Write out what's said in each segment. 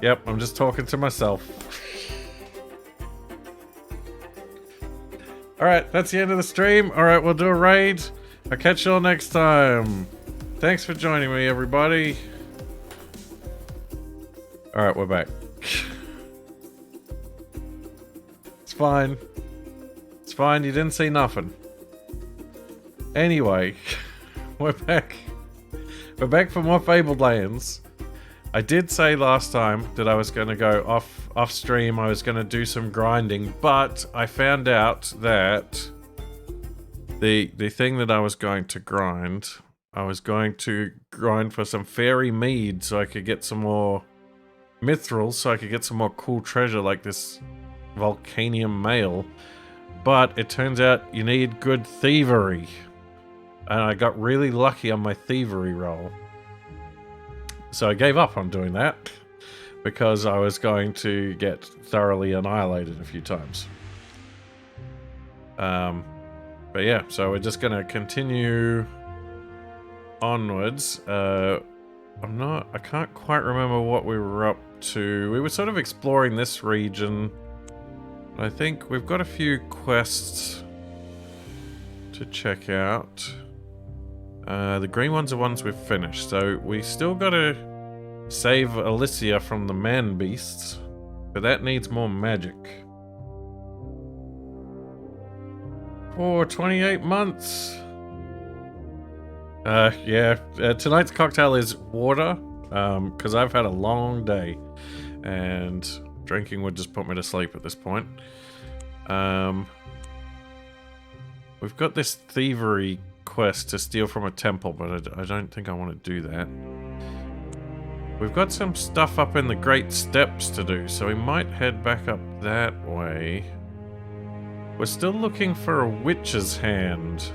Yep, I'm just talking to myself. Alright, that's the end of the stream. Alright, we'll do a raid. I'll catch you all next time. Thanks for joining me, everybody. Alright, we're back. It's fine. It's fine, you didn't see nothing. Anyway, we're back. We're back for more Fabled lands. I did say last time that I was going to go off stream, I was going to do some grinding, but I found out that the thing that I was going to grind, I was going to grind for some fairy mead so I could get some more mithril, so I could get some more cool treasure like this volcanium mail. But it turns out you need good thievery. And I got really lucky on my thievery roll. So I gave up on doing that because I was going to get thoroughly annihilated a few times. But yeah, so we're just gonna continue onwards. I can't quite remember what we were up to. We were sort of exploring this region. I think we've got a few quests to check out. The green ones are ones we've finished, so we still gotta save Alicia from the man beasts, but that needs more magic. For 28 months. Yeah, tonight's cocktail is water, because I've had a long day, and drinking would just put me to sleep at this point. We've got this thievery quest to steal from a temple, but I don't think I want to do that. We've got some stuff up in the Great Steps to do, so we might head back up that way. We're still looking for a witch's hand.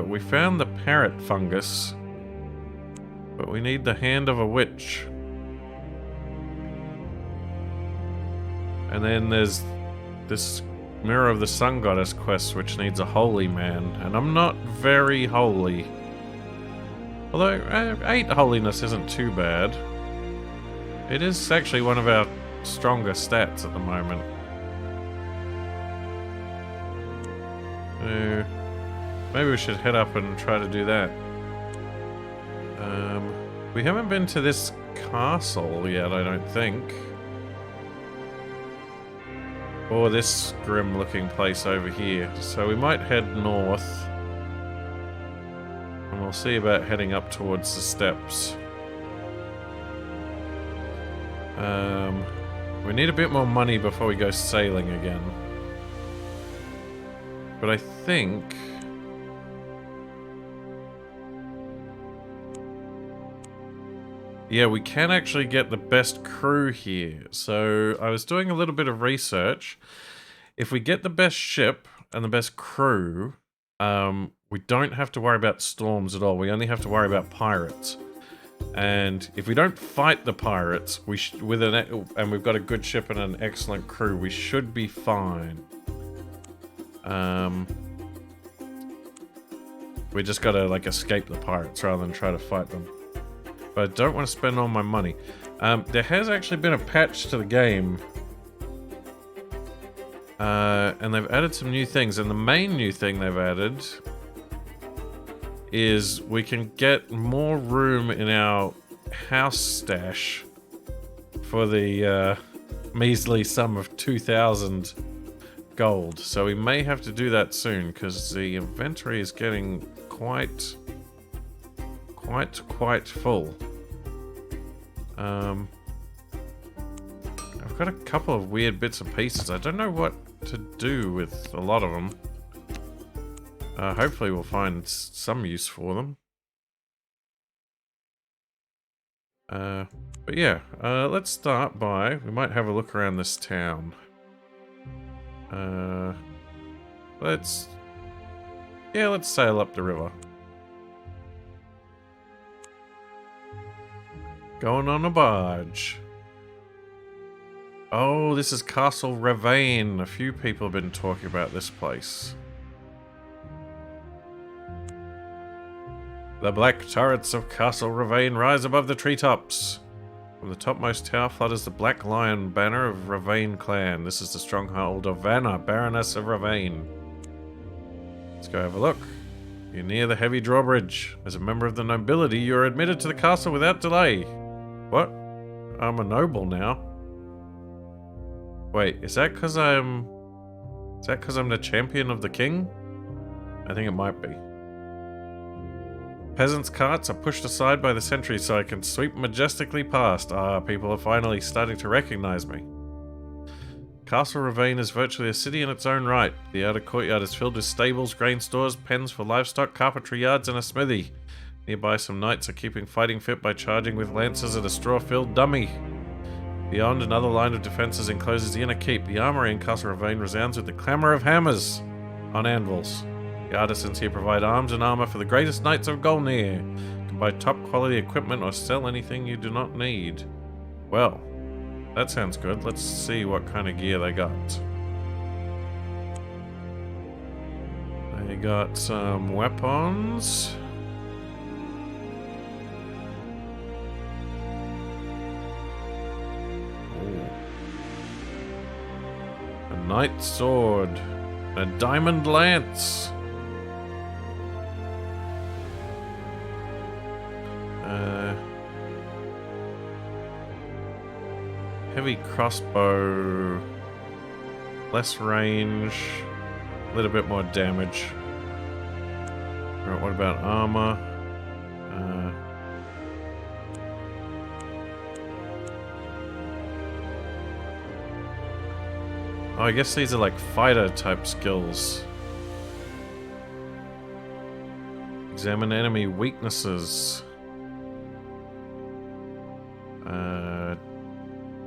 We found the parrot fungus, but we need the hand of a witch. And then there's this Mirror of the Sun Goddess quest, which needs a holy man, and I'm not very holy. Although 8 holiness isn't too bad. It is actually one of our stronger stats at the moment. Maybe we should head up and try to do that. We haven't been to this castle yet, I don't think. Or this grim looking place over here. So we might head north. And we'll see about heading up towards the steps. We need a bit more money before we go sailing again. But I think... yeah, we can actually get the best crew here. So I was doing a little bit of research. If we get the best ship and the best crew, we don't have to worry about storms at all. We only have to worry about pirates. And if we don't fight the pirates, and we've got a good ship and an excellent crew, we should be fine. We just gotta like escape the pirates rather than try to fight them. But I don't want to spend all my money. There has actually been a patch to the game. And they've added some new things. And the main new thing they've added is we can get more room in our house stash for the measly sum of 2,000 gold. So we may have to do that soon because the inventory is getting quite full. I've got a couple of weird bits and pieces. I don't know what to do with a lot of them. Hopefully we'll find some use for them. But yeah, let's start by... we might have a look around this town. Let's sail up the river. Going on a barge. Oh, this is Castle Ravine. A few people have been talking about this place. The black turrets of Castle Ravine rise above the treetops. From the topmost tower flutters the Black Lion banner of Ravine clan. This is the stronghold of Vanna, Baroness of Ravine. Let's go have a look. You're near the heavy drawbridge. As a member of the nobility, you are admitted to the castle without delay. What? I'm a noble now. Wait, is that because I'm the champion of the king? I think it might be. Peasants' carts are pushed aside by the sentries so I can sweep majestically past. Ah, people are finally starting to recognize me. Castle Ravine is virtually a city in its own right. The outer courtyard is filled with stables, grain stores, pens for livestock, carpentry yards, and a smithy. Nearby, some knights are keeping fighting fit by charging with lances at a straw-filled dummy. Beyond, another line of defences encloses the inner keep. The armoury in Castle Ravine resounds with the clamour of hammers on anvils. The artisans here provide arms and armour for the greatest knights of Golnir. You can buy top-quality equipment or sell anything you do not need. Well, that sounds good. Let's see what kind of gear they got. They got some weapons. A knight's sword. A diamond lance. Heavy crossbow. Less range. A little bit more damage. Alright, what about armor? Oh, I guess these are like fighter type skills. Examine enemy weaknesses.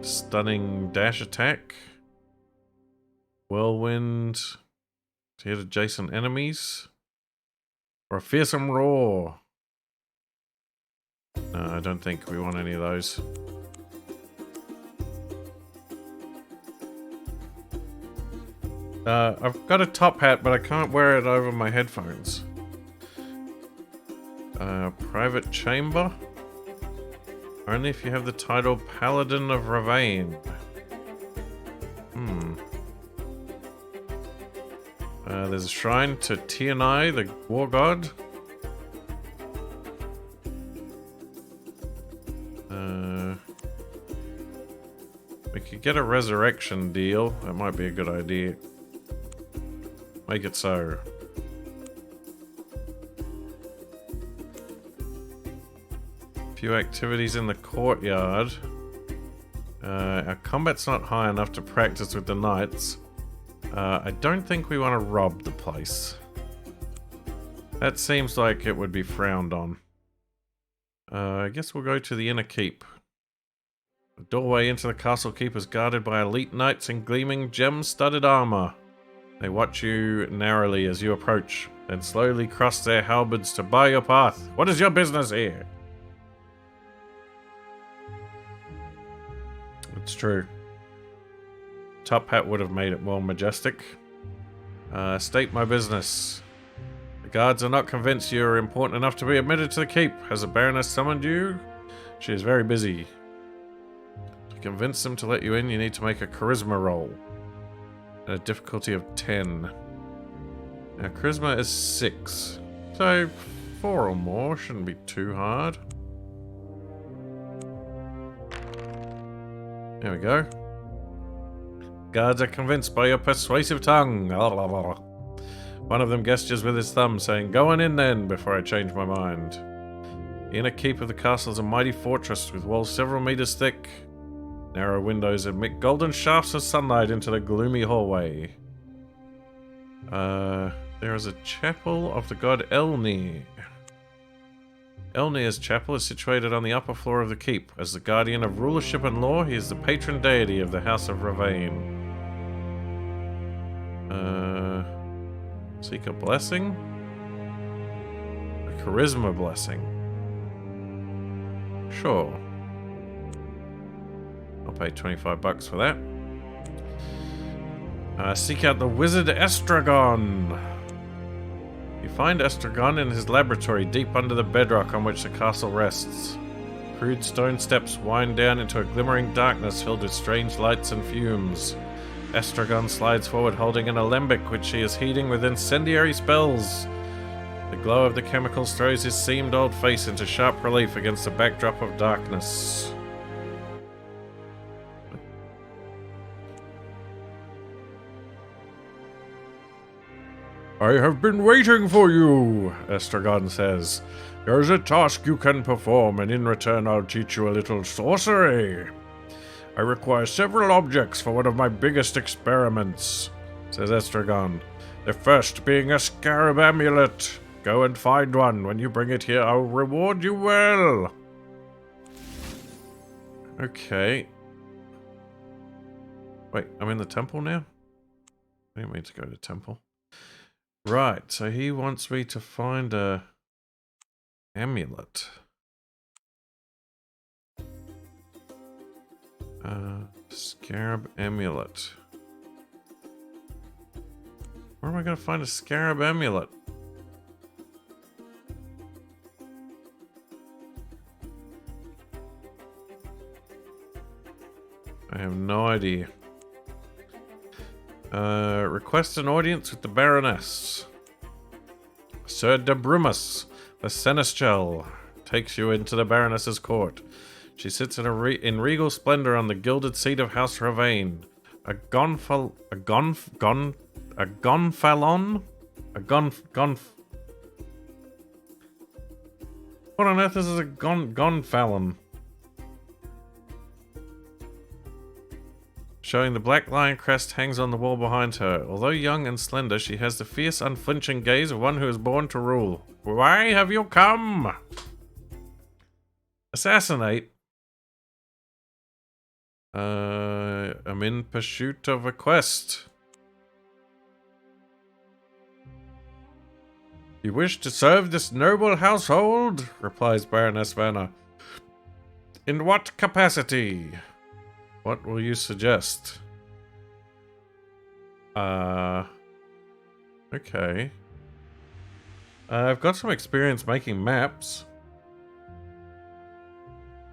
Stunning dash attack. Whirlwind. To hit adjacent enemies. Or a fearsome roar. No, I don't think we want any of those. I've got a top hat, but I can't wear it over my headphones. Private chamber? Only if you have the title Paladin of Ravine. There's a shrine to Tianai, the war god. We could get a resurrection deal. That might be a good idea. Make it so. Few activities in the courtyard. Our combat's not high enough to practice with the knights. I don't think we want to rob the place. That seems like it would be frowned on. I guess we'll go to the inner keep. The doorway into the castle keep is guarded by elite knights in gleaming gem-studded armor. They watch you narrowly as you approach, then slowly cross their halberds to bar your path. What is your business here? It's true. Top hat would have made it more majestic. State my business. The guards are not convinced you are important enough to be admitted to the keep. Has the baroness summoned you? She is very busy. To convince them to let you in, you need to make a charisma roll. At a difficulty of 10. Now, charisma is 6. So, 4 or more shouldn't be too hard. There we go. Guards are convinced by your persuasive tongue. One of them gestures with his thumb, saying, "Go on in then, before I change my mind." The inner keep of the castle is a mighty fortress with walls several meters thick. Narrow windows emit golden shafts of sunlight into the gloomy hallway. There is a chapel of the god Elnir. Elnir's chapel is situated on the upper floor of the keep. As the guardian of rulership and law, he is the patron deity of the House of Ravine. Seek a blessing? A charisma blessing. Sure. I'll pay 25 bucks for that. Seek out the wizard Estragon. You find Estragon in his laboratory deep under the bedrock on which the castle rests. Crude stone steps wind down into a glimmering darkness filled with strange lights and fumes. Estragon slides forward holding an alembic which she is heating with incendiary spells. The glow of the chemicals throws his seamed old face into sharp relief against a backdrop of darkness. I have been waiting for you, Estragon says. There's a task you can perform, and in return I'll teach you a little sorcery. I require several objects for one of my biggest experiments, says Estragon. The first being a scarab amulet. Go and find one. When you bring it here, I'll reward you well. Okay. Wait, I'm in the temple now? I didn't mean to go to temple. Right, so he wants me to find a amulet. Scarab amulet. Where am I going to find a scarab amulet? I have no idea. Request an audience with the baroness. Sir de Brumus, the seneschal, takes you into the baroness's court. She sits in regal splendor on the gilded seat of House Ravine. What on earth is a gonfalon? Showing the black lion crest hangs on the wall behind her. Although young and slender, she has the fierce, unflinching gaze of one who is born to rule. Why have you come? Assassinate? I'm in pursuit of a quest. You wish to serve this noble household? Replies Baroness Vanna. In what capacity? What will you suggest? Okay. I've got some experience making maps.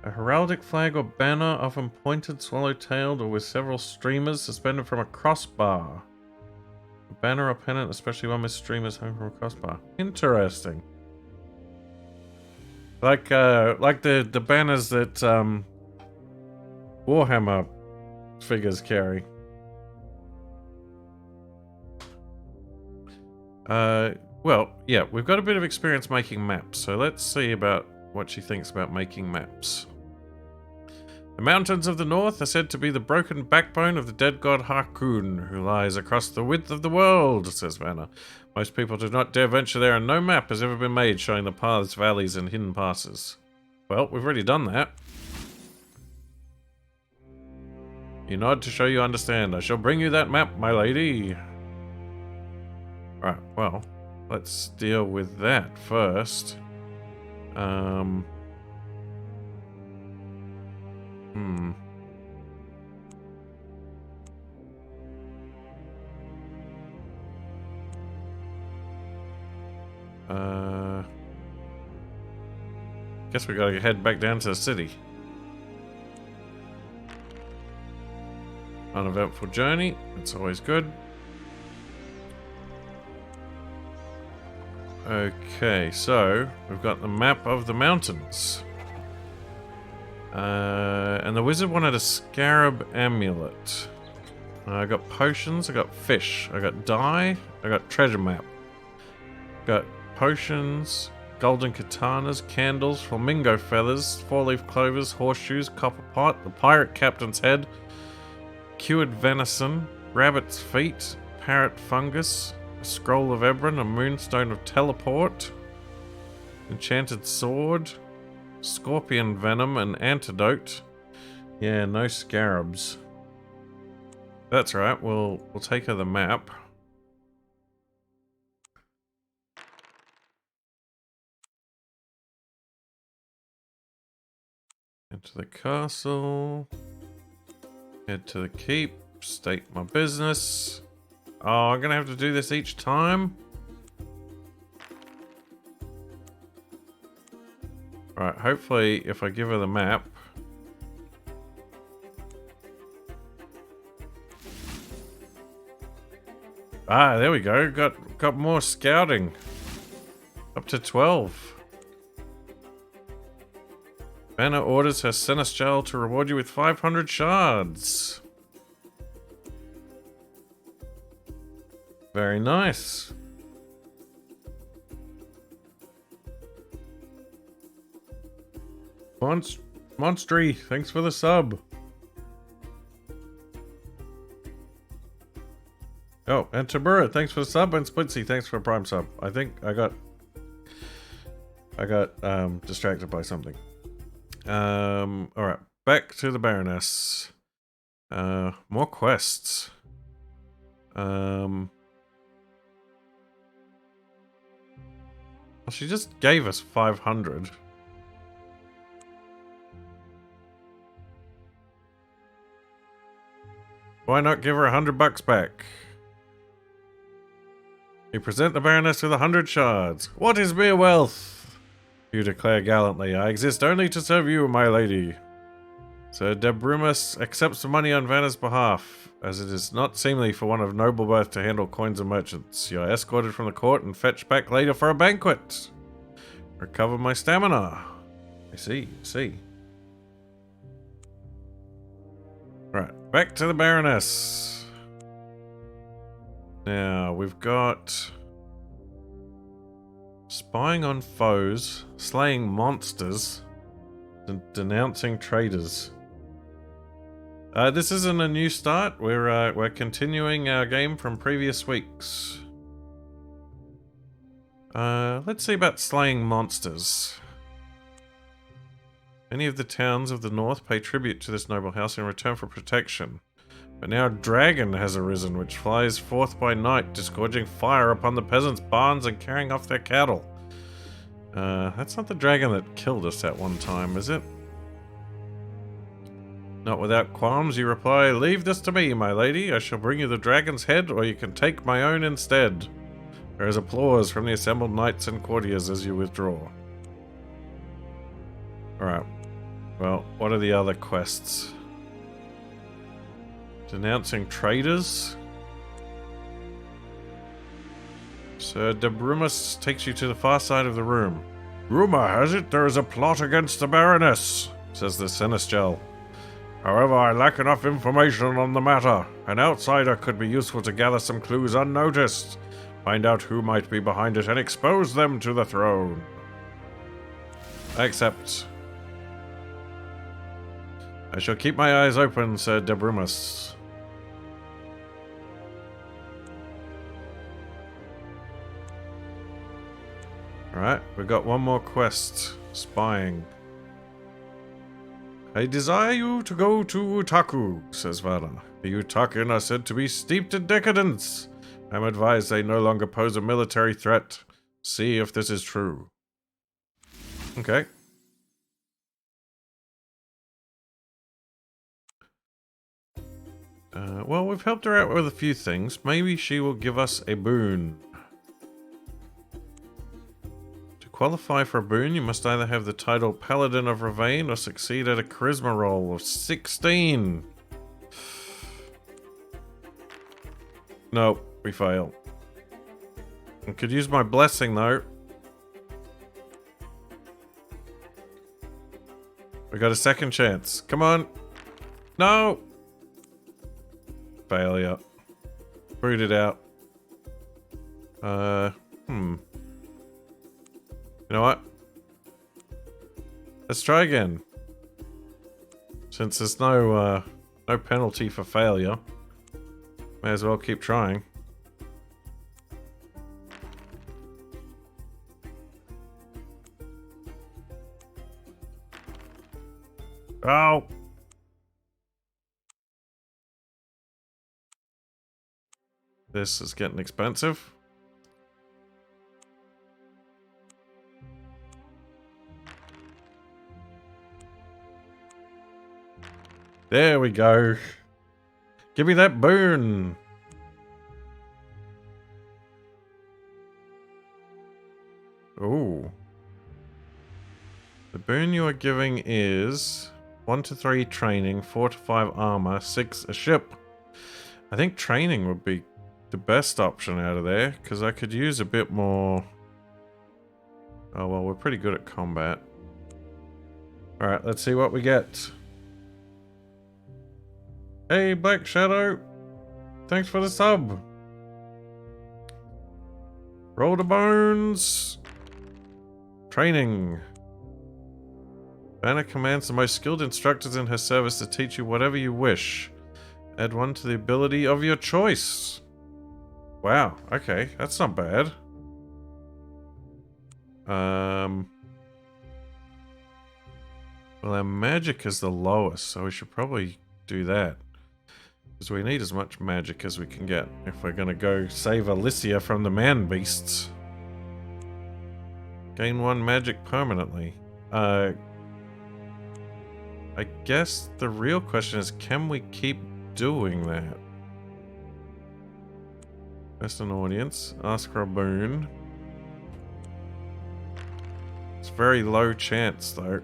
A heraldic flag or banner, often pointed, swallow-tailed, or with several streamers suspended from a crossbar. A banner or pennant, especially one with streamers hung from a crossbar. Interesting. Like the banners that Warhammer figures carry. Well, yeah, we've got a bit of experience making maps, so let's see about what she thinks about making maps. The mountains of the north are said to be the broken backbone of the dead god Harkoon, who lies across the width of the world, says Vanna. Most people do not dare venture there, and no map has ever been made showing the paths, valleys, and hidden passes. Well, we've already done that. You nod to show you understand. I shall bring you that map, my lady. Right, well, let's deal with that first. Guess we gotta head back down to the city. Uneventful journey. It's always good. Okay, so we've got the map of the mountains. And the wizard wanted a scarab amulet. I got potions, I got fish, I got dye, I got treasure map. Got potions, golden katanas, candles, flamingo feathers, four-leaf clovers, horseshoes, copper pot, the pirate captain's head, cured venison, rabbit's feet, parrot fungus, a scroll of Ebron, a moonstone of teleport, enchanted sword, scorpion venom, and antidote. Yeah, no scarabs. That's right, we'll take her the map. Into the castle. Head to the keep. State my business. Oh, I'm gonna have to do this each time? Right, hopefully if I give her the map... Ah, there we go. Got more scouting. Up to 12. Banner orders her Seneschal to reward you with 500 shards. Very nice. Monstry, thanks for the sub. Oh, and Tabura, thanks for the sub, and Splitsy, thanks for a prime sub. I think I got distracted by something. Alright, back to the baroness. More quests. Well, she just gave us 500. Why not give her $100 back? You present the baroness with 100 shards. What is mere wealth? You declare gallantly, I exist only to serve you, my lady. Sir Debrumus accepts the money on Vanna's behalf, as it is not seemly for one of noble birth to handle coins and merchants. You are escorted from the court and fetched back later for a banquet. Recover my stamina. I see. Right, back to the baroness. Now, we've got... spying on foes, slaying monsters, and denouncing traitors. This isn't a new start. We're continuing our game from previous weeks. Let's see about slaying monsters. Many of the towns of the north pay tribute to this noble house in return for protection. But now a dragon has arisen, which flies forth by night, disgorging fire upon the peasants' barns and carrying off their cattle. That's not the dragon that killed us at one time, is it? Not without qualms, you reply, leave this to me, my lady. I shall bring you the dragon's head, or you can take my own instead. There is applause from the assembled knights and courtiers as you withdraw. Alright. Well, what are the other quests? Denouncing traitors? Sir Debrumus takes you to the far side of the room. Rumor has it there is a plot against the baroness, says the Seneschal. However, I lack enough information on the matter. An outsider could be useful to gather some clues unnoticed, find out who might be behind it, and expose them to the throne. I accept. I shall keep my eyes open, Sir Debrumus. Alright, we've got one more quest. Spying. I desire you to go to Utaku, says Vanna. The Utakin are said to be steeped in decadence. I am advised they no longer pose a military threat. See if this is true. Okay. Well, we've helped her out with a few things. Maybe she will give us a boon. To qualify for a boon, you must either have the title Paladin of Ravine or succeed at a charisma roll of 16. Nope, we fail. I could use my blessing, though. We got a second chance. Come on. No! Failure. Root it out. You know what? Let's try again. Since there's no penalty for failure, may as well keep trying. Oh! This is getting expensive. There we go. Give me that boon. Ooh. The boon you are giving is 1 to 3 training, 4 to 5 armor, 6 a ship. I think training would be the best option out of there, because I could use a bit more... Oh, well, we're pretty good at combat. Alright, let's see what we get. Hey, Black Shadow. Thanks for the sub. Roll the bones. Training. Vanna commands the most skilled instructors in her service to teach you whatever you wish. Add 1 to the ability of your choice. Wow, okay, that's not bad. Well, our magic is the lowest, so we should probably do that. Because we need as much magic as we can get if we're gonna go save Alicia from the man beasts. Gain 1 magic permanently. I guess the real question is, can we keep doing that? Best an audience. Ask for a boon. It's very low chance, though.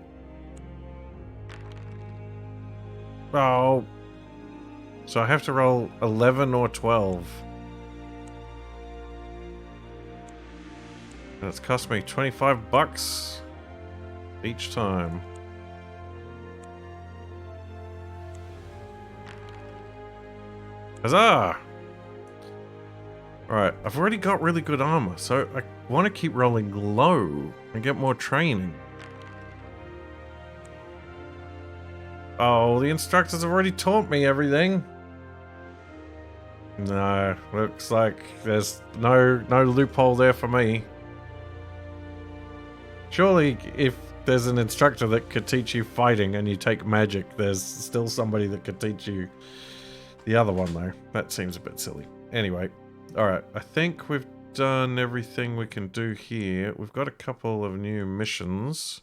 Oh. So I have to roll 11 or 12. And it's cost me 25 bucks each time. Huzzah! Alright, I've already got really good armor, so I want to keep rolling low and get more training. Oh, the instructors have already taught me everything. No, looks like there's no loophole there for me. Surely, if there's an instructor that could teach you fighting and you take magic, there's still somebody that could teach you the other one, though. That seems a bit silly. Anyway, alright, I think we've done everything we can do here. We've got a couple of new missions.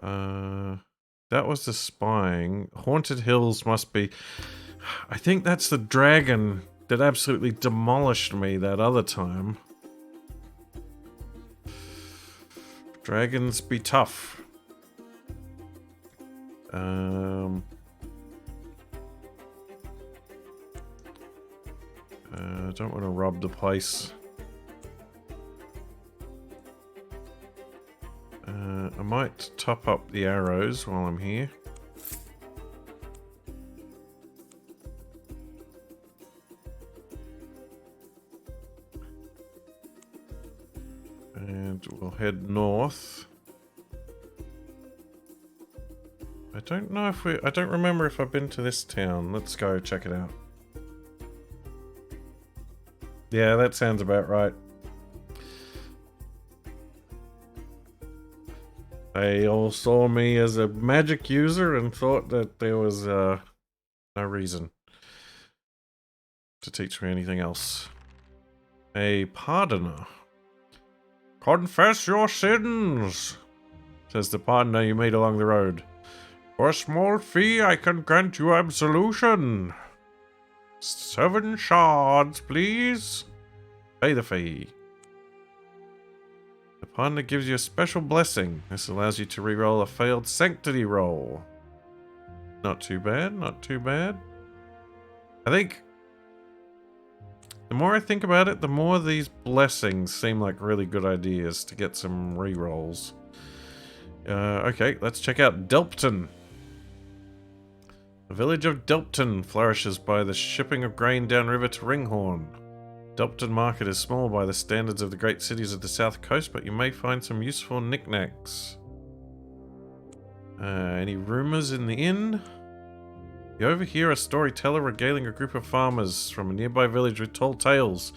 That was the spying. Haunted Hills must be... I think that's the dragon that absolutely demolished me that other time. Dragons be tough. I don't want to rob the place. I might top up the arrows while I'm here. And we'll head north. I don't know if I don't remember if I've been to this town. Let's go check it out. Yeah, that sounds about right. They all saw me as a magic user and thought that there was no reason to teach me anything else. A pardoner. Confess your sins, says the pardoner you meet along the road. For a small fee, I can grant you absolution. 7 shards, please. Pay the fee. The partner gives you a special blessing. This allows you to reroll a failed sanctity roll. Not too bad, not too bad. I think the more I think about it, the more these blessings seem like really good ideas to get some rerolls. Okay, let's check out Delpton. The village of Delpton flourishes by the shipping of grain downriver to Ringhorn. Delpton Market is small by the standards of the great cities of the south coast, but you may find some useful knickknacks. Any rumors in the inn? You overhear a storyteller regaling a group of farmers from a nearby village with tall tales.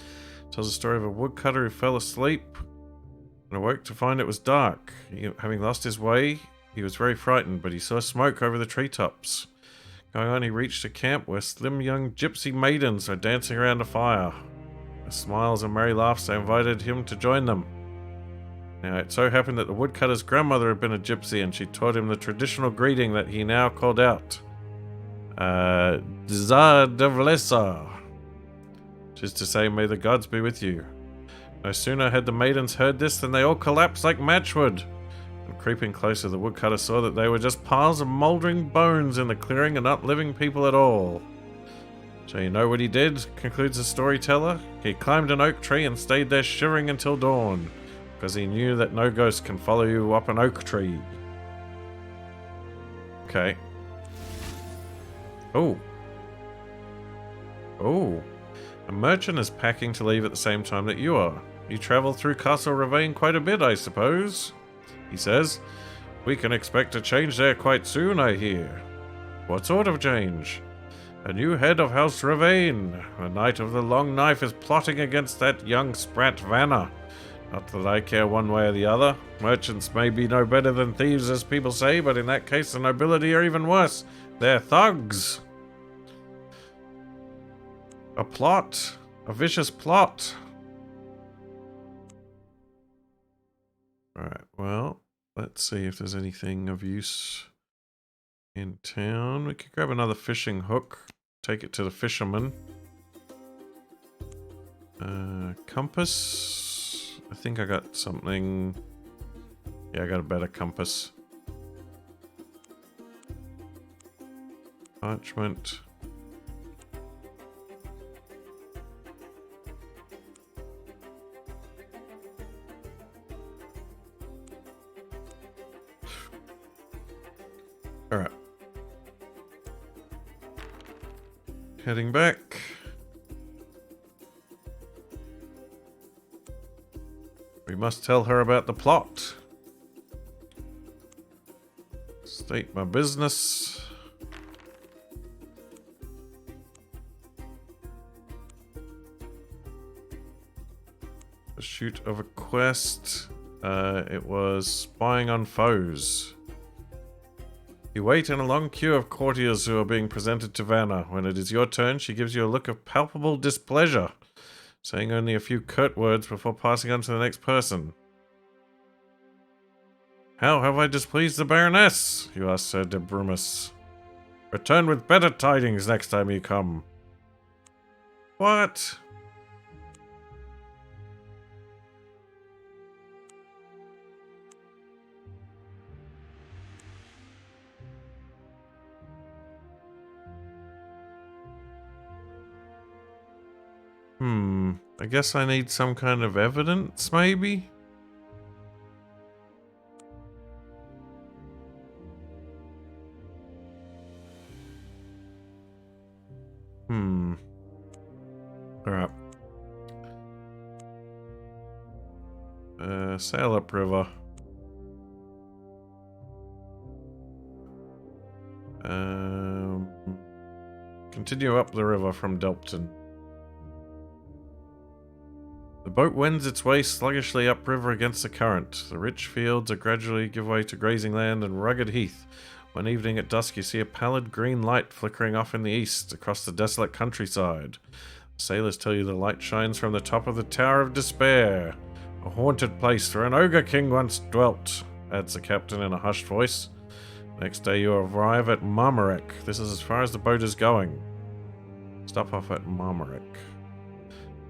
It tells a story of a woodcutter who fell asleep and awoke to find it was dark. Having lost his way, he was very frightened, but he saw smoke over the treetops. Going on, he reached a camp where slim young gypsy maidens were dancing around a fire. With smiles and merry laughs, they invited him to join them. Now, it so happened that the woodcutter's grandmother had been a gypsy, and she taught him the traditional greeting that he now called out. Zadevlesa, which is to say, may the gods be with you. No sooner had the maidens heard this than they all collapsed like matchwood. And creeping closer, the woodcutter saw that they were just piles of mouldering bones in the clearing and not living people at all. So you know what he did, concludes the storyteller? He climbed an oak tree and stayed there shivering until dawn, because he knew that no ghost can follow you up an oak tree. Okay. Oh. Oh. A merchant is packing to leave at the same time that you are. You travel through Castle Ravine quite a bit, I suppose, he says. We can expect a change there quite soon, I hear. What sort of change? A new head of House Ravine. The Knight of the Long Knife is plotting against that young sprat Vanna. Not that I care one way or the other. Merchants may be no better than thieves, as people say, but in that case the nobility are even worse. They're thugs. A plot. A vicious plot. Alright, well, let's see if there's anything of use in town. We could grab another fishing hook. Take it to the fisherman. Compass. I think I got something. Yeah, I got a better compass. Parchment. Alright. Heading back. We must tell her about the plot. State my business. Pursuit of a quest. It was spying on foes. You wait in a long queue of courtiers who are being presented to Vanna. When it is your turn, she gives you a look of palpable displeasure, saying only a few curt words before passing on to the next person. How have I displeased the baroness? You ask Sir de Brumus. Return with better tidings next time you come. What? I guess I need some kind of evidence, maybe? Alright. Sail upriver. Continue up the river from Delpton. The boat wends its way sluggishly upriver against the current. The rich fields gradually give way to grazing land and rugged heath. One evening at dusk you see a pallid green light flickering off in the east across the desolate countryside. Sailors tell you the light shines from the top of the Tower of Despair, a haunted place where an ogre king once dwelt, adds the captain in a hushed voice. Next day you arrive at Marmarek. This is as far as the boat is going. Stop off at Marmarek.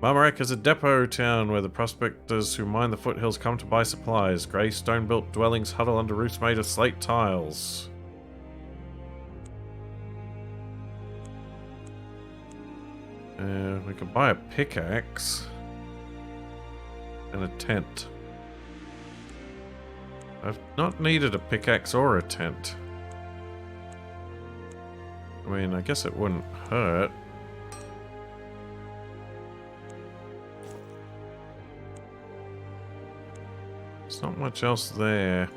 Marmarek is a depot town where the prospectors who mine the foothills come to buy supplies. Grey stone-built dwellings huddle under roofs made of slate tiles. We could buy a pickaxe and a tent. I've not needed a pickaxe or a tent. I mean, I guess it wouldn't hurt. There's not much else there.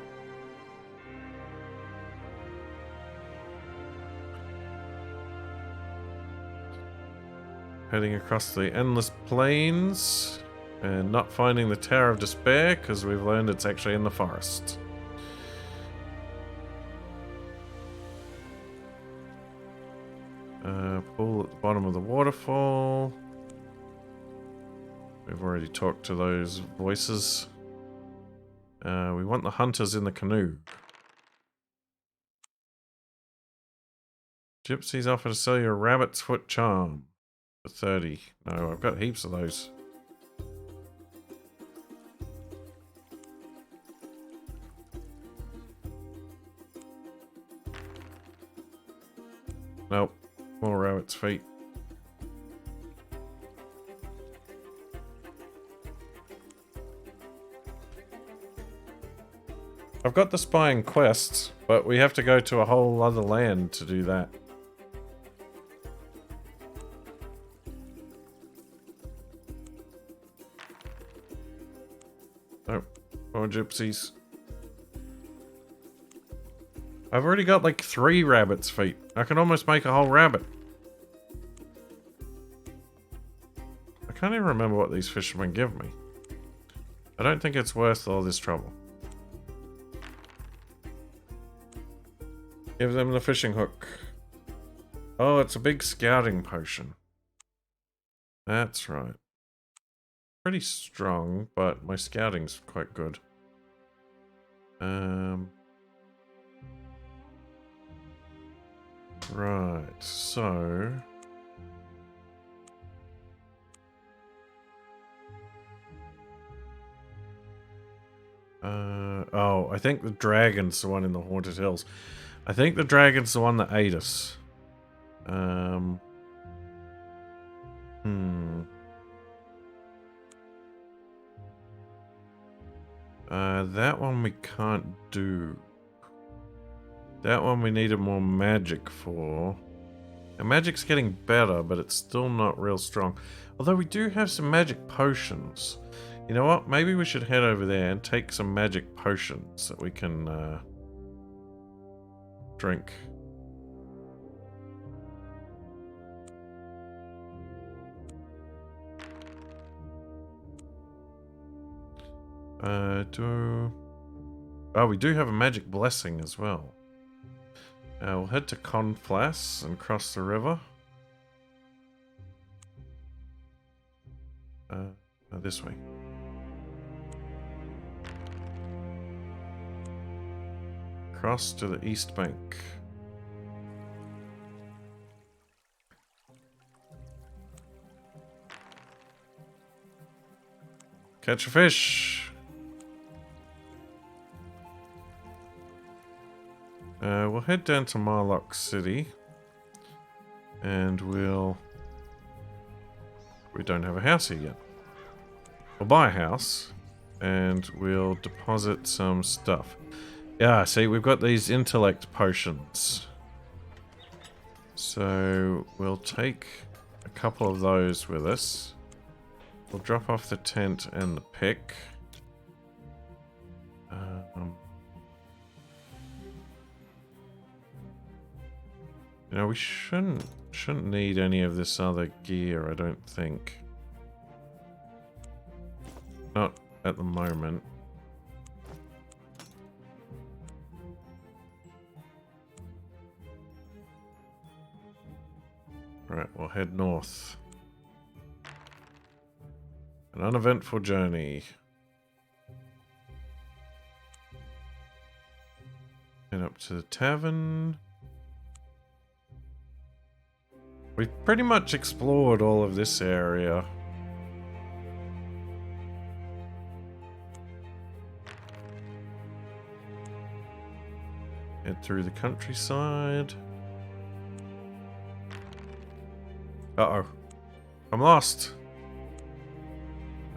Heading across the endless plains and not finding the Tower of Despair because we've learned it's actually in the forest. Pool at the bottom of the waterfall. We've already talked to those voices. We want the hunters in the canoe. Gypsies offer to sell you a rabbit's foot charm for 30. No, I've got heaps of those. Nope. More rabbit's feet. I've got the spying quest, but we have to go to a whole other land to do that. Nope. More gypsies. I've already got like 3 rabbit's feet. I can almost make a whole rabbit. I can't even remember what these fishermen give me. I don't think it's worth all this trouble. Give them the fishing hook. Oh, it's a big scouting potion. That's right. Pretty strong, but my scouting's quite good. Right, so... oh, I think the dragon's the one in the Haunted Hills. I think the dragon's the one that ate us. That one we can't do. That one we needed more magic for. And magic's getting better, but it's still not real strong. Although we do have some magic potions. You know what? Maybe we should head over there and take some magic potions that we can drink. Oh, we do have a magic blessing as well. We'll head to Conflass and cross the river. This way. Cross to the east bank. Catch a fish. We'll head down to Marlock City. And we don't have a house here yet. We'll buy a house. And we'll deposit some stuff. Yeah, see, we've got these intellect potions. So, we'll take a couple of those with us. We'll drop off the tent and the pick. You know, we shouldn't need any of this other gear, I don't think. Not at the moment. Right, we'll head north. An uneventful journey. Head up to the tavern. We've pretty much explored all of this area. Head through the countryside. Uh-oh. I'm lost.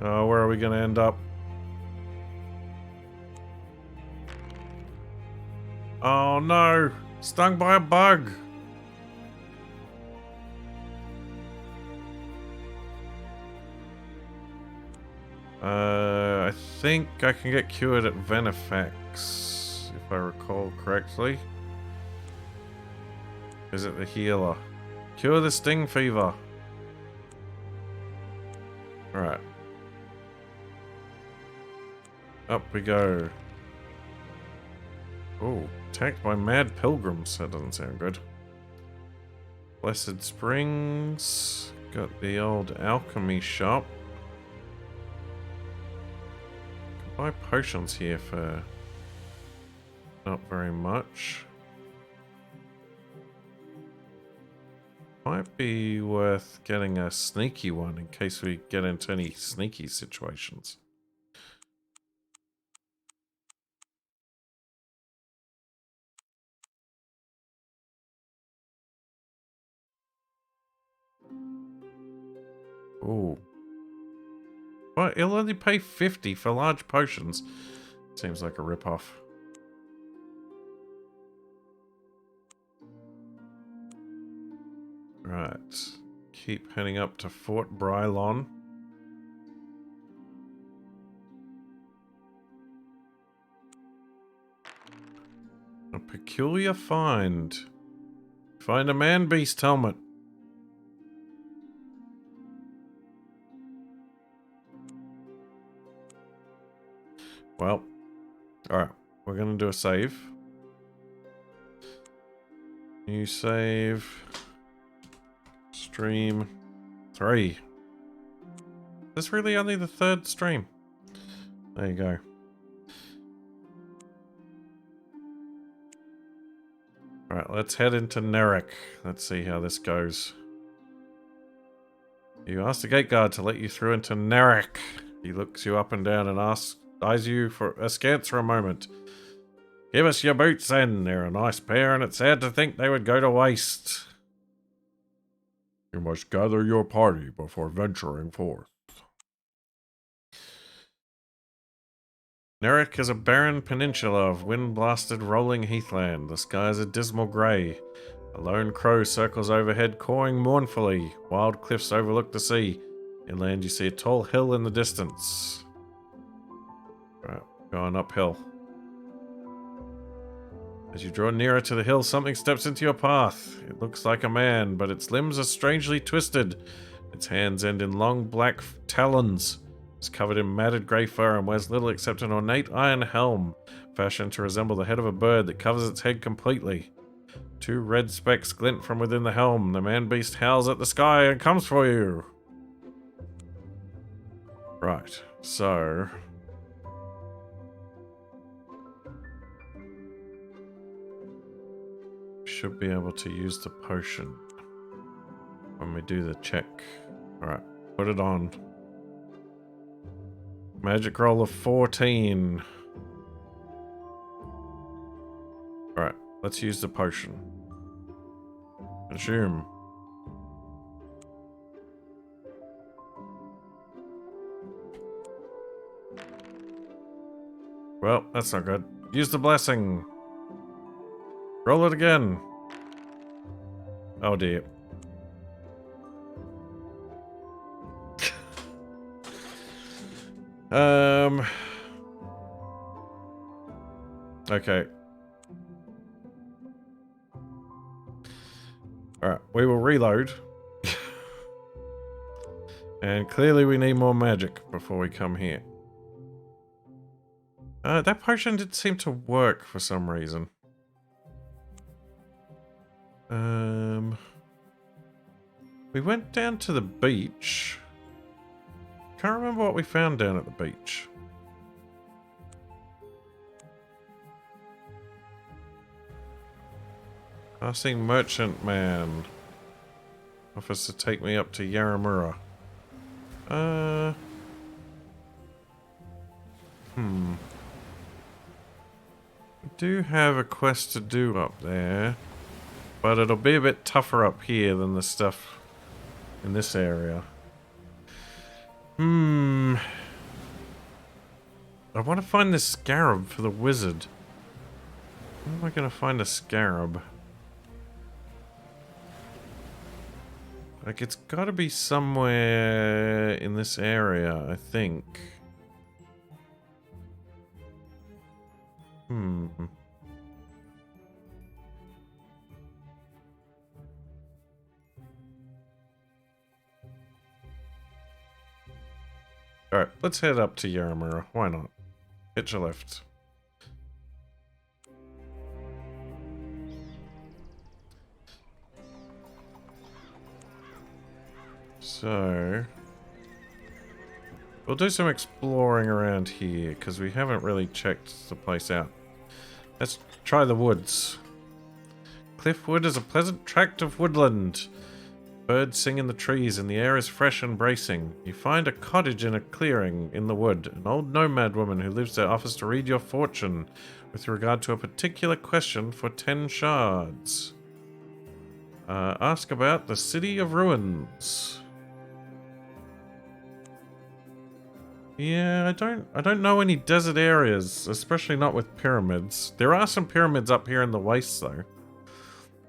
Oh, where are we going to end up? Oh no! Stung by a bug! I think I can get cured at Venefax, if I recall correctly. Is it the healer? Cure the sting fever. Alright. Up we go. Oh, attacked by mad pilgrims. That doesn't sound good. Blessed Springs. Got the old alchemy shop. Can buy potions here for not very much. Might be worth getting a sneaky one in case we get into any sneaky situations. Ooh. Well, he'll only pay 50 for large potions. Seems like a rip-off. Right. Keep heading up to Fort Brylon. A peculiar find. Find a man-beast helmet. Well, alright. We're going to do a save. New save. Stream 3. Is this really only the 3rd stream? There you go. Alright, let's head into Narak. Let's see how this goes. You ask the gate guard to let you through into Narak. He looks you up and down and eyes you for askance for a moment. Give us your boots then. They're a nice pair and it's sad to think they would go to waste. You must gather your party before venturing forth. Narak is a barren peninsula of wind-blasted rolling heathland. The sky is a dismal grey. A lone crow circles overhead, cawing mournfully. Wild cliffs overlook the sea. Inland you see a tall hill in the distance. Right, going uphill. As you draw nearer to the hill, something steps into your path. It looks like a man, but its limbs are strangely twisted. Its hands end in long black talons. It's covered in matted grey fur and wears little except an ornate iron helm, fashioned to resemble the head of a bird that covers its head completely. 2 red specks glint from within the helm. The man-beast howls at the sky and comes for you. Right, so... should be able to use the potion when we do the check. Alright, put it on. Magic roll of 14. Alright, let's use the potion. Consume. Well, that's not good. Use the blessing. Roll it again. Oh dear. Okay. Alright, we will reload. And clearly we need more magic before we come here. That potion didn't seem to work for some reason. We went down to the beach. Can't remember what we found down at the beach. Passing merchant man. Offers to take me up to Yaramura. We do have a quest to do up there. But it'll be a bit tougher up here than the stuff in this area. I want to find this scarab for the wizard. Where am I going to find a scarab? Like, it's got to be somewhere in this area, I think. Alright, let's head up to Yaramura. Why not? Hitch a left. So... we'll do some exploring around here, because we haven't really checked the place out. Let's try the woods. Cliffwood is a pleasant tract of woodland. Birds sing in the trees and the air is fresh and bracing. You find a cottage in a clearing in the wood. An old nomad woman who lives there offers to read your fortune with regard to a particular question for 10 shards. Ask about the City of Ruins. Yeah, I don't know any desert areas, especially not with pyramids. There are some pyramids up here in the waste, though.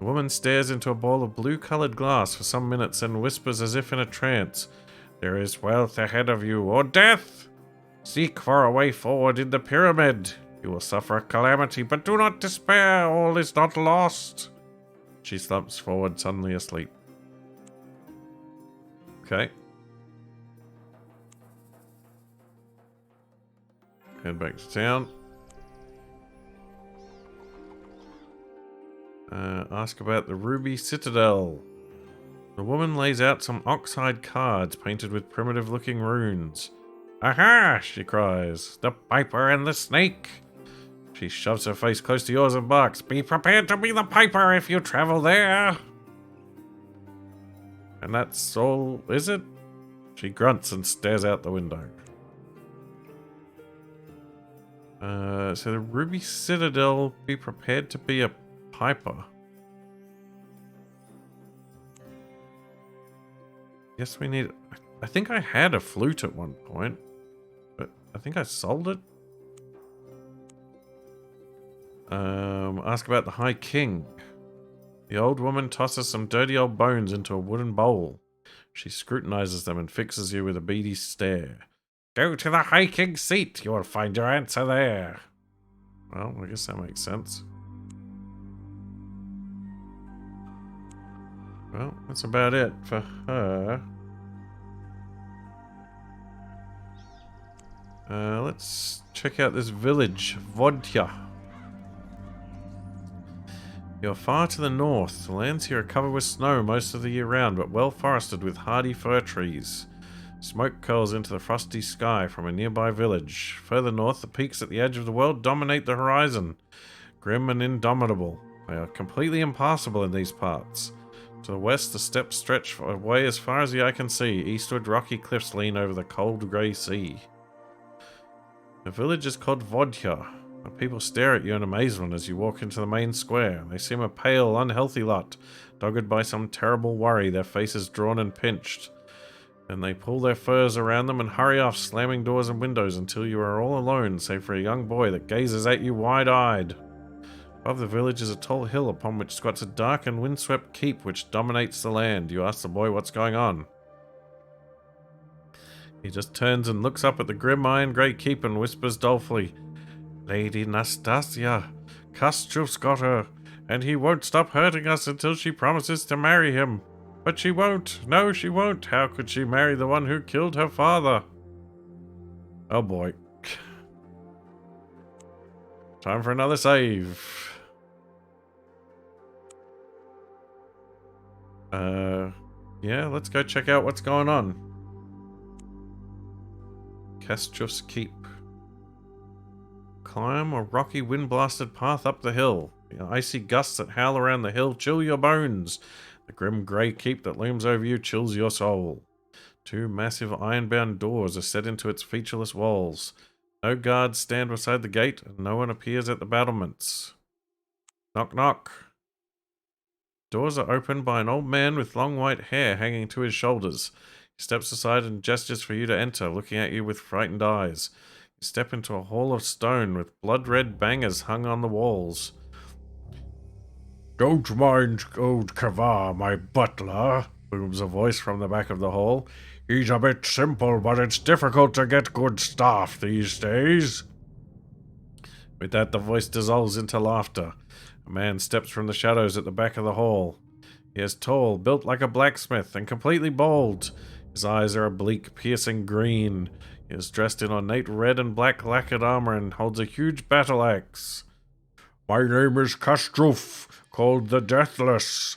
The woman stares into a ball of blue-colored glass for some minutes and whispers as if in a trance. There is wealth ahead of you, or death! Seek for a way forward in the pyramid. You will suffer a calamity, but do not despair, all is not lost. She slumps forward, suddenly asleep. Okay. Head back to town. Ask about the Ruby Citadel. The woman lays out some oxhide cards painted with primitive-looking runes. Aha! She cries. The Piper and the Snake! She shoves her face close to yours and barks. Be prepared to be the Piper if you travel there! And that's all, is it? She grunts and stares out the window. So the Ruby Citadel, be prepared to be a Piper. Guess we need... I think I had a flute at one point, but I think I sold it. Ask about the High King. The old woman tosses some dirty old bones into a wooden bowl. She scrutinizes them and fixes you with a beady stare. Go to the High King's seat. You will find your answer there. Well, I guess that makes sense. Well, that's about it for her. Let's check out this village, Vodya. You're far to the north. The lands here are covered with snow most of the year round, but well forested with hardy fir trees. Smoke curls into the frosty sky from a nearby village. Further north, the peaks at the edge of the world dominate the horizon. Grim and indomitable. They are completely impassable in these parts. To the west, the steppes stretch away as far as the eye can see. Eastward, rocky cliffs lean over the cold grey sea. The village is called Vodya. The people stare at you in amazement as you walk into the main square. They seem a pale, unhealthy lot, dogged by some terrible worry, their faces drawn and pinched. Then they pull their furs around them and hurry off, slamming doors and windows until you are all alone, save for a young boy that gazes at you wide-eyed. Above the village is a tall hill upon which squats a dark and windswept keep which dominates the land. You ask the boy what's going on. He just turns and looks up at the grim iron grey keep and whispers dolefully, Lady Nastasia, Kostchuf's got her, and he won't stop hurting us until she promises to marry him. But she won't. No, she won't. How could she marry the one who killed her father? Oh boy. Time for another save. Yeah, let's go check out what's going on. Kostchuf's Keep. Climb a rocky wind-blasted path up the hill. The icy gusts that howl around the hill chill your bones. The grim grey keep that looms over you chills your soul. Two massive iron-bound doors are set into its featureless walls. No guards stand beside the gate, and no one appears at the battlements. Knock, knock. Doors are opened by an old man with long white hair hanging to his shoulders. He steps aside and gestures for you to enter, looking at you with frightened eyes. You step into a hall of stone with blood-red bangers hung on the walls. Don't mind old Kavar, my butler, booms a voice from the back of the hall. He's a bit simple, but it's difficult to get good staff these days. With that, the voice dissolves into laughter. A man steps from the shadows at the back of the hall. He is tall, built like a blacksmith, and completely bald. His eyes are a bleak, piercing green. He is dressed in ornate red and black lacquered armor and holds a huge battle axe. My name is Kostchuf, called the Deathless.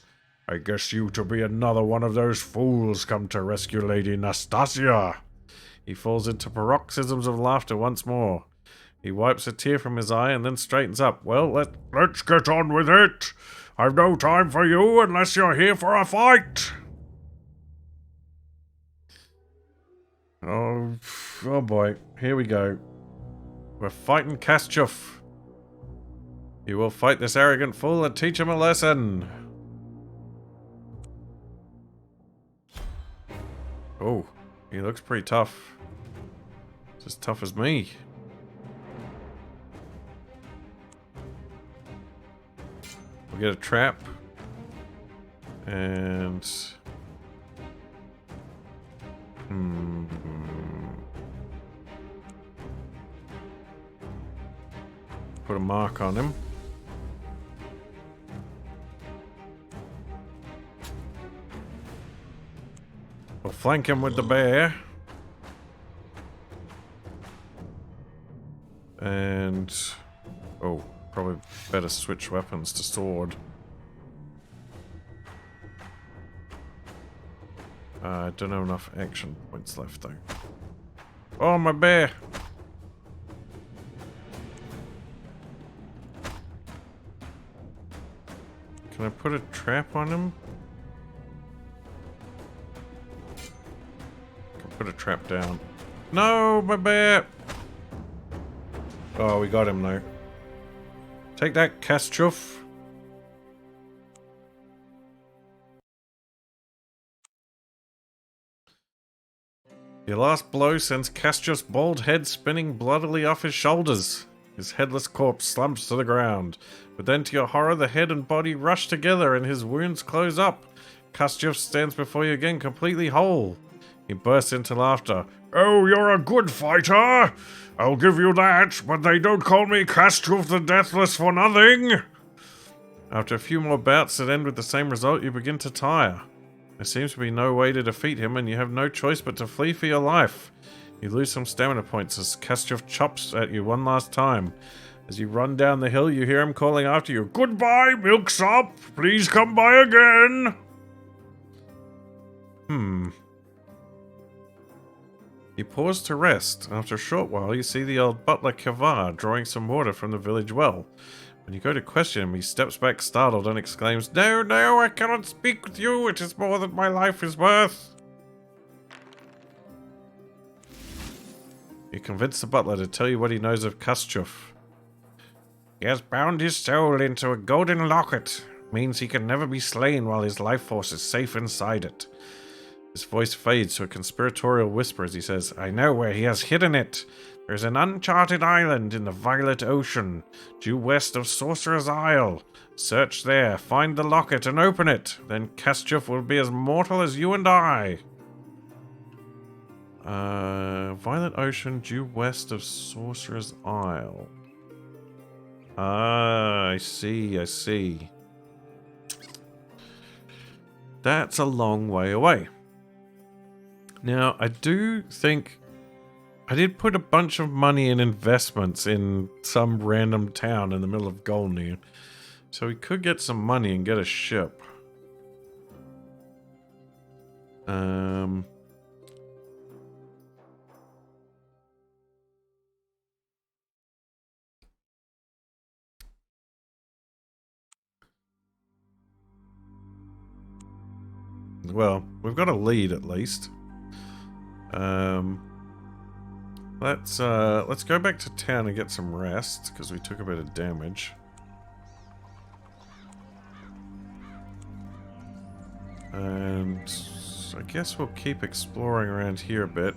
I guess you to be another one of those fools come to rescue Lady Nastasia. He falls into paroxysms of laughter once more. He wipes a tear from his eye and then straightens up. Well, let's get on with it. I've no time for you unless you're here for a fight. Oh boy. Here we go. We're fighting Kostchuf. You will fight this arrogant fool and teach him a lesson. Oh, he looks pretty tough. It's as tough as me. We'll get a trap. And... Put a mark on him. We'll flank him with the bear. And... Oh, probably better switch weapons to sword. I don't have enough action points left though. Oh, my bear! Can I put a trap on him? Can put a trap down. No, my bear! Oh, we got him now. Take that, Kastruff. Your last blow sends Kastruff's bald head spinning bloodily off his shoulders. His headless corpse slumps to the ground. But then, to your horror, the head and body rush together and his wounds close up. Kastruff stands before you again, completely whole. He bursts into laughter. Oh, you're a good fighter! I'll give you that, but they don't call me Kastruff the Deathless for nothing! After a few more bouts that end with the same result, you begin to tire. There seems to be no way to defeat him, and you have no choice but to flee for your life. You lose some stamina points as Kastruff chops at you one last time. As you run down the hill, you hear him calling after you. Goodbye, Milksop! Please come by again! You pause to rest. After a short while, you see the old butler Kavar drawing some water from the village well. When you go to question him, he steps back startled and exclaims, No, no, I cannot speak with you. It is more than my life is worth. You convince the butler to tell you what he knows of Kastruff. He has bound his soul into a golden locket. Means he can never be slain while his life force is safe inside it. His voice fades to a conspiratorial whisper as he says, I know where he has hidden it. There's an uncharted island in the Violet Ocean, due west of Sorcerer's Isle. Search there, find the locket and open it. Then Kastruff will be as mortal as you and I. Violet Ocean, due west of Sorcerer's Isle. Ah, I see, I see. That's a long way away. Now, I do think I did put a bunch of money in investments in some random town in the middle of Golney. So we could get some money and get a ship. Well, we've got a lead at least. Let's go back to town and get some rest, because we took a bit of damage. And I guess we'll keep exploring around here a bit.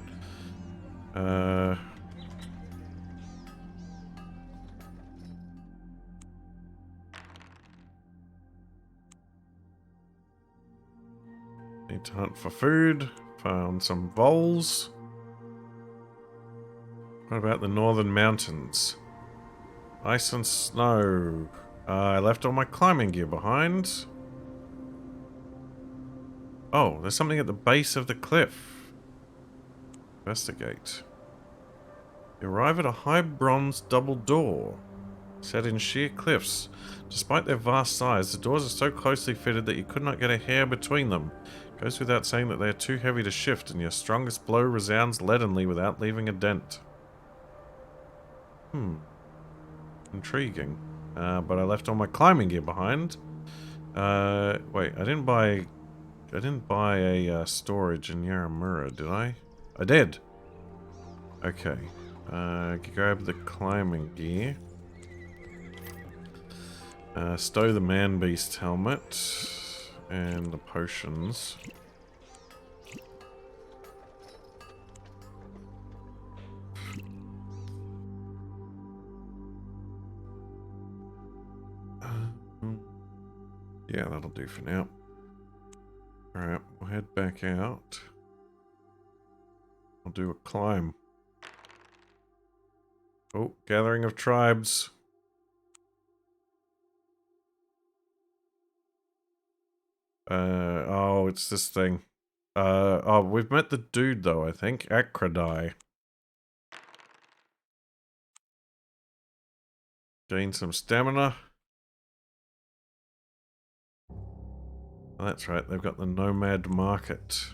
Need to hunt for food. Found some voles. What about the northern mountains? Ice and snow. I left all my climbing gear behind. Oh, there's something at the base of the cliff. Investigate. You arrive at a high bronze double door, set in sheer cliffs. Despite their vast size, the doors are so closely fitted that you could not get a hair between them. It goes without saying that they are too heavy to shift, and your strongest blow resounds leadenly without leaving a dent. Intriguing. But I left all my climbing gear behind. Wait, I didn't buy a storage in Yaramura, did I? I did. Okay. Grab the climbing gear. Stow the man-beast helmet. And the potions. do for now. Alright, we'll head back out. I'll do a climb. Oh, gathering of tribes. Oh, it's this thing. Oh, we've met the dude though, I think. Acrodai. Gain some stamina. Oh, that's right, they've got the Nomad Market.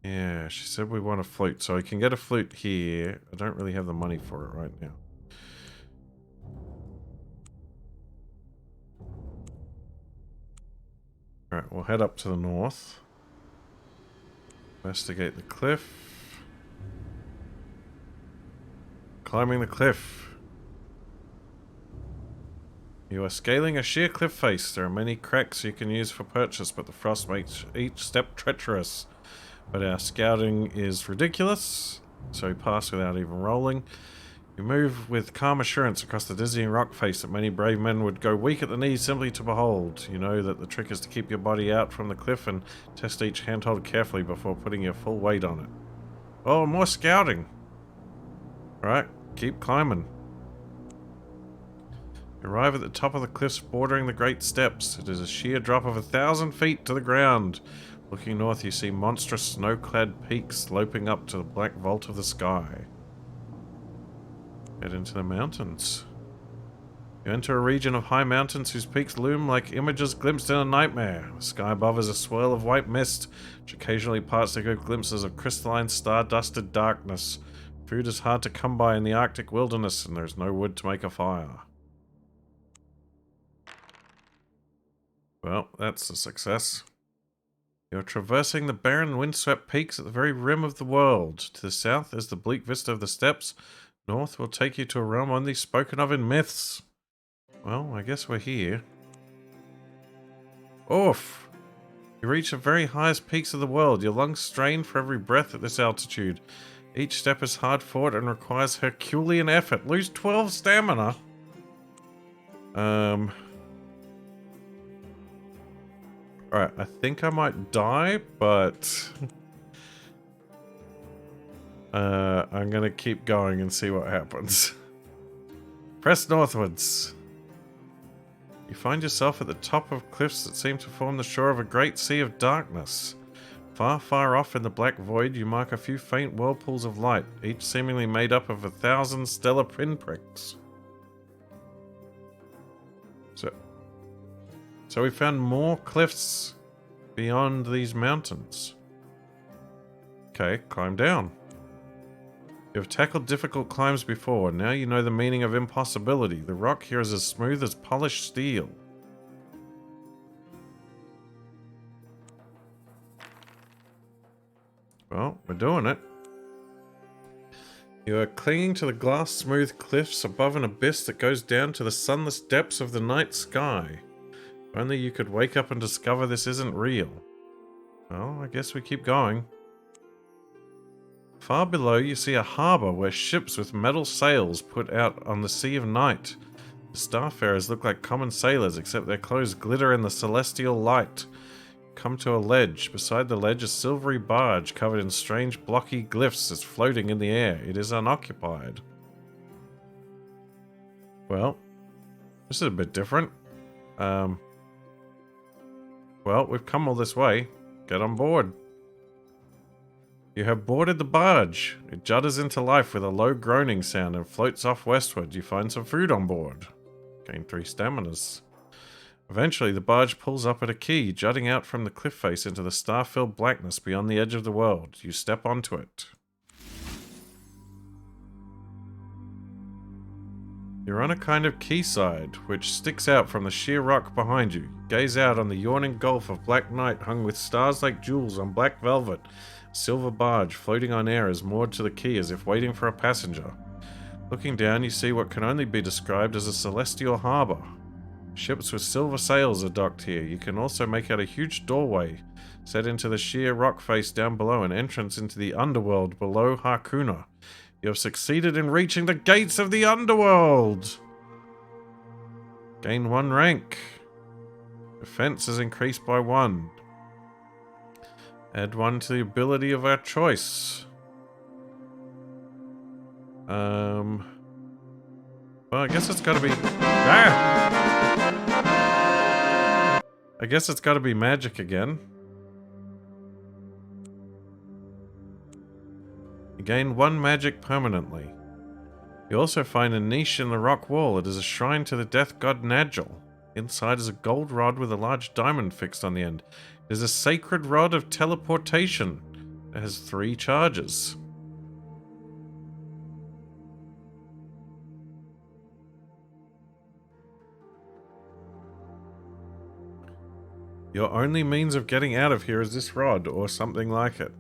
Yeah, she said we want a flute, so I can get a flute here. I don't really have the money for it right now. Alright, we'll head up to the north. Investigate the cliff. Climbing the cliff. You are scaling a sheer cliff face. There are many cracks you can use for purchase, but the frost makes each step treacherous. But our scouting is ridiculous, so we pass without even rolling. You move with calm assurance across the dizzying rock face that many brave men would go weak at the knees simply to behold. You know that the trick is to keep your body out from the cliff and test each handhold carefully before putting your full weight on it. Oh, more scouting! Alright, keep climbing. You arrive at the top of the cliffs bordering the great steps. It is a sheer drop of 1,000 feet to the ground. Looking north, you see monstrous snow-clad peaks sloping up to the black vault of the sky. Head into the mountains. You enter a region of high mountains whose peaks loom like images glimpsed in a nightmare. The sky above is a swirl of white mist, which occasionally parts to give glimpses of crystalline star-dusted darkness. Food is hard to come by in the Arctic wilderness, and there is no wood to make a fire. Well, that's a success. You're traversing the barren, windswept peaks at the very rim of the world. To the south is the bleak vista of the steppes. North will take you to a realm only spoken of in myths. Well, I guess we're here. Oof! You reach the very highest peaks of the world. Your lungs strain for every breath at this altitude. Each step is hard fought and requires Herculean effort. Lose 12 stamina. Alright, I think I might die, but I'm gonna keep going and see what happens. Press northwards. You find yourself at the top of cliffs that seem to form the shore of a great sea of darkness. Far, far off in the black void, you mark a few faint whirlpools of light, each seemingly made up of 1,000 stellar pinpricks. So we found more cliffs beyond these mountains. Okay, climb down. You've tackled difficult climbs before. Now you know the meaning of impossibility. The rock here is as smooth as polished steel. Well, we're doing it. You are clinging to the glass-smooth cliffs above an abyss that goes down to the sunless depths of the night sky. If only you could wake up and discover this isn't real. Well, I guess we keep going. Far below, you see a harbour where ships with metal sails put out on the sea of night. The starfarers look like common sailors, except their clothes glitter in the celestial light. Come to a ledge. Beside the ledge, a silvery barge covered in strange blocky glyphs is floating in the air. It is unoccupied. Well, this is a bit different. Well, we've come all this way. Get on board. You have boarded the barge. It judders into life with a low groaning sound and floats off westward. You find some food on board. Gain 3 staminas. Eventually, the barge pulls up at a quay, jutting out from the cliff face into the star-filled blackness beyond the edge of the world. You step onto it. You're on a kind of quayside, which sticks out from the sheer rock behind you. Gaze out on the yawning gulf of black night hung with stars like jewels on black velvet. A silver barge floating on air is moored to the quay as if waiting for a passenger. Looking down, you see what can only be described as a celestial harbour. Ships with silver sails are docked here. You can also make out a huge doorway set into the sheer rock face down below, an entrance into the underworld below Harkuna. You have succeeded in reaching the gates of the underworld! Gain 1 rank. Defense is increased by 1. Add 1 to the ability of our choice. Well, I guess it's gotta be... I guess it's gotta be magic again. You gain 1 magic permanently. You also find a niche in the rock wall. It is a shrine to the death god Nagel. Inside is a gold rod with a large diamond fixed on the end. It is a sacred rod of teleportation. It has 3 charges. Your only means of getting out of here is this rod, or something like it.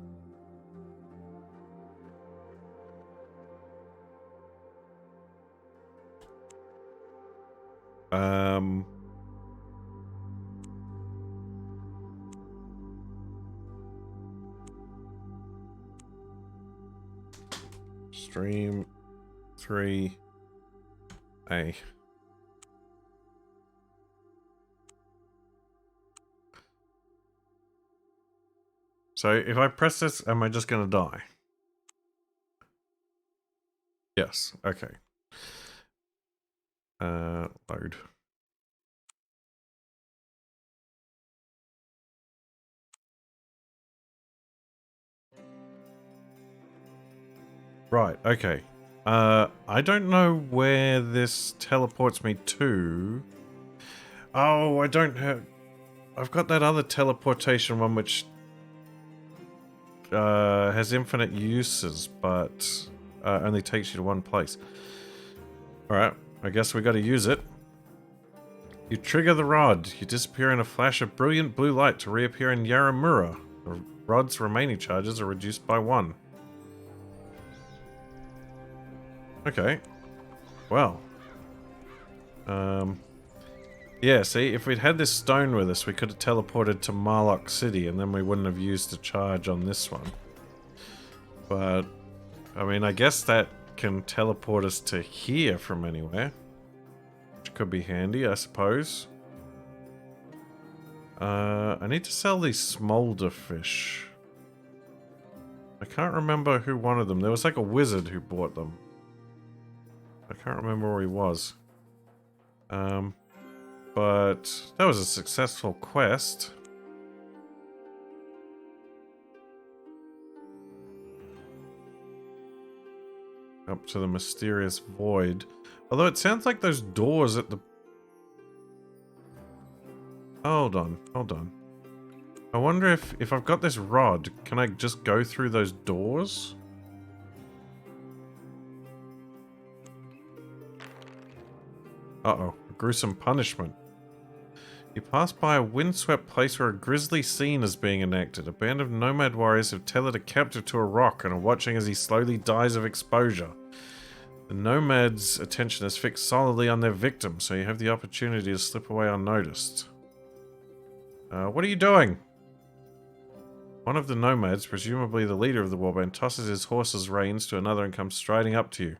Stream 3A. So if I press this, am I just gonna die? Yes, okay. Load. Right, okay. I don't know where this teleports me to. Oh, I don't have... I've got that other teleportation one which has infinite uses, but only takes you to one place. Alright, I guess we gotta use it. You trigger the rod. You disappear in a flash of brilliant blue light to reappear in Yaramura. The rod's remaining charges are reduced by 1. Okay. Well. Yeah, see, if we'd had this stone with us, we could have teleported to Marlock City, and then we wouldn't have used the charge on this one. But, I mean, I guess that can teleport us to here from anywhere. Which could be handy, I suppose. I need to sell these smolder fish. I can't remember who wanted them. There was like a wizard who bought them. I can't remember where he was. But that was a successful quest. Up to the mysterious void. Although it sounds like those doors at the... Hold on, hold on. I wonder if I've got this rod, can I just go through those doors? Uh-oh, a gruesome punishment. You pass by a windswept place where a grisly scene is being enacted. A band of nomad warriors have tethered a captive to a rock and are watching as he slowly dies of exposure. The nomad's attention is fixed solidly on their victim, so you have the opportunity to slip away unnoticed. What are you doing? One of the nomads, presumably the leader of the warband, tosses his horse's reins to another and comes striding up to you.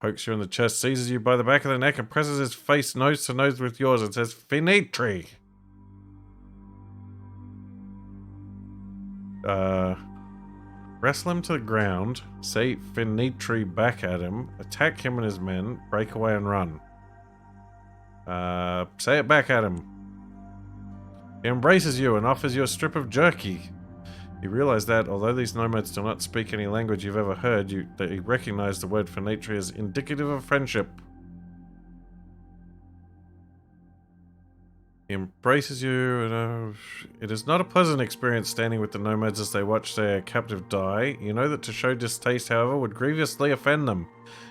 Pokes you in the chest, seizes you by the back of the neck, and presses his face nose to nose with yours and says, "Finitri!" Wrestle him to the ground, say "Finitri" back at him, attack him and his men, break away and run. Say it back at him. He embraces you and offers you a strip of jerky. You realize that, although these nomads do not speak any language you've ever heard, they recognize the word Finitri as indicative of friendship. He embraces you, and it is not a pleasant experience standing with the nomads as they watch their captive die. You know that to show distaste, however, would grievously offend them.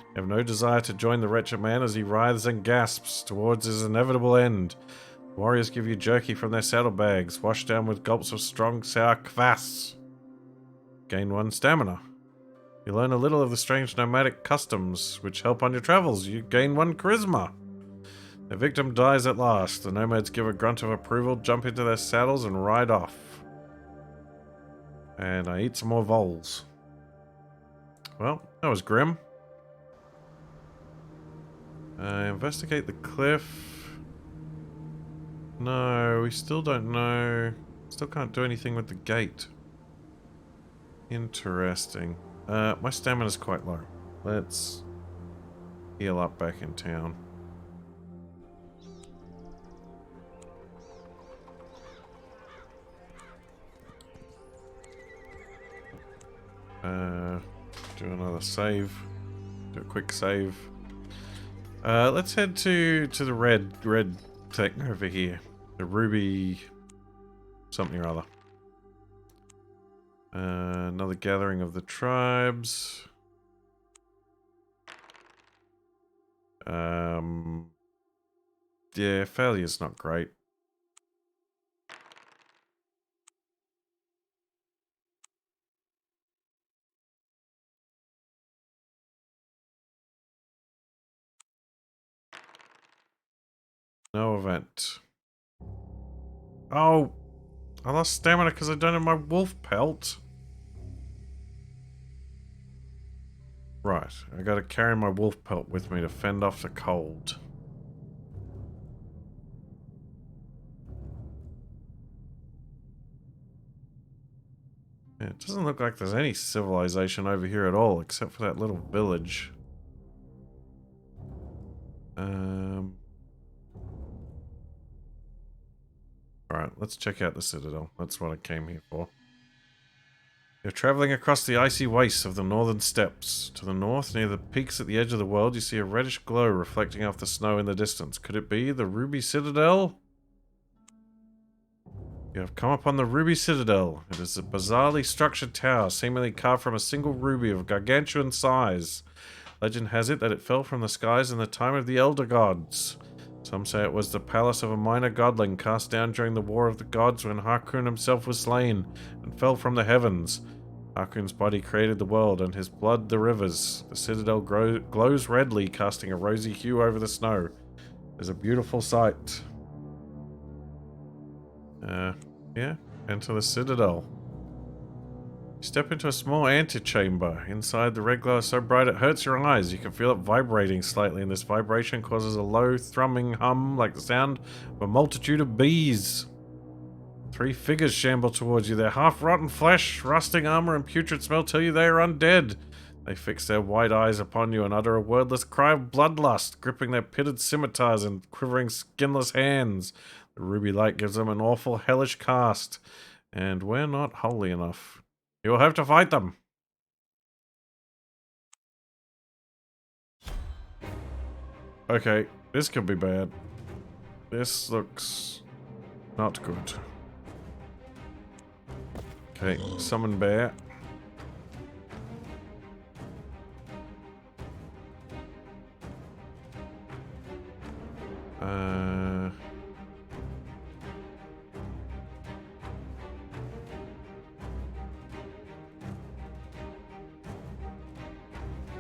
You have no desire to join the wretched man as he writhes and gasps towards his inevitable end. Warriors give you jerky from their saddlebags, washed down with gulps of strong sour kvass. Gain 1 stamina. You learn a little of the strange nomadic customs, which help on your travels. You gain 1 charisma. The victim dies at last. The nomads give a grunt of approval, jump into their saddles, and ride off. And I eat some more voles. Well, that was grim. Investigate the cliff. No, we still don't know. Still can't do anything with the gate. Interesting. My stamina's quite low. Let's heal up back in town. Do another save. Do a quick save. Let's head to the red thing over here. The Ruby something or other. Another gathering of the tribes. Yeah, failure's not great. No event. Oh, I lost stamina because I don't have my wolf pelt. Right, I gotta carry my wolf pelt with me to fend off the cold. Yeah, it doesn't look like there's any civilization over here at all, except for that little village. Alright, let's check out the Citadel. That's what I came here for. You're traveling across the icy wastes of the northern steppes. To the north, near the peaks at the edge of the world, you see a reddish glow reflecting off the snow in the distance. Could it be the Ruby Citadel? You have come upon the Ruby Citadel. It is a bizarrely structured tower, seemingly carved from a single ruby of gargantuan size. Legend has it that it fell from the skies in the time of the Elder Gods. Some say it was the palace of a minor godling cast down during the War of the Gods when Harkoon himself was slain and fell from the heavens. Harkoon's body created the world and his blood the rivers. The citadel glows redly, casting a rosy hue over the snow. It's a beautiful sight. Yeah, enter the Citadel. You step into a small antechamber. Inside, the red glow is so bright it hurts your eyes. You can feel it vibrating slightly, and this vibration causes a low, thrumming hum like the sound of a multitude of bees. 3 figures shamble towards you. Their half-rotten flesh, rusting armor, and putrid smell tell you they are undead. They fix their wide eyes upon you and utter a wordless cry of bloodlust, gripping their pitted scimitars and quivering skinless hands. The ruby light gives them an awful, hellish cast, and we're not holy enough. You will have to fight them. Okay, this could be bad. This looks not good. Okay, summon bear.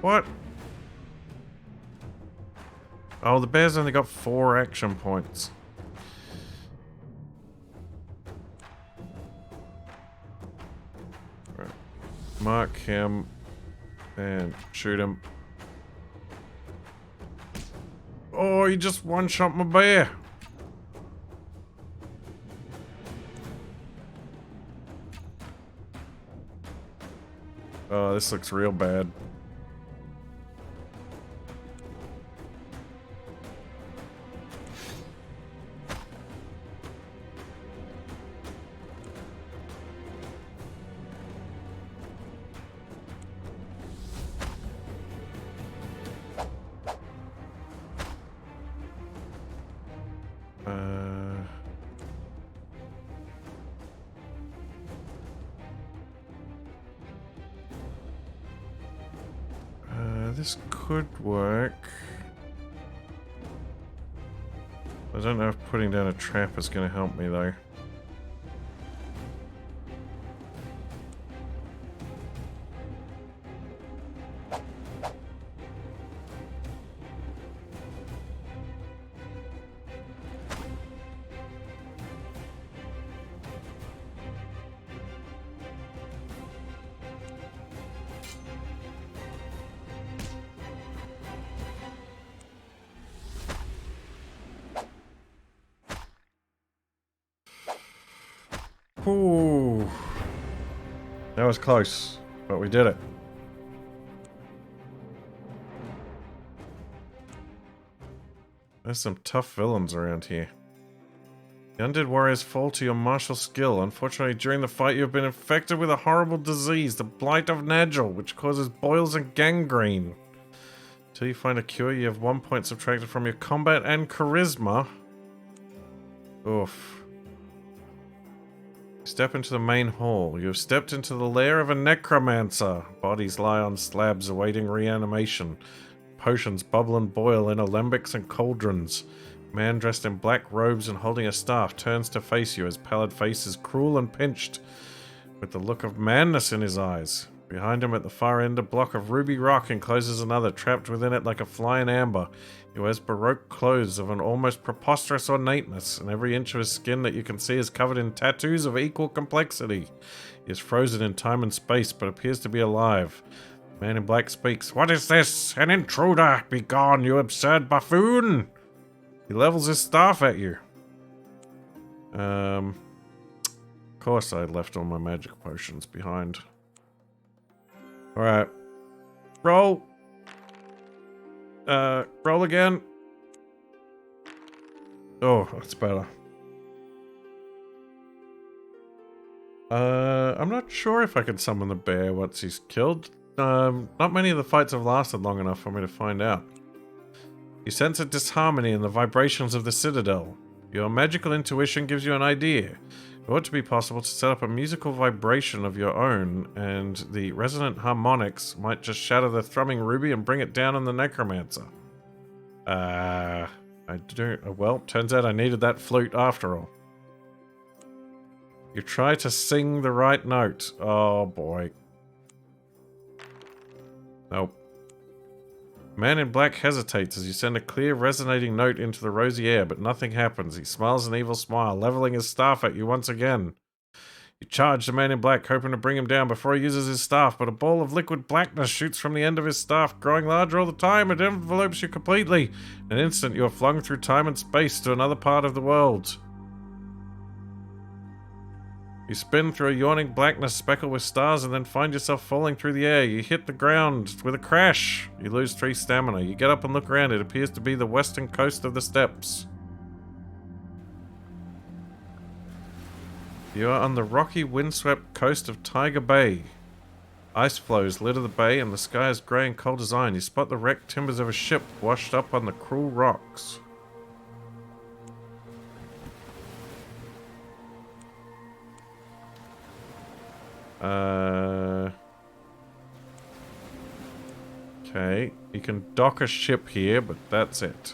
What? Oh, the bear's only got 4 action points. Right. Mark him and shoot him. Oh, he just one-shot my bear. Oh, this looks real bad. This could work. I don't know if putting down a trap is going to help me though. Whew. That was close, but we did it. There's some tough villains around here. The undead warriors fall to your martial skill. Unfortunately, during the fight, you have been infected with a horrible disease, the Blight of Nagel, which causes boils and gangrene. Until you find a cure, you have 1 point subtracted from your combat and charisma. Oof. Step into the main hall. You have stepped into the lair of a necromancer. Bodies lie on slabs awaiting reanimation. Potions bubble and boil in alembics and cauldrons. Man dressed in black robes and holding a staff turns to face you. His pallid face is cruel and pinched, with the look of madness in his eyes. Behind him at the far end, a block of ruby rock encloses another, trapped within it like a fly in amber. He wears baroque clothes of an almost preposterous ornateness, and every inch of his skin that you can see is covered in tattoos of equal complexity. He is frozen in time and space, but appears to be alive. The man in black speaks. "What is this? An intruder! Begone, you absurd buffoon!" He levels his staff at you. Of course I left all my magic potions behind. Alright. Roll. Roll again. Oh, that's better. I'm not sure if I can summon the bear once he's killed. Not many of the fights have lasted long enough for me to find out. You sense a disharmony in the vibrations of the Citadel. Your magical intuition gives you an idea. It ought to be possible to set up a musical vibration of your own, and the resonant harmonics might just shatter the thrumming ruby and bring it down on the necromancer. Well, turns out I needed that flute after all. You try to sing the right note. Oh boy. Nope. The man in black hesitates as you send a clear, resonating note into the rosy air, but nothing happens. He smiles an evil smile, leveling his staff at you once again. You charge the man in black, hoping to bring him down before he uses his staff, but a ball of liquid blackness shoots from the end of his staff, growing larger all the time. It envelopes you completely. In an instant, you are flung through time and space to another part of the world. You spin through a yawning blackness speckled with stars and then find yourself falling through the air. You hit the ground with a crash. You lose 3 stamina. You get up and look around. It appears to be the western coast of the steppes. You are on the rocky, windswept coast of Tiger Bay. Ice flows litter the bay and the sky is grey and cold as iron. You spot the wrecked timbers of a ship washed up on the cruel rocks. Okay, you can dock a ship here, but that's it.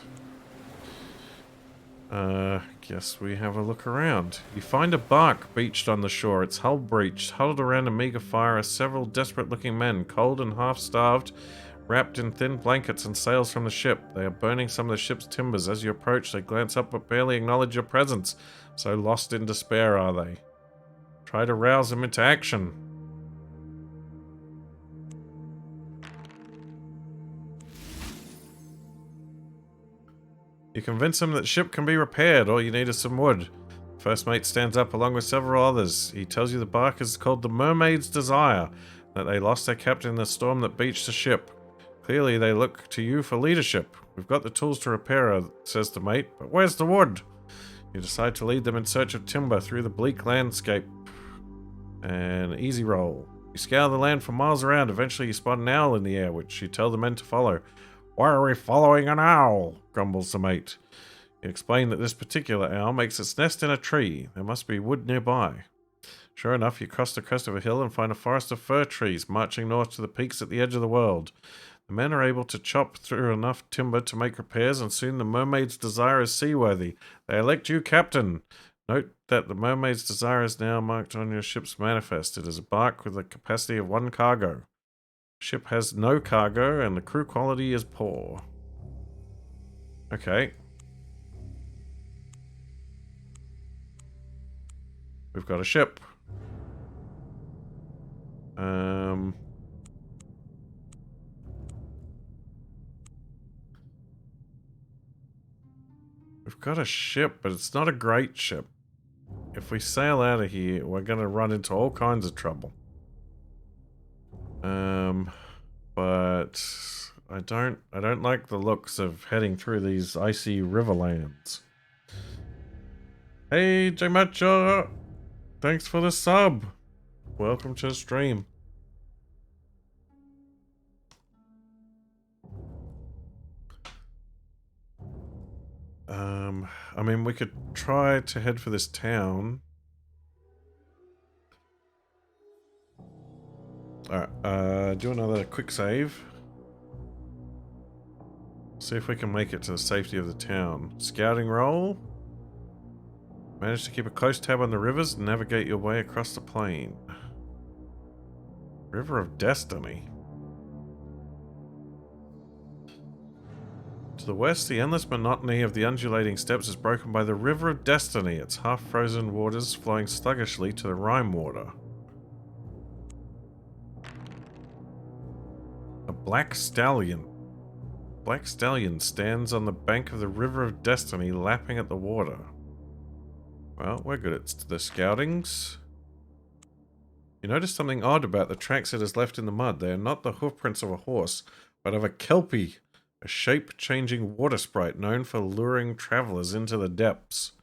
Guess we have a look around. You find a bark beached on the shore, its hull breached. Huddled around a meager fire are several desperate-looking men, cold and half-starved, wrapped in thin blankets and sails from the ship. They are burning some of the ship's timbers. As you approach, they glance up but barely acknowledge your presence. So lost in despair are they. Try to rouse them into action. You convince them that the ship can be repaired. All you need is some wood. First mate stands up along with several others. He tells you the bark is called the Mermaid's Desire, that they lost their captain in the storm that beached the ship. Clearly they look to you for leadership. We've got the tools to repair her, says the mate, but where's the wood? You decide to lead them in search of timber through the bleak landscape. An easy roll. You scour the land for miles around. Eventually you spot an owl in the air, which you tell the men to follow. Why are we following an owl? Grumbles the mate. You explain that this particular owl makes its nest in a tree. There must be wood nearby. Sure enough, you cross the crest of a hill and find a forest of fir trees marching north to the peaks at the edge of the world. The men are able to chop through enough timber to make repairs, and soon the Mermaid's Desire is seaworthy. They elect you captain. Note that the Mermaid's Desire is now marked on your ship's manifest. It is a bark with a capacity of 1 cargo. Ship has no cargo and the crew quality is poor. Okay. We've got a ship. We've got a ship, but it's not a great ship. if we sail out of here, we're gonna run into all kinds of trouble. But I don't like the looks of heading through these icy riverlands. Hey, Jamacha! Thanks for the sub! Welcome to the stream. I mean, we could try to head for this town. Alright, do another quick save. See if we can make it to the safety of the town. Scouting roll. Manage to keep a close tab on the rivers and navigate your way across the plain. River of Destiny. To the west, the endless monotony of the undulating steppes is broken by the River of Destiny, its half-frozen waters flowing sluggishly to the Rime water. A black stallion. Black stallion stands on the bank of the River of Destiny, lapping at the water. Well, we're good at the scoutings. You notice something odd about the tracks it has left in the mud. They are not the hoofprints of a horse, but of a kelpie, a shape-changing water sprite known for luring travelers into the depths.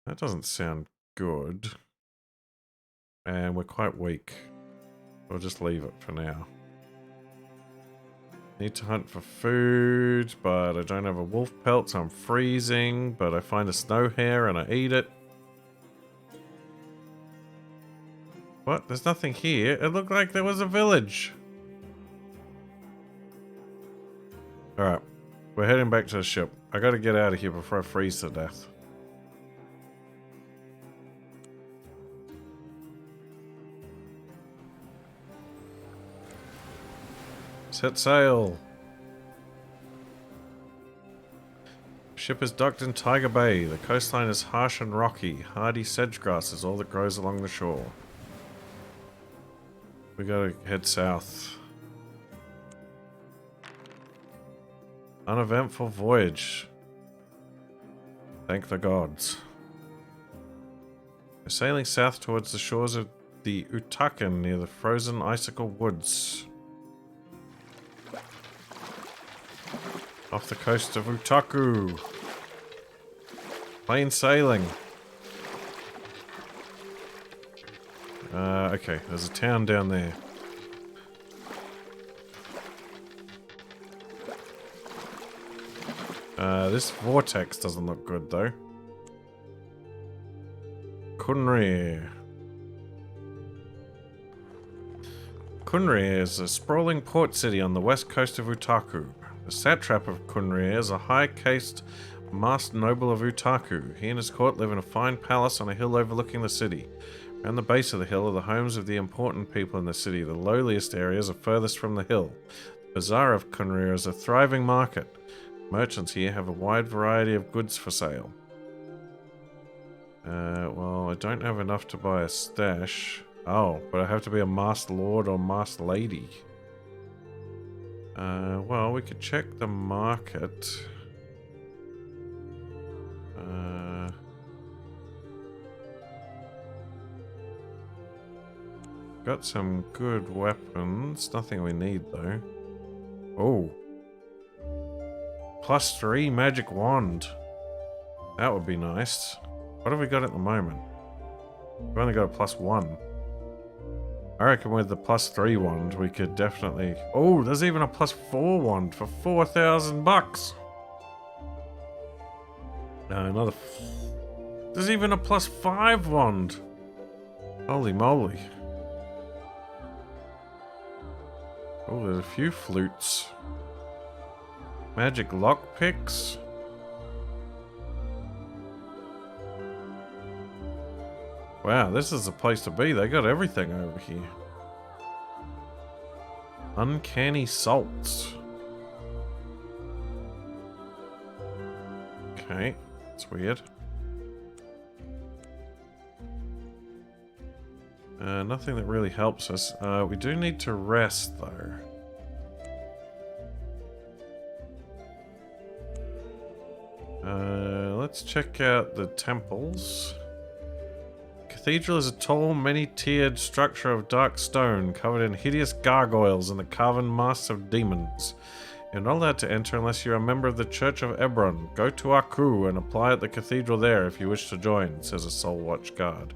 That doesn't sound good. And we're quite weak. We'll just leave it for now. Need to hunt for food, but I don't have a wolf pelt, so I'm freezing. But I find a snow hare and I eat it. What? There's nothing here. It looked like there was a village. Alright. We're heading back to the ship. I gotta get out of here before I freeze to death. Set sail. Ship is docked in Tiger Bay. The coastline is harsh and rocky. Hardy sedge grass is all that grows along the shore. We gotta head south. Uneventful voyage. Thank the gods. We're sailing south towards the shores of the Utaku near the frozen icicle woods. Off the coast of Utaku. Plain sailing. Okay, there's a town down there. This vortex doesn't look good though. Kunrir. Kunrir is a sprawling port city on the west coast of Utaku. The satrap of Kunrir is a high-caste masked noble of Utaku. He and his court live in a fine palace on a hill overlooking the city. Around the base of the hill are the homes of the important people in the city. The lowliest areas are furthest from the hill. The bazaar of Kunrir is a thriving market. Merchants here have a wide variety of goods for sale. Well, I don't have enough to buy a stash. Oh, but I have to be a masked lord or masked lady. Well, we could check the market. Got some good weapons. Nothing we need, though. Oh. +3 magic wand. That would be nice. What have we got at the moment? We've only got a +1. I reckon with the +3 wand, we could definitely... Oh, there's even a +4 wand for 4,000 bucks. Another... There's even a +5 wand. Holy moly. Oh, there's a few flutes. Magic lockpicks. Wow, this is the place to be. They got everything over here. Uncanny salts. Okay, that's weird. Nothing that really helps us. We do need to rest, though. Let's check out the temples. cathedral is a tall, many-tiered structure of dark stone covered in hideous gargoyles and the carven masks of demons. You're not allowed to enter unless you're a member of the Church of Ebron. Go to Utaku and apply at the cathedral there if you wish to join, says a Soul Watch guard.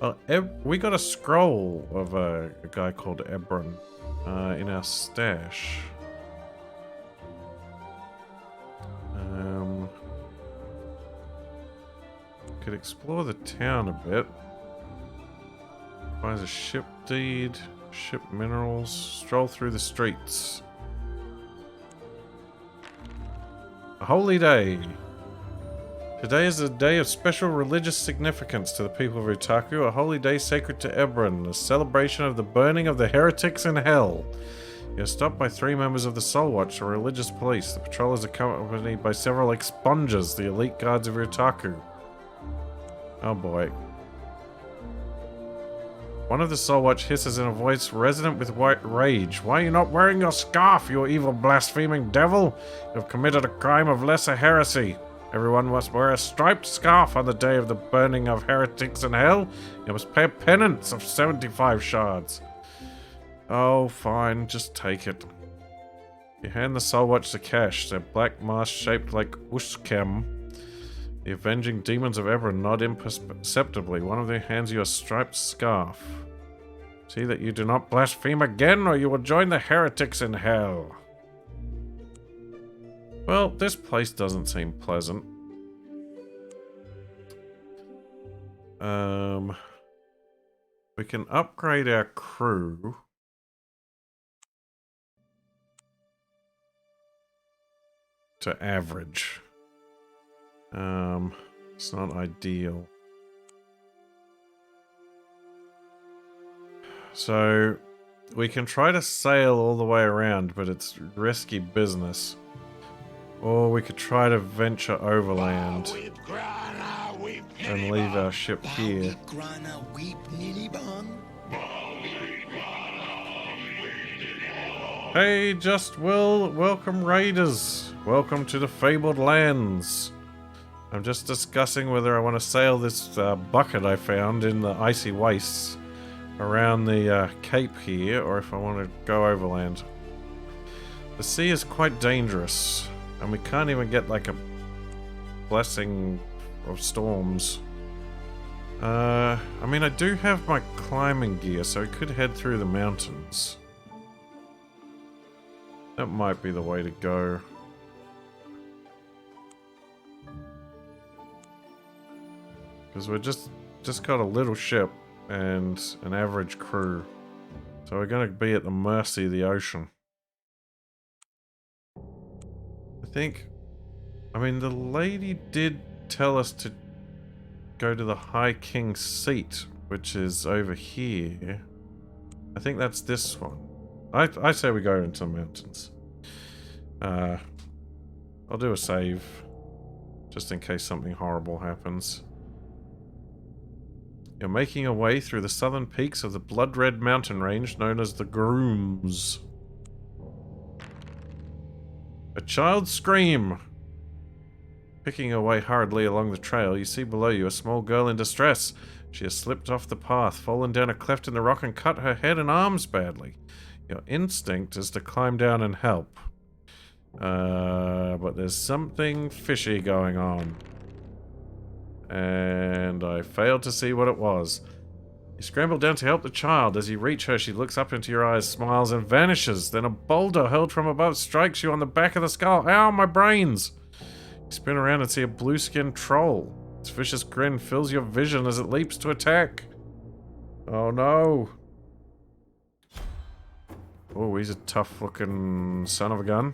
Well, we got a scroll of a guy called Ebron in our stash. Could explore the town a bit. Finds a ship deed, ship minerals, stroll through the streets. A holy day. Today is a day of special religious significance to the people of Utaku, a holy day sacred to Ebron, a celebration of the burning of the heretics in hell. You're stopped by 3 members of the Soul Watch, a religious police. The patrol is accompanied by several expungers, the elite guards of Utaku. Oh boy. One of the Soul Watch hisses in a voice resonant with white rage. Why are you not wearing your scarf, you evil blaspheming devil? You have committed a crime of lesser heresy. Everyone must wear a striped scarf on the day of the burning of heretics in hell. You must pay a penance of 75 shards. Oh, fine, just take it. You hand the Soul Watch the cash, their black mask shaped like Ushkem. The avenging demons of Ebron nod imperceptibly. One of them hands you a striped scarf. See that you do not blaspheme again, or you will join the heretics in hell. Well, this place doesn't seem pleasant. We can upgrade our crew. To average. It's not ideal. So, we can try to sail all the way around, but it's risky business. Or we could try to venture overland and leave our ship here. Hey, Just Will, welcome raiders. Welcome to the Fabled Lands. I'm just discussing whether I want to sail this bucket I found in the icy wastes around the cape here, or if I want to go overland. The sea is quite dangerous, and we can't even get like a blessing of storms. I mean, I do have my climbing gear, so I could head through the mountains. That might be the way to go. Because we're just got a little ship and an average crew. So we're going to be at the mercy of the ocean. I mean, the lady did tell us to go to the High King's seat, which is over here. I think that's this one. I say we go into the mountains. I'll do a save, just in case something horrible happens. You're making your way through the southern peaks of the blood-red mountain range known as the Grooms. A child's scream! Picking her way hurriedly along the trail, you see below you a small girl in distress. She has slipped off the path, fallen down a cleft in the rock, and cut her head and arms badly. Your instinct is to climb down and help. But there's something fishy going on. And I failed to see what it was. You scramble down to help the child. As you reach her, she looks up into your eyes, smiles, and vanishes. Then a boulder hurled from above strikes you on the back of the skull. Ow, my brains! You spin around and see a blue-skinned troll. Its vicious grin fills your vision as it leaps to attack. Oh no. Oh, he's a tough-looking son of a gun.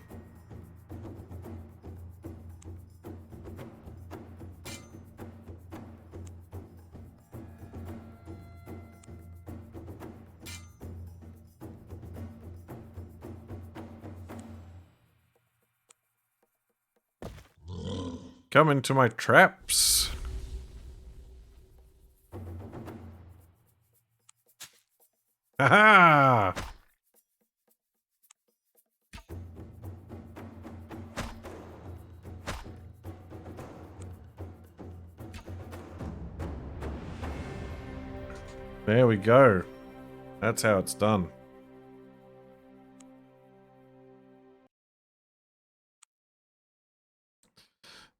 Come into my traps. Ha-ha! There we go. That's how it's done.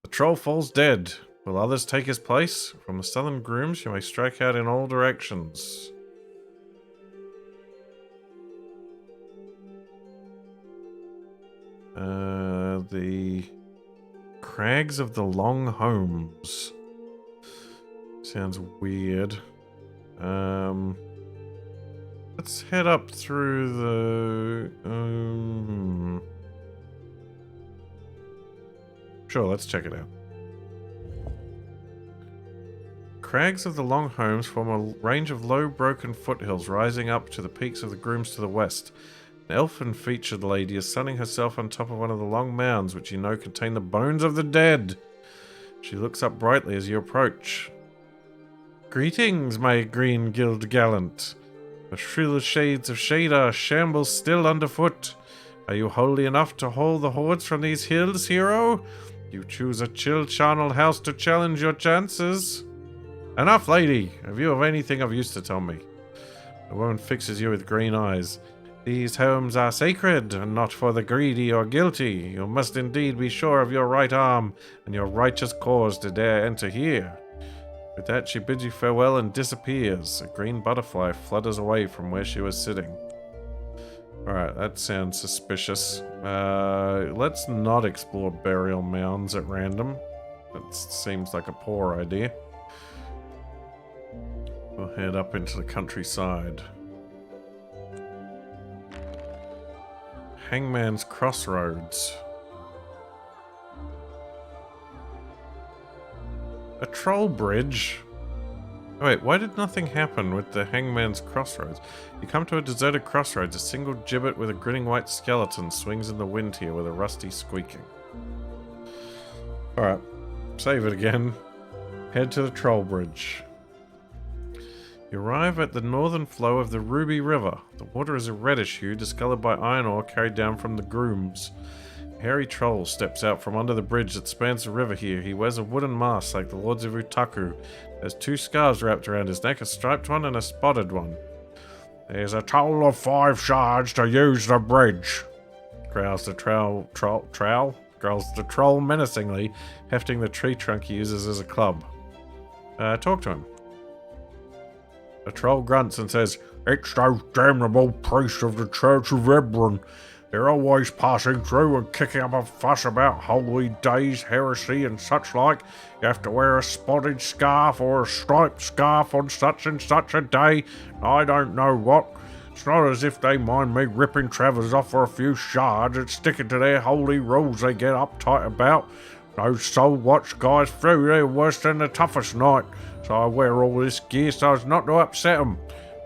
The troll falls dead. Will others take his place? From the southern grooms, you may strike out in all directions. The Crags of the Long Homes. Sounds weird. Let's head up through the... Sure, let's check it out. Crags of the Long Homes form a range of low, broken foothills rising up to the peaks of the Grooms to the west. An elfin-featured lady is sunning herself on top of one of the long mounds, which you know contain the bones of the dead. She looks up brightly as you approach. Greetings, my green guild gallant. The shrill shades of Shadar shamble still underfoot. Are you holy enough to hold the hordes from these hills, hero? You choose a chill-charnel house to challenge your chances. Enough, lady. Have you of anything of use to tell me? The woman fixes you with green eyes. These homes are sacred, and not for the greedy or guilty. You must indeed be sure of your right arm, and your righteous cause to dare enter here. With that, she bids you farewell and disappears. A green butterfly flutters away from where she was sitting. Alright, that sounds suspicious. Let's not explore burial mounds at random. That seems like a poor idea. We'll head up into the countryside. Hangman's Crossroads. A troll bridge? Oh, wait, why did nothing happen with the Hangman's Crossroads? You come to a deserted crossroads. A single gibbet with a grinning white skeleton swings in the wind here with a rusty squeaking. Alright, save it again. Head to the troll bridge. You arrive at the northern flow of the Ruby River. The water is a reddish hue, discolored by iron ore carried down from the grooms. A hairy troll steps out from under the bridge that spans the river here. He wears a wooden mask like the lords of Utaku. There's 2 scarves wrapped around his neck, a striped one and a spotted one. There's a total of 5 shards to use the bridge, growls the growls the troll menacingly, hefting the tree trunk he uses as a club. Talk to him. The troll grunts and says, "It's those damnable priests of the Church of Ebron. They're always passing through and kicking up a fuss about holy days, heresy and such like. You have to wear a spotted scarf or a striped scarf on such and such a day. I don't know what. It's not as if they mind me ripping Travers off for a few shards and sticking to their holy rules they get uptight about. Those soul watch guys through, they're worse than the toughest knight. So I wear all this gear so as not to upset them.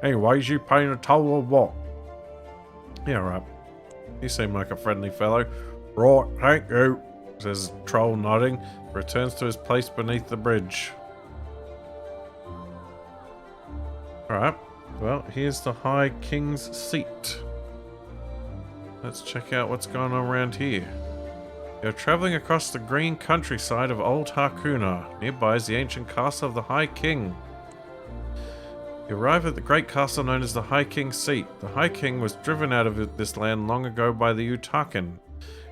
Anyways, you paying a toll or what?" "Yeah, right. You seem like a friendly fellow." "Right, thank you," says Troll, nodding. Returns to his place beneath the bridge. Alright, well, here's the High King's seat. Let's check out what's going on around here. You're traveling across the green countryside of Old Hakuna. Nearby is the ancient castle of the High King. You arrive at the great castle known as the High King's seat. The High King was driven out of this land long ago by the Utakan.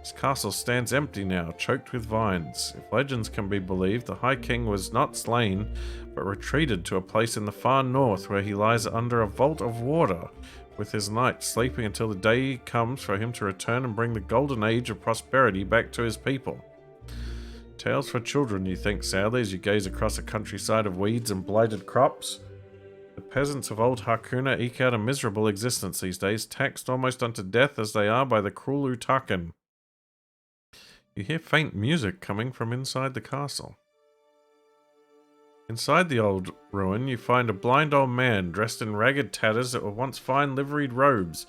His castle stands empty now, choked with vines. If legends can be believed, the High King was not slain, but retreated to a place in the far north where he lies under a vault of water, with his knights sleeping until the day comes for him to return and bring the golden age of prosperity back to his people. Tales for children, you think sadly as you gaze across a countryside of weeds and blighted crops. The peasants of Old Hakuna eke out a miserable existence these days, taxed almost unto death as they are by the cruel Utakan. You hear faint music coming from inside the castle. Inside the old ruin, you find a blind old man dressed in ragged tatters that were once fine liveried robes.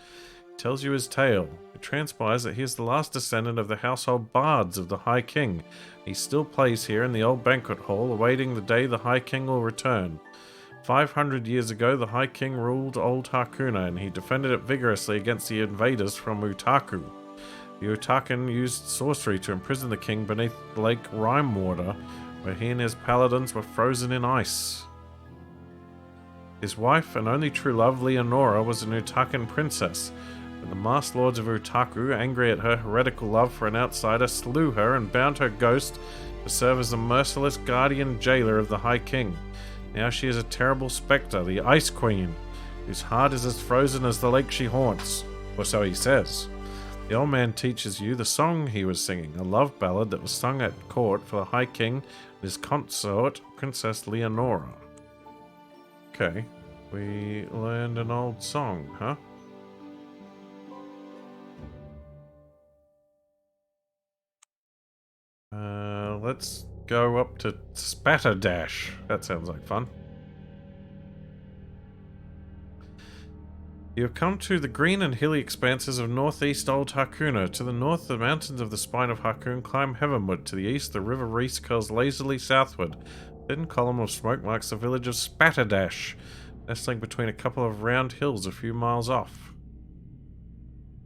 He tells you his tale. It transpires that he is the last descendant of the household bards of the High King. He still plays here in the old banquet hall, awaiting the day the High King will return. 500 years ago, the High King ruled Old Hakuna, and he defended it vigorously against the invaders from Utaku. The Utakan used sorcery to imprison the king beneath Lake Rimewater, where he and his paladins were frozen in ice. His wife and only true love, Leonora, was an Utakan princess. But the masked lords of Utaku, angry at her heretical love for an outsider, slew her and bound her ghost to serve as the merciless guardian jailer of the High King. Now she is a terrible spectre, the Ice Queen, whose heart is as frozen as the lake she haunts. Or so he says. The old man teaches you the song he was singing, a love ballad that was sung at court for the High King and his consort, Princess Leonora. Okay, we learned an old song, huh? Let's go up to Spatterdash. That sounds like fun. You have come to the green and hilly expanses of northeast Old Hakuna. To the north, the mountains of the spine of Hakun climb heavenward. To the east, the river Reese curls lazily southward. A thin column of smoke marks the village of Spatterdash, nestling between a couple of round hills a few miles off.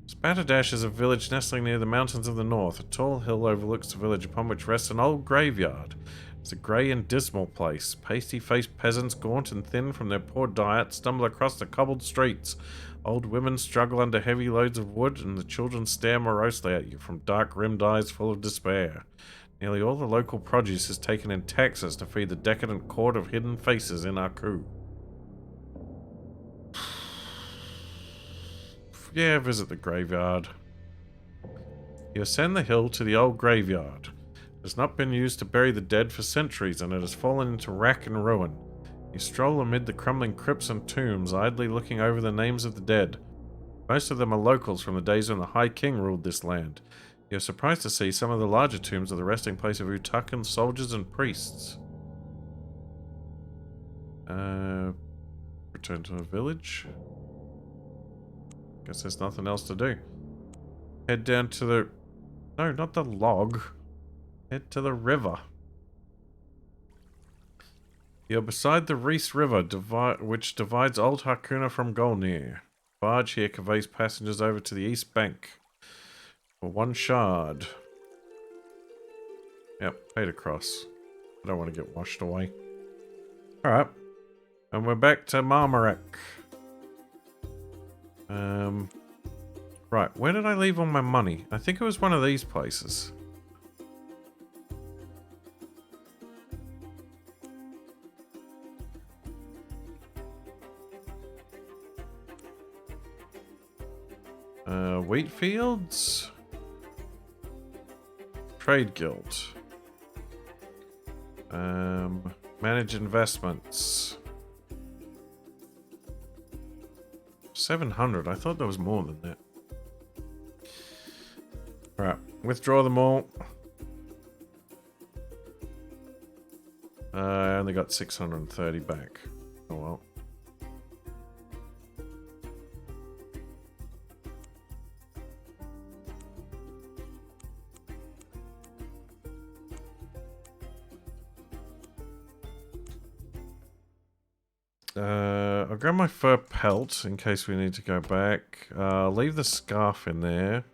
Spatterdash is a village nestling near the mountains of the north. A tall hill overlooks the village, upon which rests an old graveyard. It's a grey and dismal place. Pasty-faced peasants, gaunt and thin from their poor diet, stumble across the cobbled streets. Old women struggle under heavy loads of wood, and the children stare morosely at you from dark-rimmed eyes full of despair. Nearly all the local produce is taken in taxes to feed the decadent court of hidden faces in Aku. Yeah, visit the graveyard. You ascend the hill to the old graveyard. It has not been used to bury the dead for centuries, and it has fallen into rack and ruin. You stroll amid the crumbling crypts and tombs, idly looking over the names of the dead. Most of them are locals from the days when the High King ruled this land. You are surprised to see some of the larger tombs are the resting place of Utakan soldiers and priests. Return to the village. Guess there's nothing else to do. Head down to the... No, not the log. Head to the river. You're beside the Reese River, which divides Old Hakuna from Golnir. Barge here conveys passengers over to the east bank. For 1 shard. Yep, paid across. I don't want to get washed away. Alright. And we're back to Marmarak. Right, where did I leave all my money? I think it was one of these places. Wheat fields? Trade guild. Manage investments. 700. I thought there was more than that. Alright, withdraw them all. I only got 630 back. Oh well. I'll grab my fur pelt in case we need to go back. Leave the scarf in there.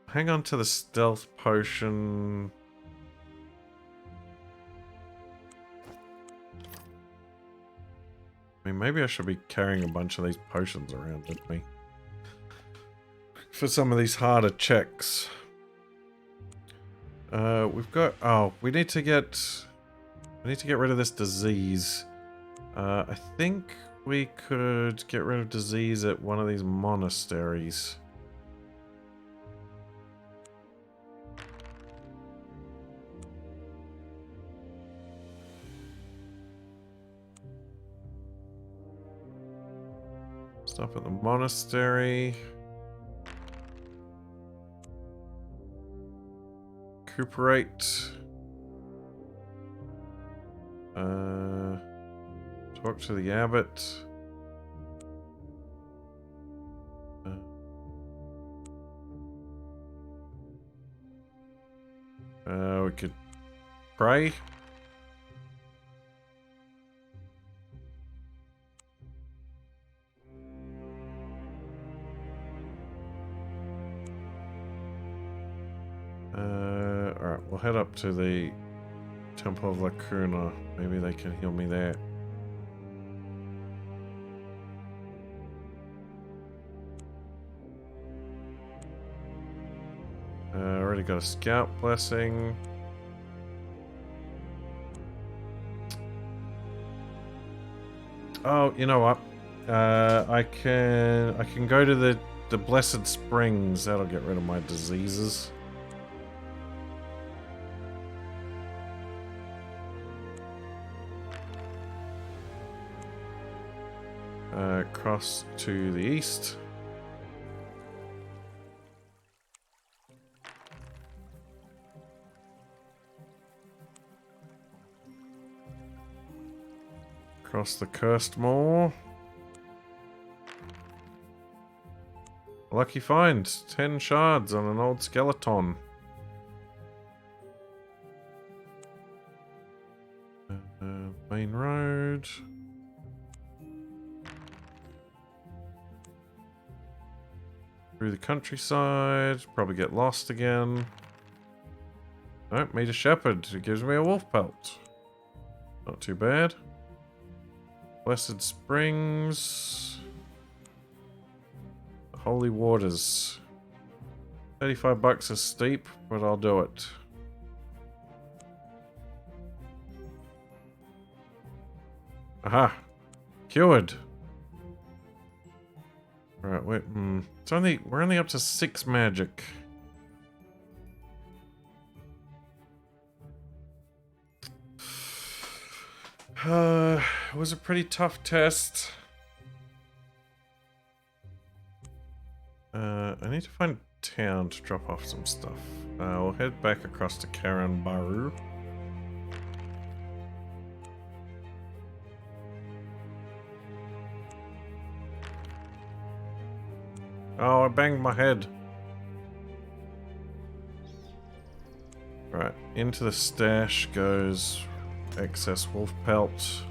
Hang on to the stealth potion. I mean, maybe I should be carrying a bunch of these potions around with me. For some of these harder checks. We've got... Oh, we need to get rid of this disease. I think we could get rid of disease at one of these monasteries. Stop at the monastery. Recuperate. Talk to the abbot. We could pray. Alright, we'll head up to the Temple of Lacuna. Maybe they can heal me there. already got a scout blessing. Oh, you know what? I can go to the Blessed Springs. That'll get rid of my diseases. Cross to the east. Across the Cursed Moor. Lucky find. 10 shards on an old skeleton. Main road. Through the countryside. Probably get lost again. Oh, meet a shepherd who gives me a wolf pelt. Not too bad. Blessed Springs. Holy Waters. 35 bucks is steep, but I'll do it. Aha! Cured! Right, wait, we're only up to 6 magic. It was a pretty tough test. I need to find a town to drop off some stuff. We'll head back across to Karanbaru. Oh, I banged my head. Right, into the stash goes excess wolf pelt.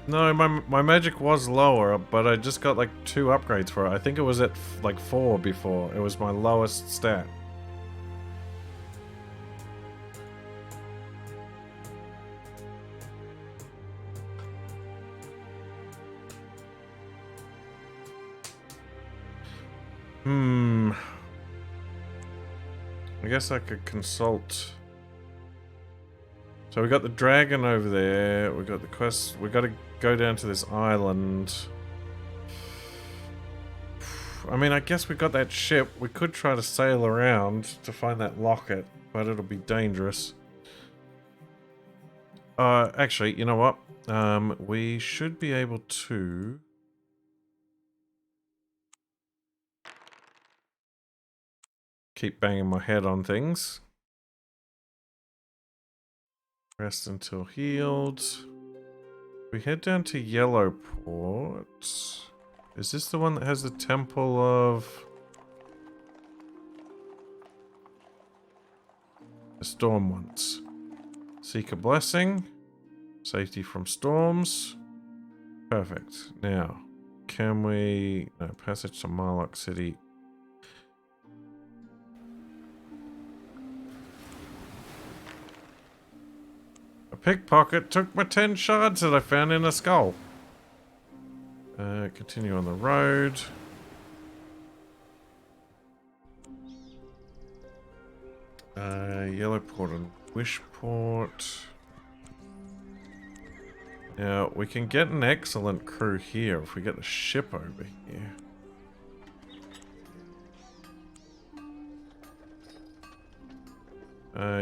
No, my magic was lower, but I just got like 2 upgrades for it. I think it was at like 4 before. It was my lowest stat. I guess I could consult. So we got the dragon over there. We got the quest. We got to go down to this island. I mean, I guess we got that ship. We could try to sail around to find that locket, but it'll be dangerous. Actually, you know what? We should be able to. Keep banging my head on things. Rest until healed. We head down to Yellowport. Is this the one that has the Temple of... the storm ones? Seek a blessing. Safety from storms. Perfect. Now, can we... no, passage to Marlock City. A pickpocket took my 10 shards that I found in a skull. Continue on the road. Yellowport and Wishport. Now, we can get an excellent crew here if we get the ship over here.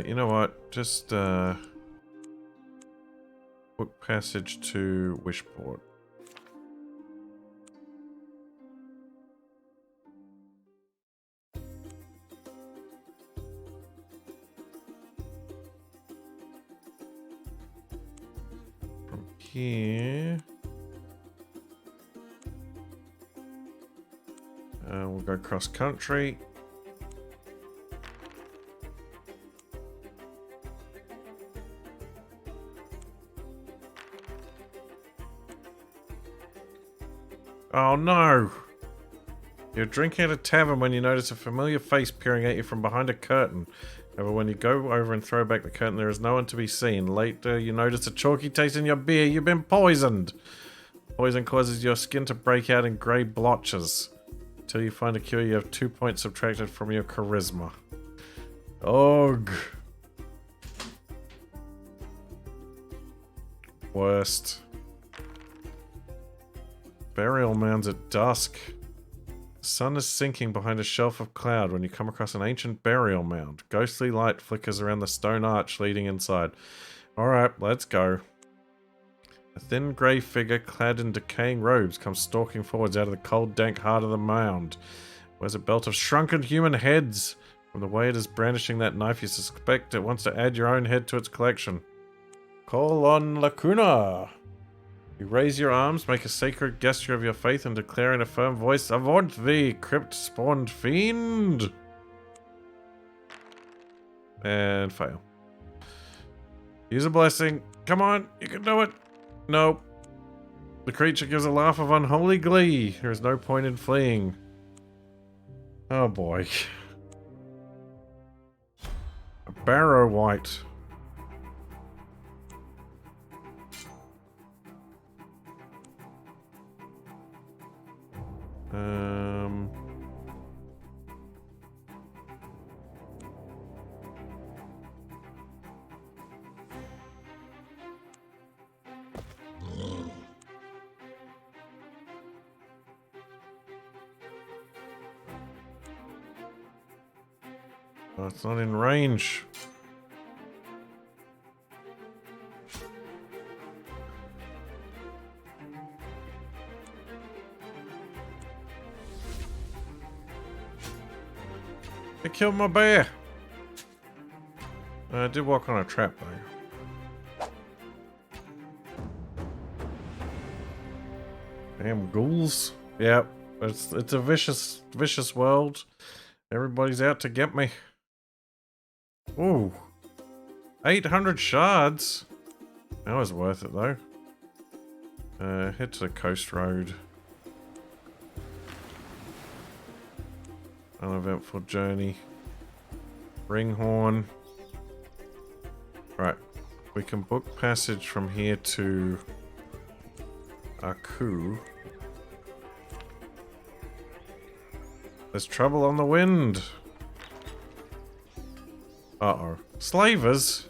You know what? Just, book passage to Wishport. From here... we'll go cross country. Oh no! You're drinking at a tavern when you notice a familiar face peering at you from behind a curtain. However, when you go over and throw back the curtain, there is no one to be seen. Later, you notice a chalky taste in your beer. You've been poisoned. Poison causes your skin to break out in grey blotches. Until you find a cure, you have 2 points subtracted from your charisma. Ugh. Worst. Burial mounds at dusk. The sun is sinking behind a shelf of cloud when you come across an ancient burial mound. Ghostly light flickers around the stone arch leading inside. Alright, let's go. A thin grey figure clad in decaying robes comes stalking forwards out of the cold, dank heart of the mound. Wears a belt of shrunken human heads. From the way it is brandishing that knife, you suspect it wants to add your own head to its collection. Call on Lacuna. You raise your arms, make a sacred gesture of your faith, and declare in a firm voice, Avaunt thee, crypt-spawned fiend! And fail. Use a blessing. Come on, you can do it. Nope. The creature gives a laugh of unholy glee. There is no point in fleeing. Oh boy. A barrow white. Oh, it's not in range. They killed my bear. I did walk on a trap though. Damn ghouls. Yep, it's a vicious world. Everybody's out to get me. Ooh. 800 shards. That was worth it though. Head to the coast road. Uneventful journey. Ringhorn. Right. We can book passage from here to Utaku. There's trouble on the wind. Uh-oh. Slavers?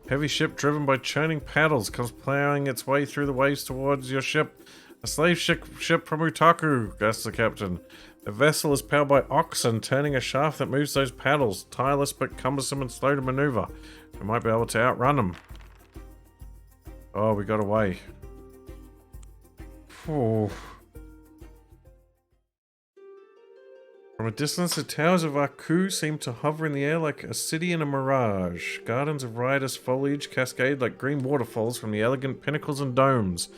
Heavy ship driven by churning paddles comes plowing its way through the waves towards your ship. A slave ship from Utaku, gasps the captain. The vessel is powered by oxen, turning a shaft that moves those paddles. Tireless but cumbersome and slow to maneuver. We might be able to outrun them. Oh, we got away. Phew. From a distance, the towers of Utaku seem to hover in the air like a city in a mirage. Gardens of riotous foliage cascade like green waterfalls from the elegant pinnacles and domes.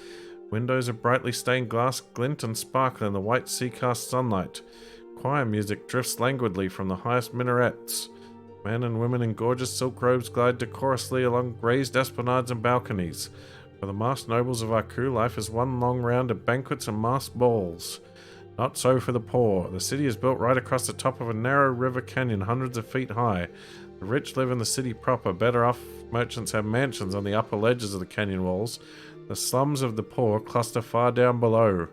Windows of brightly stained glass glint and sparkle in the white sea-cast sunlight. Choir music drifts languidly from the highest minarets. Men and women in gorgeous silk robes glide decorously along raised esplanades and balconies. For the masked nobles of Utaku, life is one long round of banquets and masked balls. Not so for the poor. The city is built right across the top of a narrow river canyon hundreds of feet high. The rich live in the city proper. Better off merchants have mansions on the upper ledges of the canyon walls. The slums of the poor cluster far down below.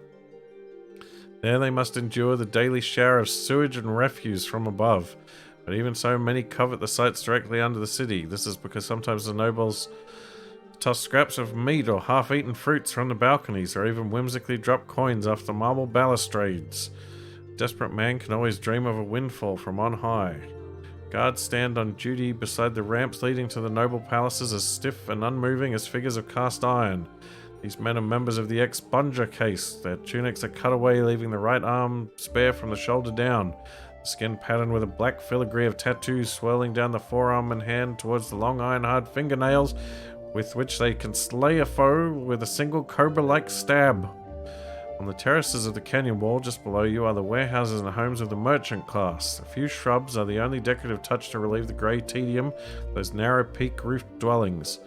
There they must endure the daily shower of sewage and refuse from above. But even so, many covet the sites directly under the city. This is because sometimes the nobles toss scraps of meat or half-eaten fruits from the balconies, or even whimsically drop coins off the marble balustrades. A desperate man can always dream of a windfall from on high. Guards stand on duty beside the ramps leading to the noble palaces, as stiff and unmoving as figures of cast iron. These men are members of the expunger case. Their tunics are cut away, leaving the right arm spare from the shoulder down. The skin patterned with a black filigree of tattoos swirling down the forearm and hand towards the long iron-hard fingernails with which they can slay a foe with a single cobra-like stab. On the terraces of the canyon wall just below you are the warehouses and homes of the merchant class. A few shrubs are the only decorative touch to relieve the grey tedium of those narrow peak-roofed dwellings.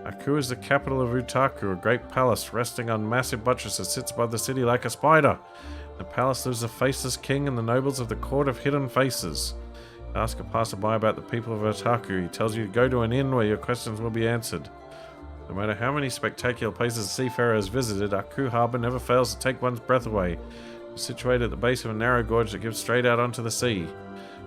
Utaku is the capital of Utaku, a great palace resting on massive buttresses sits above the city like a spider. In the palace lives a faceless king and the nobles of the court of hidden faces. Ask a passerby about the people of Utaku. He tells you to go to an inn where your questions will be answered. No matter how many spectacular places a seafarer has visited, Aku Harbour never fails to take one's breath away. It's situated at the base of a narrow gorge that gives straight out onto the sea.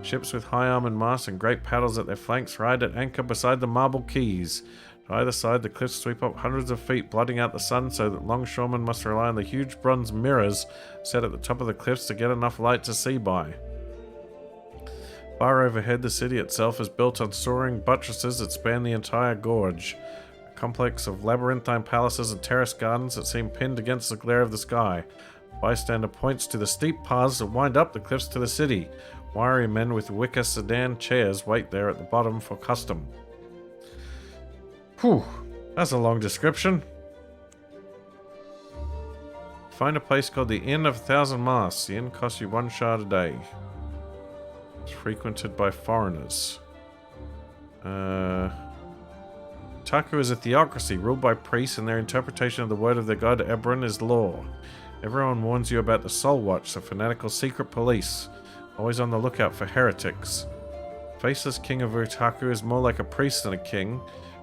Ships with high armoured masts and great paddles at their flanks ride at anchor beside the marble quays. To either side, the cliffs sweep up hundreds of feet, blotting out the sun so that longshoremen must rely on the huge bronze mirrors set at the top of the cliffs to get enough light to see by. Far overhead, the city itself is built on soaring buttresses that span the entire gorge. A complex of labyrinthine palaces and terraced gardens that seem pinned against the glare of the sky. A bystander points to the steep paths that wind up the cliffs to the city. Wiry men with wicker sedan chairs wait there at the bottom for custom. Whew, that's a long description. Find a place called the Inn of 1,000 Masts. The inn costs you 1 shard a day. It's frequented by foreigners. Utaku is a theocracy ruled by priests, and their interpretation of the word of their god Ebron is law. Everyone warns you about the Soul Watch, the fanatical secret police, always on the lookout for heretics. Faceless king of Utaku is more like a priest than a king.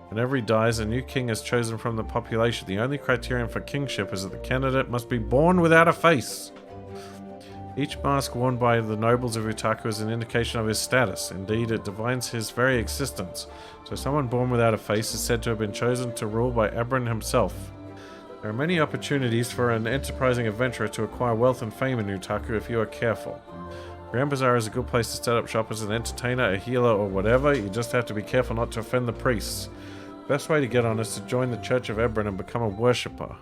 Whenever he dies, a new king is chosen from the population. The only criterion for kingship is that the candidate must be born without a face. Each mask worn by the nobles of Utaku is an indication of his status. Indeed, it defines his very existence. So someone born without a face is said to have been chosen to rule by Ebron himself. There are many opportunities for an enterprising adventurer to acquire wealth and fame in Utaku if you are careful. Grand Bazaar is a good place to set up shop as an entertainer, a healer, or whatever. You just have to be careful not to offend the priests. The best way to get on is to join the Church of Ebron and become a worshipper.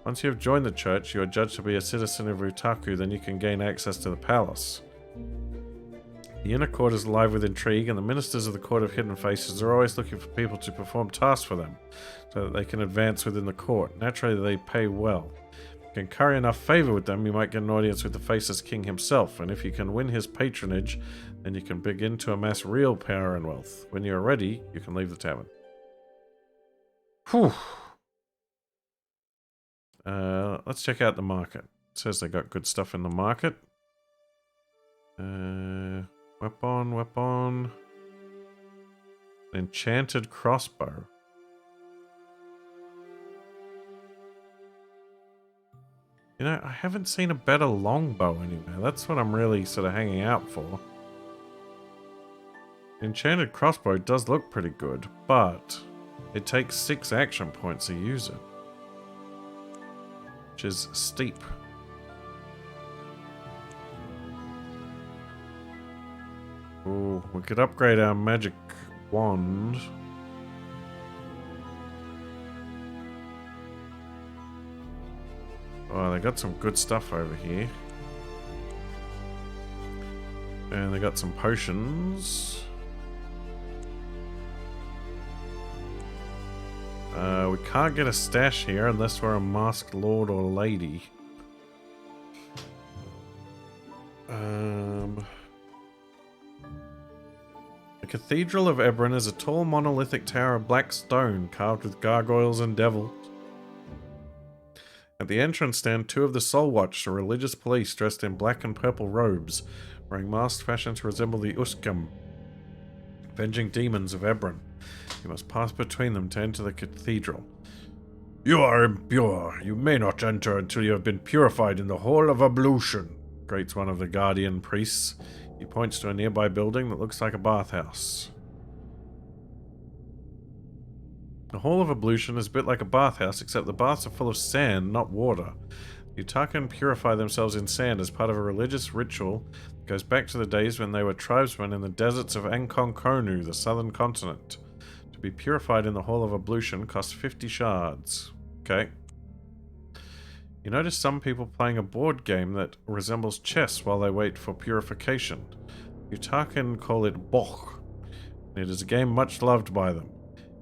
Once you have joined the church, you are judged to be a citizen of Utaku, then you can gain access to the palace. The inner court is alive with intrigue, and the ministers of the Court of Hidden Faces are always looking for people to perform tasks for them, so that they can advance within the court. Naturally, they pay well. If you can curry enough favour with them, you might get an audience with the Faceless King himself, and if you can win his patronage, then you can begin to amass real power and wealth. When you are ready, you can leave the tavern. Whew. Let's check out the market. It says they got good stuff in the market. Weapon. Enchanted crossbow. You know, I haven't seen a better longbow anywhere. That's what I'm really sort of hanging out for. Enchanted crossbow does look pretty good, but it takes 6 action points to use it. Which is steep. Ooh, we could upgrade our magic wand. Oh, they got some good stuff over here. And they got some potions. We can't get a stash here unless we're a masked lord or lady. The Cathedral of Ebron is a tall monolithic tower of black stone carved with gargoyles and devils. At the entrance stand 2 of the Soul Watch, the religious police dressed in black and purple robes, wearing masks fashioned to resemble the Uskum, avenging demons of Ebron. You must pass between them to enter the cathedral. You are impure. You may not enter until you have been purified in the Hall of Ablution, grates one of the guardian priests. He points to a nearby building that looks like a bathhouse. The Hall of Ablution is a bit like a bathhouse, except the baths are full of sand, not water. The Utakan purify themselves in sand as part of a religious ritual that goes back to the days when they were tribesmen in the deserts of Ankonkonu, the southern continent. To be purified in the Hall of Ablution costs 50 shards. Okay. You notice some people playing a board game that resembles chess while they wait for purification. Utakan call it Boch. It is a game much loved by them.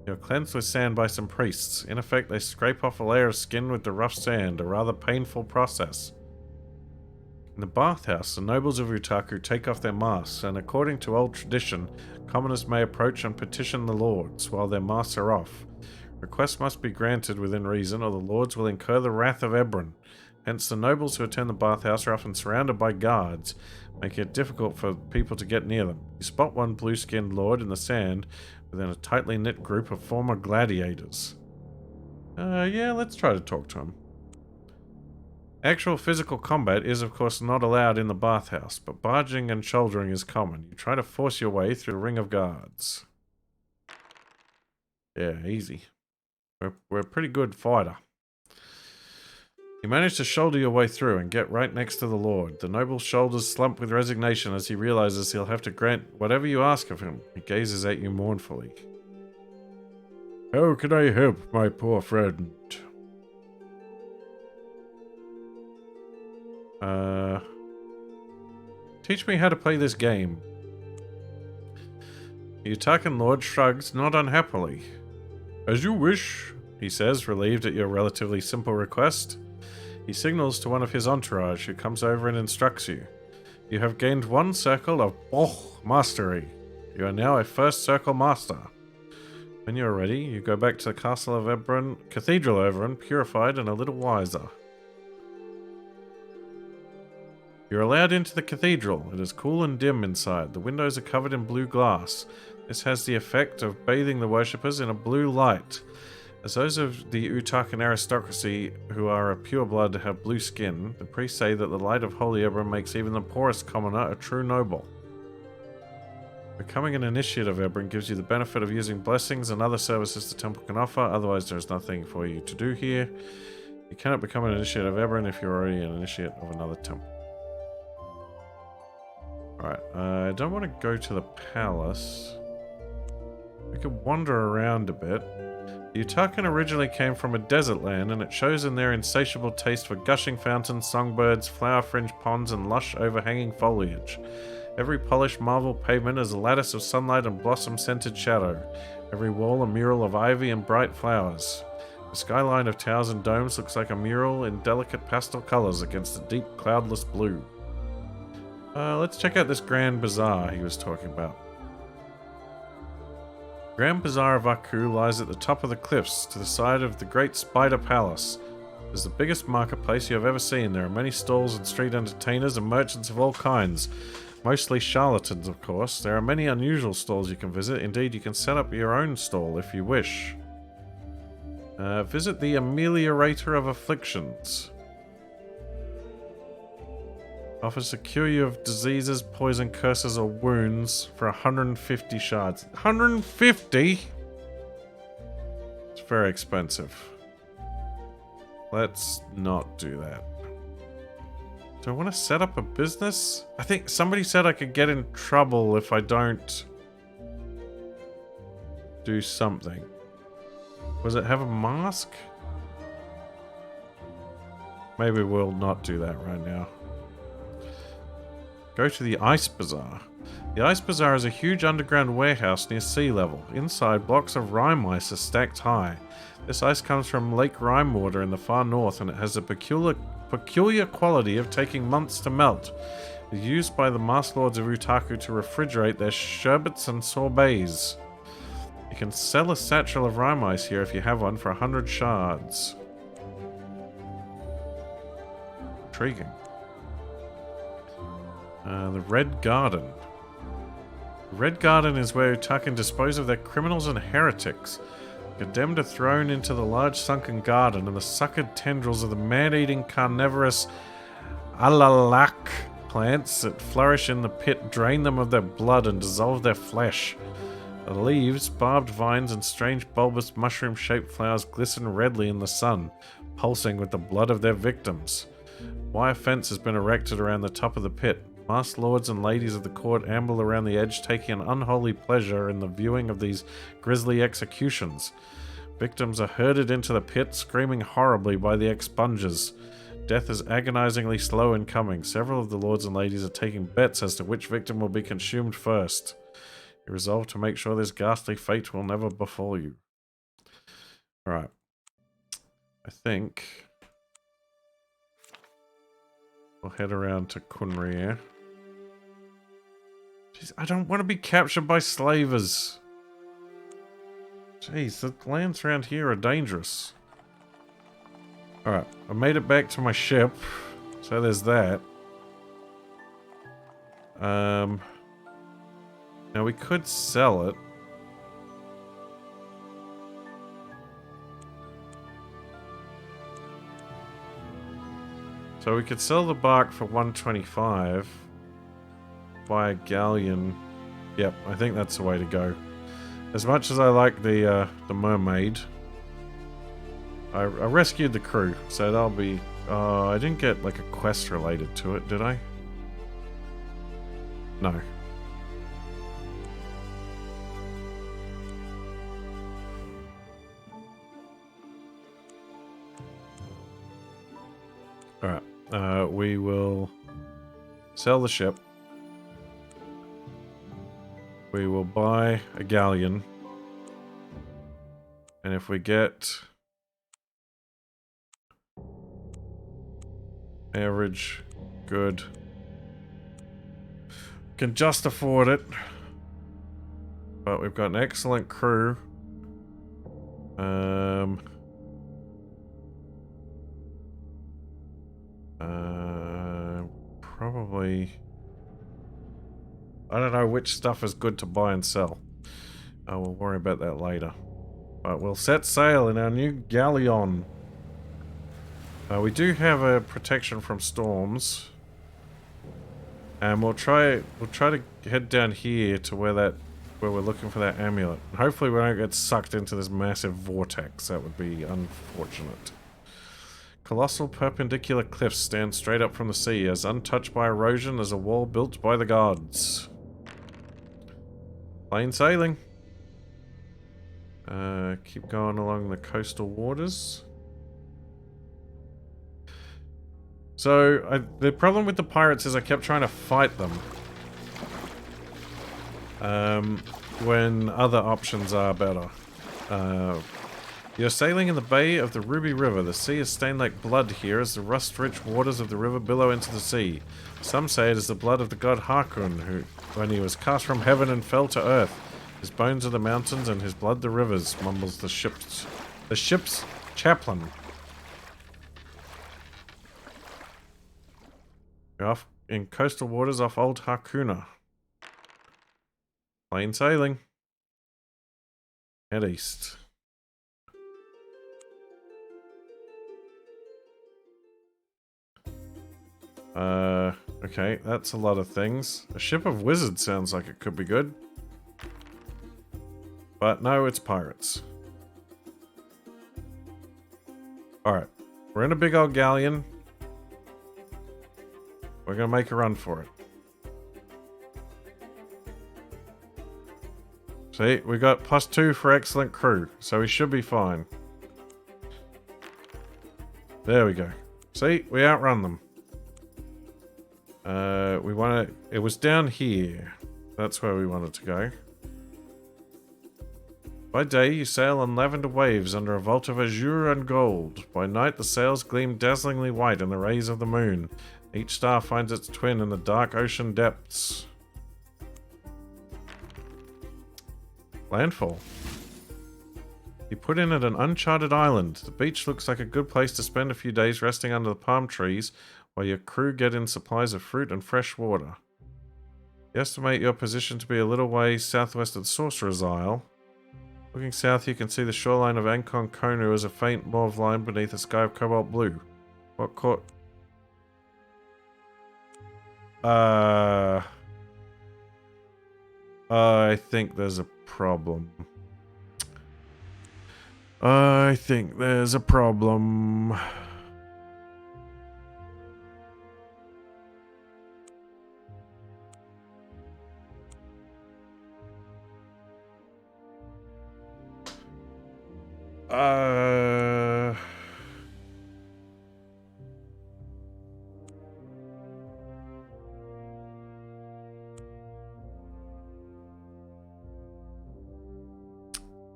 You are cleansed with sand by some priests. In effect, they scrape off a layer of skin with the rough sand, a rather painful process. In the bathhouse, the nobles of Utaku take off their masks, and according to old tradition, commoners may approach and petition the lords while their masks are off. Requests must be granted within reason, or the lords will incur the wrath of Ebron. Hence, the nobles who attend the bathhouse are often surrounded by guards, making it difficult for people to get near them. You spot one blue-skinned lord in the sand within a tightly knit group of former gladiators. Yeah, let's try to talk to him. Actual physical combat is, of course, not allowed in the bathhouse, but barging and shouldering is common. You try to force your way through a ring of guards. Yeah, easy. We're a pretty good fighter. You manage to shoulder your way through and get right next to the Lord. The noble's shoulders slump with resignation as he realizes he'll have to grant whatever you ask of him. He gazes at you mournfully. How can I help, my poor friend? Teach me how to play this game. The Utakan Lord shrugs, not unhappily. As you wish, he says, relieved at your relatively simple request. He signals to one of his entourage, who comes over and instructs you. You have gained 1 circle of mastery. You are now a first circle master. When you are ready, you go back to the Castle of Ebron, Cathedral Ebron, purified and a little wiser. You're allowed into the cathedral. It is cool and dim inside. The windows are covered in blue glass. This has the effect of bathing the worshippers in a blue light. As those of the Utakan aristocracy who are of pure blood have blue skin, the priests say that the light of Holy Ebron makes even the poorest commoner a true noble. Becoming an initiate of Ebron gives you the benefit of using blessings and other services the temple can offer, otherwise there is nothing for you to do here. You cannot become an initiate of Ebron if you're already an initiate of another temple. Alright, I don't want to go to the palace. We could wander around a bit. The Utakan originally came from a desert land, and it shows in their insatiable taste for gushing fountains, songbirds, flower-fringed ponds, and lush overhanging foliage. Every polished marble pavement is a lattice of sunlight and blossom-scented shadow. Every wall a mural of ivy and bright flowers. The skyline of towers and domes looks like a mural in delicate pastel colors against a deep, cloudless blue. Let's check out this Grand Bazaar he was talking about. Grand Bazaar of Utaku lies at the top of the cliffs, to the side of the Great Spider Palace. It is the biggest marketplace you have ever seen. There are many stalls and street entertainers and merchants of all kinds. Mostly charlatans, of course. There are many unusual stalls you can visit. Indeed, you can set up your own stall if you wish. Visit the Ameliorator of Afflictions. Offers to cure you of diseases, poison, curses, or wounds for 150 shards. 150? It's very expensive. Let's not do that. Do I want to set up a business? I think somebody said I could get in trouble if I don't do something. Was it have a mask? Maybe we'll not do that right now. Go to the Ice Bazaar. The Ice Bazaar is a huge underground warehouse near sea level. Inside, blocks of rime ice are stacked high. This ice comes from Lake Rime water in the far north, and it has a peculiar quality of taking months to melt. It is used by the Master Lords of Utaku to refrigerate their sherbets and sorbets. You can sell a satchel of rime ice here if you have one for 100 shards. Intriguing. The Red Garden. The Red Garden is where Utakan dispose of their criminals and heretics. Condemned are thrown into the large sunken garden, and the suckered tendrils of the man-eating carnivorous alalak plants that flourish in the pit drain them of their blood and dissolve their flesh. The leaves, barbed vines, and strange bulbous mushroom-shaped flowers glisten redly in the sun, pulsing with the blood of their victims. A wire fence has been erected around the top of the pit. Masked lords and ladies of the court amble around the edge, taking an unholy pleasure in the viewing of these grisly executions. Victims are herded into the pit, screaming horribly by the expungers. Death is agonizingly slow in coming. Several of the lords and ladies are taking bets as to which victim will be consumed first. You resolve to make sure this ghastly fate will never befall you. Alright. I think we'll head around to Kunrir. Jeez, I don't want to be captured by slavers. Jeez, the lands around here are dangerous. Alright, I made it back to my ship. So there's that. Now we could sell it. So we could sell the bark for 125. Buy a galleon. Yep, I think that's the way to go. As much as I like the mermaid, I rescued the crew, so that'll be... I didn't get like a quest related to it, did I? No. Alright, we will sell the ship. We will buy a galleon. And if we get average, good, can just afford it. But we've got an excellent crew. Probably... I don't know which stuff is good to buy and sell. We'll worry about that later. But we'll set sail in our new galleon. We do have a protection from storms. And we'll try to head down here to where we're looking for that amulet. And hopefully we don't get sucked into this massive vortex. That would be unfortunate. Colossal perpendicular cliffs stand straight up from the sea, as untouched by erosion as a wall built by the gods. Plain sailing. Keep going along the coastal waters. So, the problem with the pirates is I kept trying to fight them. When other options are better. You're sailing in the bay of the Ruby River. The sea is stained like blood here as the rust-rich waters of the river billow into the sea. Some say it is the blood of the god Harkun, who, when he was cast from heaven and fell to earth. His bones are the mountains and his blood the rivers, mumbles the ship's chaplain. You're off in coastal waters off Old Harkuna. Plain sailing. Head east. Okay, that's a lot of things. A ship of wizards sounds like it could be good. But no, it's pirates. Alright, we're in a big old galleon. We're gonna make a run for it. See, we got +2 for excellent crew, so we should be fine. There we go. See, we outrun them. It was down here. That's where we wanted to go. By day, you sail on lavender waves under a vault of azure and gold. By night, the sails gleam dazzlingly white in the rays of the moon. Each star finds its twin in the dark ocean depths. Landfall. You put in at an uncharted island. The beach looks like a good place to spend a few days resting under the palm trees while your crew get in supplies of fruit and fresh water. You estimate your position to be a little way southwest of the Sorcerer's Isle. Looking south, you can see the shoreline of Ankon Konu as a faint mauve line beneath a sky of cobalt blue. What caught? I think there's a problem. I think there's a problem.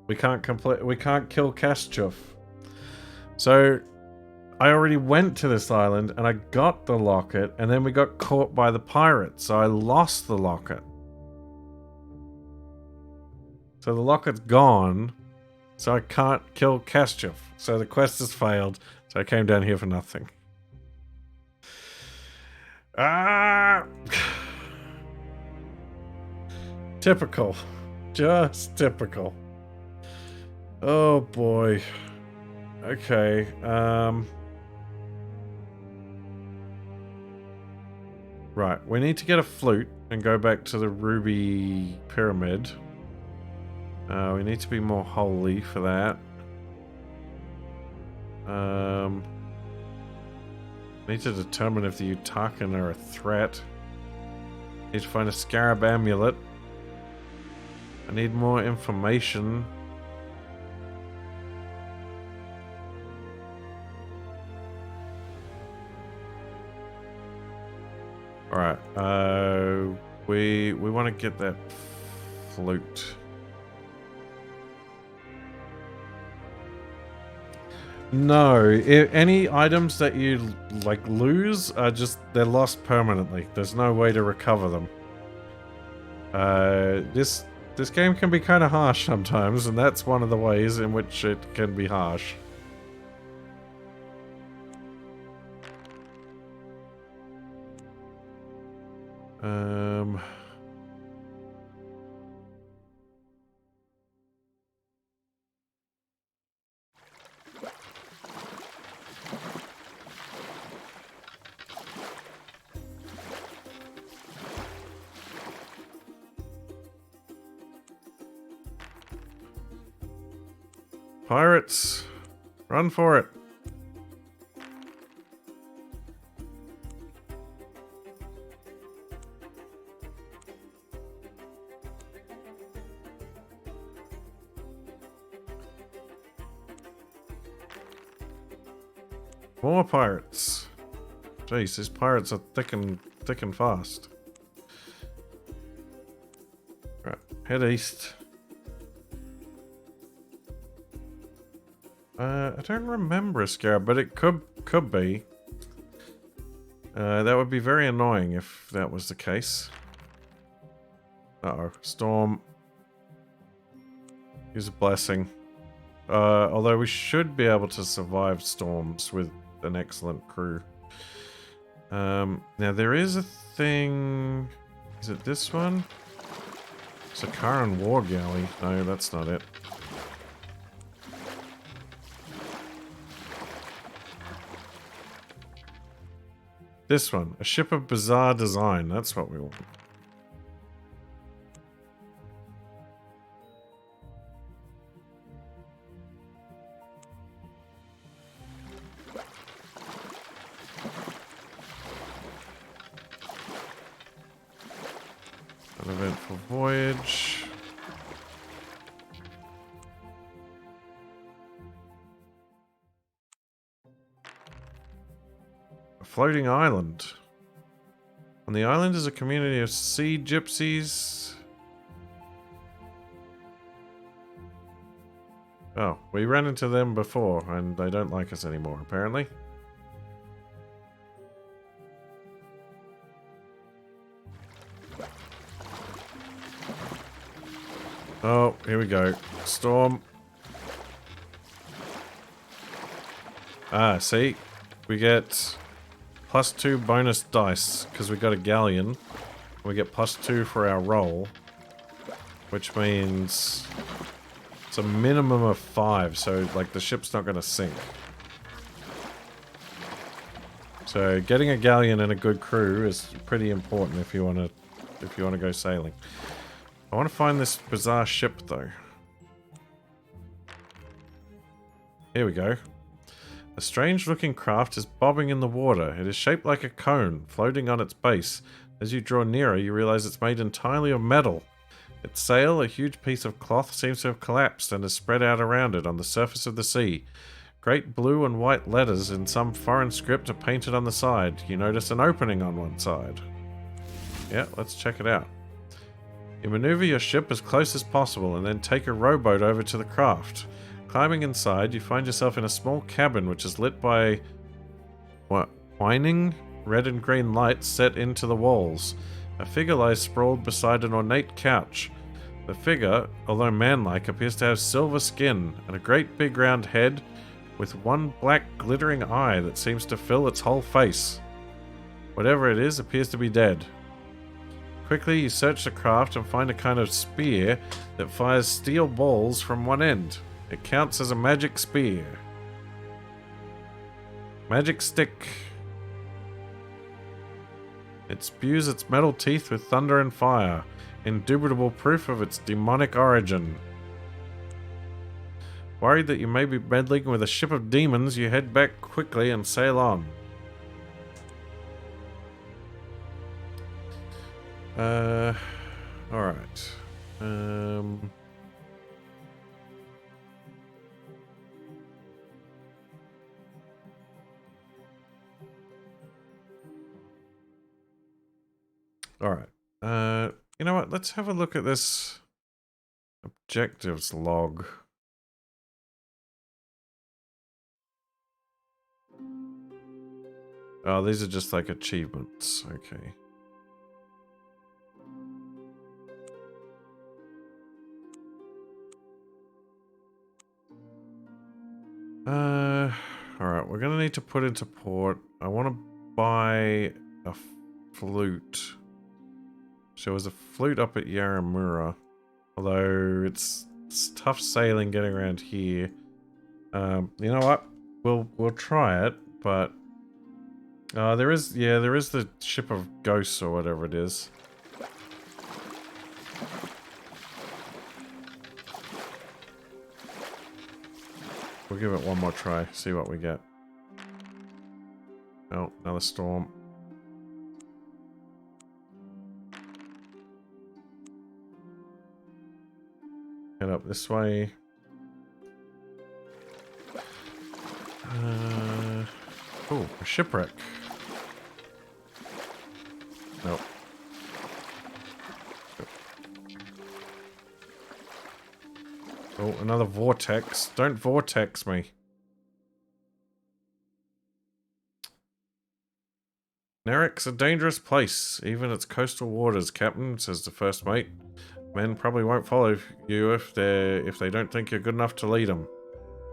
We can't kill Kashchuf. So I already went to this island and I got the locket, and then we got caught by the pirates, so I lost the locket. So the locket's gone, so I can't kill Kashchuf. So the quest has failed. So I came down here for nothing. Ah! Typical. Just typical. Oh boy. Okay, right, we need to get a flute and go back to the Ruby Pyramid. We need to be more holy for that. Need to determine if the Utaku are a threat. Need to find a scarab amulet. I need more information. Alright, we want to get that flute. No, any items that you like lose are just, they're lost permanently. There's no way to recover them. This game can be kind of harsh sometimes, and that's one of the ways in which it can be harsh. Pirates, run for it. More pirates. Jeez, these pirates are thick and fast. Right, head east. I don't remember a scarab, but it could be. That would be very annoying if that was the case. Uh-oh, storm. Use a blessing. Although we should be able to survive storms with an excellent crew. Now there is a thing... Is it this one? Sakaran War Galley. No, that's not it. This one. A ship of bizarre design. That's what we want. An eventful voyage. A floating island. On the island is a community of sea gypsies. Oh, we ran into them before and they don't like us anymore, apparently. Oh, here we go. Storm. Ah, see? We get +2 bonus dice because we got a galleon. We get +2 for our roll, which means it's a minimum of 5, so like the ship's not going to sink. So getting a galleon and a good crew is pretty important if you want to go sailing. I want to find this bizarre ship though. Here we go. A strange looking craft is bobbing in the water. It is shaped like a cone, floating on its base. As you draw nearer, you realize it's made entirely of metal. Its sail, a huge piece of cloth, seems to have collapsed and is spread out around it on the surface of the sea. Great blue and white letters in some foreign script are painted on the side. You notice an opening on one side. Yeah, let's check it out. You maneuver your ship as close as possible and then take a rowboat over to the craft. Climbing inside, you find yourself in a small cabin which is lit by whining red and green lights set into the walls. A figure lies sprawled beside an ornate couch. The figure, although manlike, appears to have silver skin and a great big round head, with one black glittering eye that seems to fill its whole face. Whatever it is appears to be dead. Quickly, you search the craft and find a kind of spear that fires steel balls from one end. It counts as a magic spear. Magic stick. It spews its metal teeth with thunder and fire, indubitable proof of its demonic origin. Worried that you may be meddling with a ship of demons, you head back quickly and sail on. Alright. Alright. You know what? Let's have a look at this objectives log. Oh, these are just like achievements. Okay. Alright, we're gonna need to put into port. I want to buy a flute. So there was a flute up at Yaramura. Although it's tough sailing getting around here. You know what? We'll try it, but there is the ship of ghosts or whatever it is. We'll give it one more try, see what we get. Oh, another storm. Head up this way. Oh, a shipwreck. Nope. Oh, another vortex. Don't vortex me. Narak's a dangerous place, even its coastal waters, Captain, says the first mate. Men probably won't follow you if they don't think you're good enough to lead them.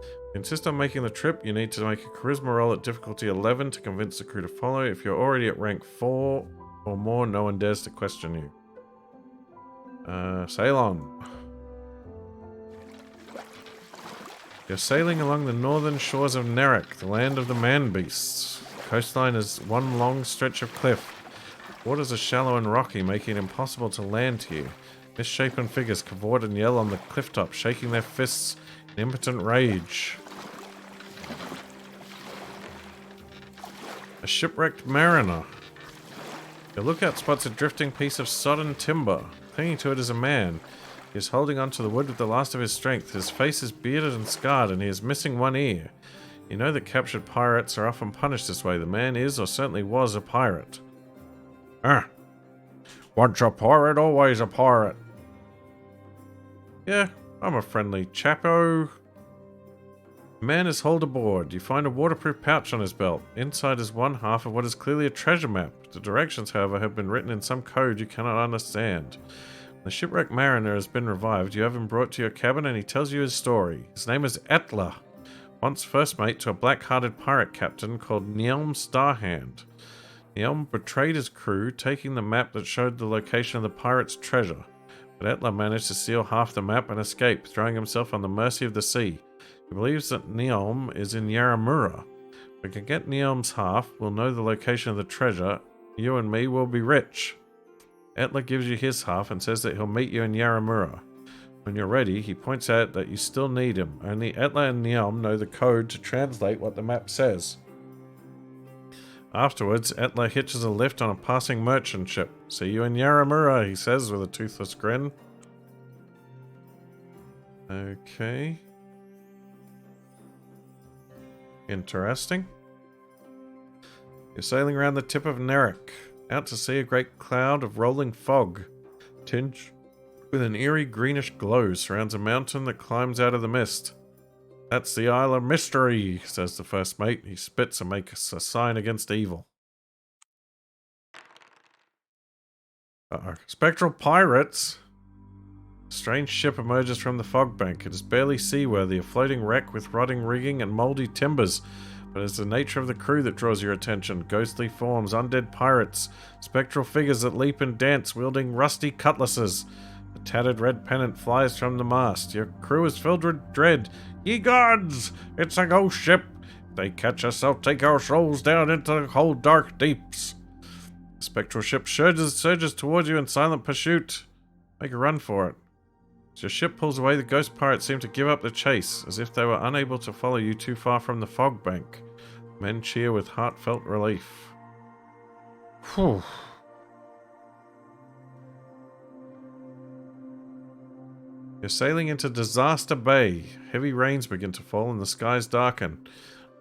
If you insist on making the trip, you need to make a charisma roll at difficulty 11 to convince the crew to follow. If you're already at rank 4 or more, no one dares to question you. Sail on. You're sailing along the northern shores of Narak, the land of the man-beasts. The coastline is one long stretch of cliff. Waters are shallow and rocky, making it impossible to land here. Misshapen figures cavort and yell on the clifftop, shaking their fists in impotent rage. A shipwrecked mariner. Your lookout spots a drifting piece of sodden timber. Clinging to it is a man. He is holding onto the wood with the last of his strength. His face is bearded and scarred, and he is missing one ear. You know that captured pirates are often punished this way. The man is, or certainly was, a pirate. Once a pirate, always a pirate. Yeah, I'm a friendly chapo. The man is hauled aboard. You find a waterproof pouch on his belt. Inside is one half of what is clearly a treasure map. The directions, however, have been written in some code you cannot understand. The shipwrecked mariner has been revived. You have him brought to your cabin and he tells you his story. His name is Atla, once first mate to a black-hearted pirate captain called Neelm Starhand. Neelm betrayed his crew, taking the map that showed the location of the pirate's treasure. But Atla managed to steal half the map and escape, throwing himself on the mercy of the sea. He believes that Neelm is in Yaramura. If we can get Neelm's half, we'll know the location of the treasure. You and me will be rich. Atla gives you his half and says that he'll meet you in Yaramura. When you're ready, he points out that you still need him. Only Atla and Neelm know the code to translate what the map says. Afterwards, Atla hitches a lift on a passing merchant ship. See you in Yaramura, he says with a toothless grin. Okay. Interesting. You're sailing around the tip of Narak, out to sea a great cloud of rolling fog, tinged with an eerie greenish glow, surrounds a mountain that climbs out of the mist. That's the Isle of Mystery, says the first mate. He spits and makes a sign against evil. Uh-oh. Spectral pirates? A strange ship emerges from the fog bank. It is barely seaworthy, a floating wreck with rotting rigging and mouldy timbers. But it's the nature of the crew that draws your attention. Ghostly forms, undead pirates, spectral figures that leap and dance, wielding rusty cutlasses. A tattered red pennant flies from the mast. Your crew is filled with dread. Ye gods! It's a ghost ship! If they catch us, they'll take our souls down into the cold, dark deeps. The spectral ship surges towards you in silent pursuit. Make a run for it. As your ship pulls away, the ghost pirates seem to give up the chase, as if they were unable to follow you too far from the fog bank. Men cheer with heartfelt relief. Whew. You're sailing into Disaster Bay. Heavy rains begin to fall and the skies darken.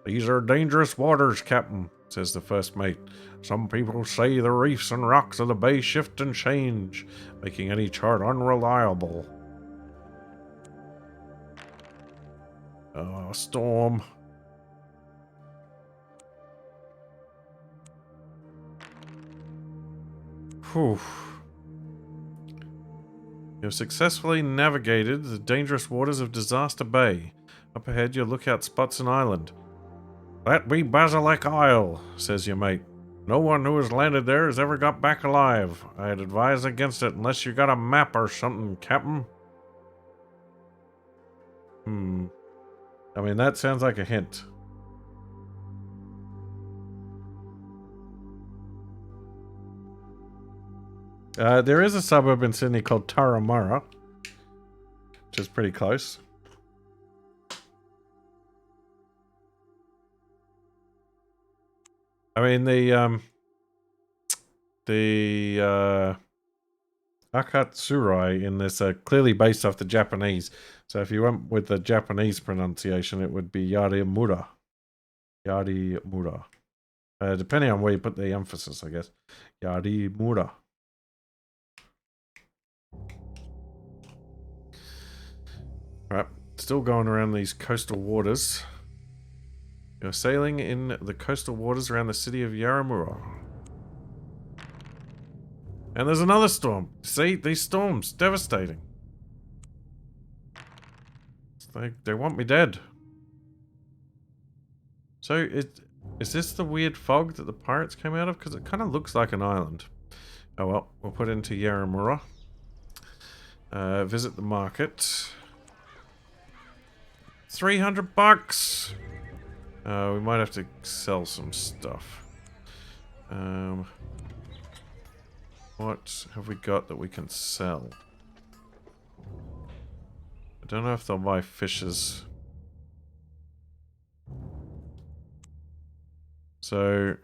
These are dangerous waters, Captain, says the first mate. Some people say the reefs and rocks of the bay shift and change, making any chart unreliable. Oh, storm. Whew. You have successfully navigated the dangerous waters of Disaster Bay. Up ahead, your lookout spots an island. That be Basilic Isle, says your mate. No one who has landed there has ever got back alive. I'd advise against it unless you got a map or something, Captain. I mean, that sounds like a hint. There is a suburb in Sydney called Turramurra, which is pretty close. I mean, the Akatsurai in this are clearly based off the Japanese. So if you went with the Japanese pronunciation, it would be Yarimura. Yarimura. Depending on where you put the emphasis, I guess. Yarimura. Right, still going around these coastal waters. You're sailing in the coastal waters around the city of Yarimura. And there's another storm. See, these storms, devastating. They want me dead. So, is this the weird fog that the pirates came out of? Because it kind of looks like an island. Oh well, we'll put it into Yarimura. Visit the market. 300 bucks! We might have to sell some stuff. What have we got that we can sell? I don't know if they'll buy fishes. So,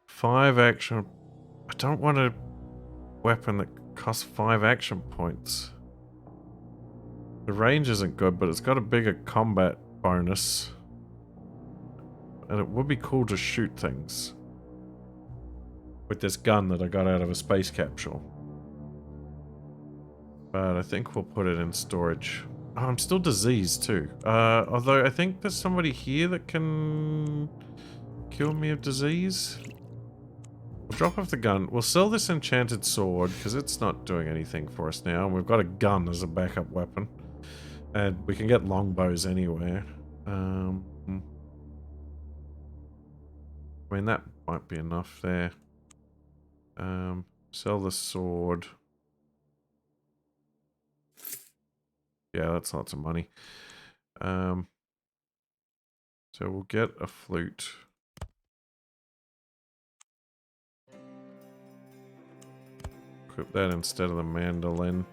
5 action. I don't want a weapon that costs 5 action points. The range isn't good, but it's got a bigger combat bonus. And it would be cool to shoot things with this gun that I got out of a space capsule. But I think we'll put it in storage. Oh, I'm still diseased too. Although I think there's somebody here that can cure me of disease. We'll drop off the gun. We'll sell this enchanted sword because it's not doing anything for us now. And we've got a gun as a backup weapon. And we can get longbows anywhere. I mean, that might be enough there. Sell the sword. Yeah, that's lots of money. So we'll get a flute. Equip that instead of the mandolin.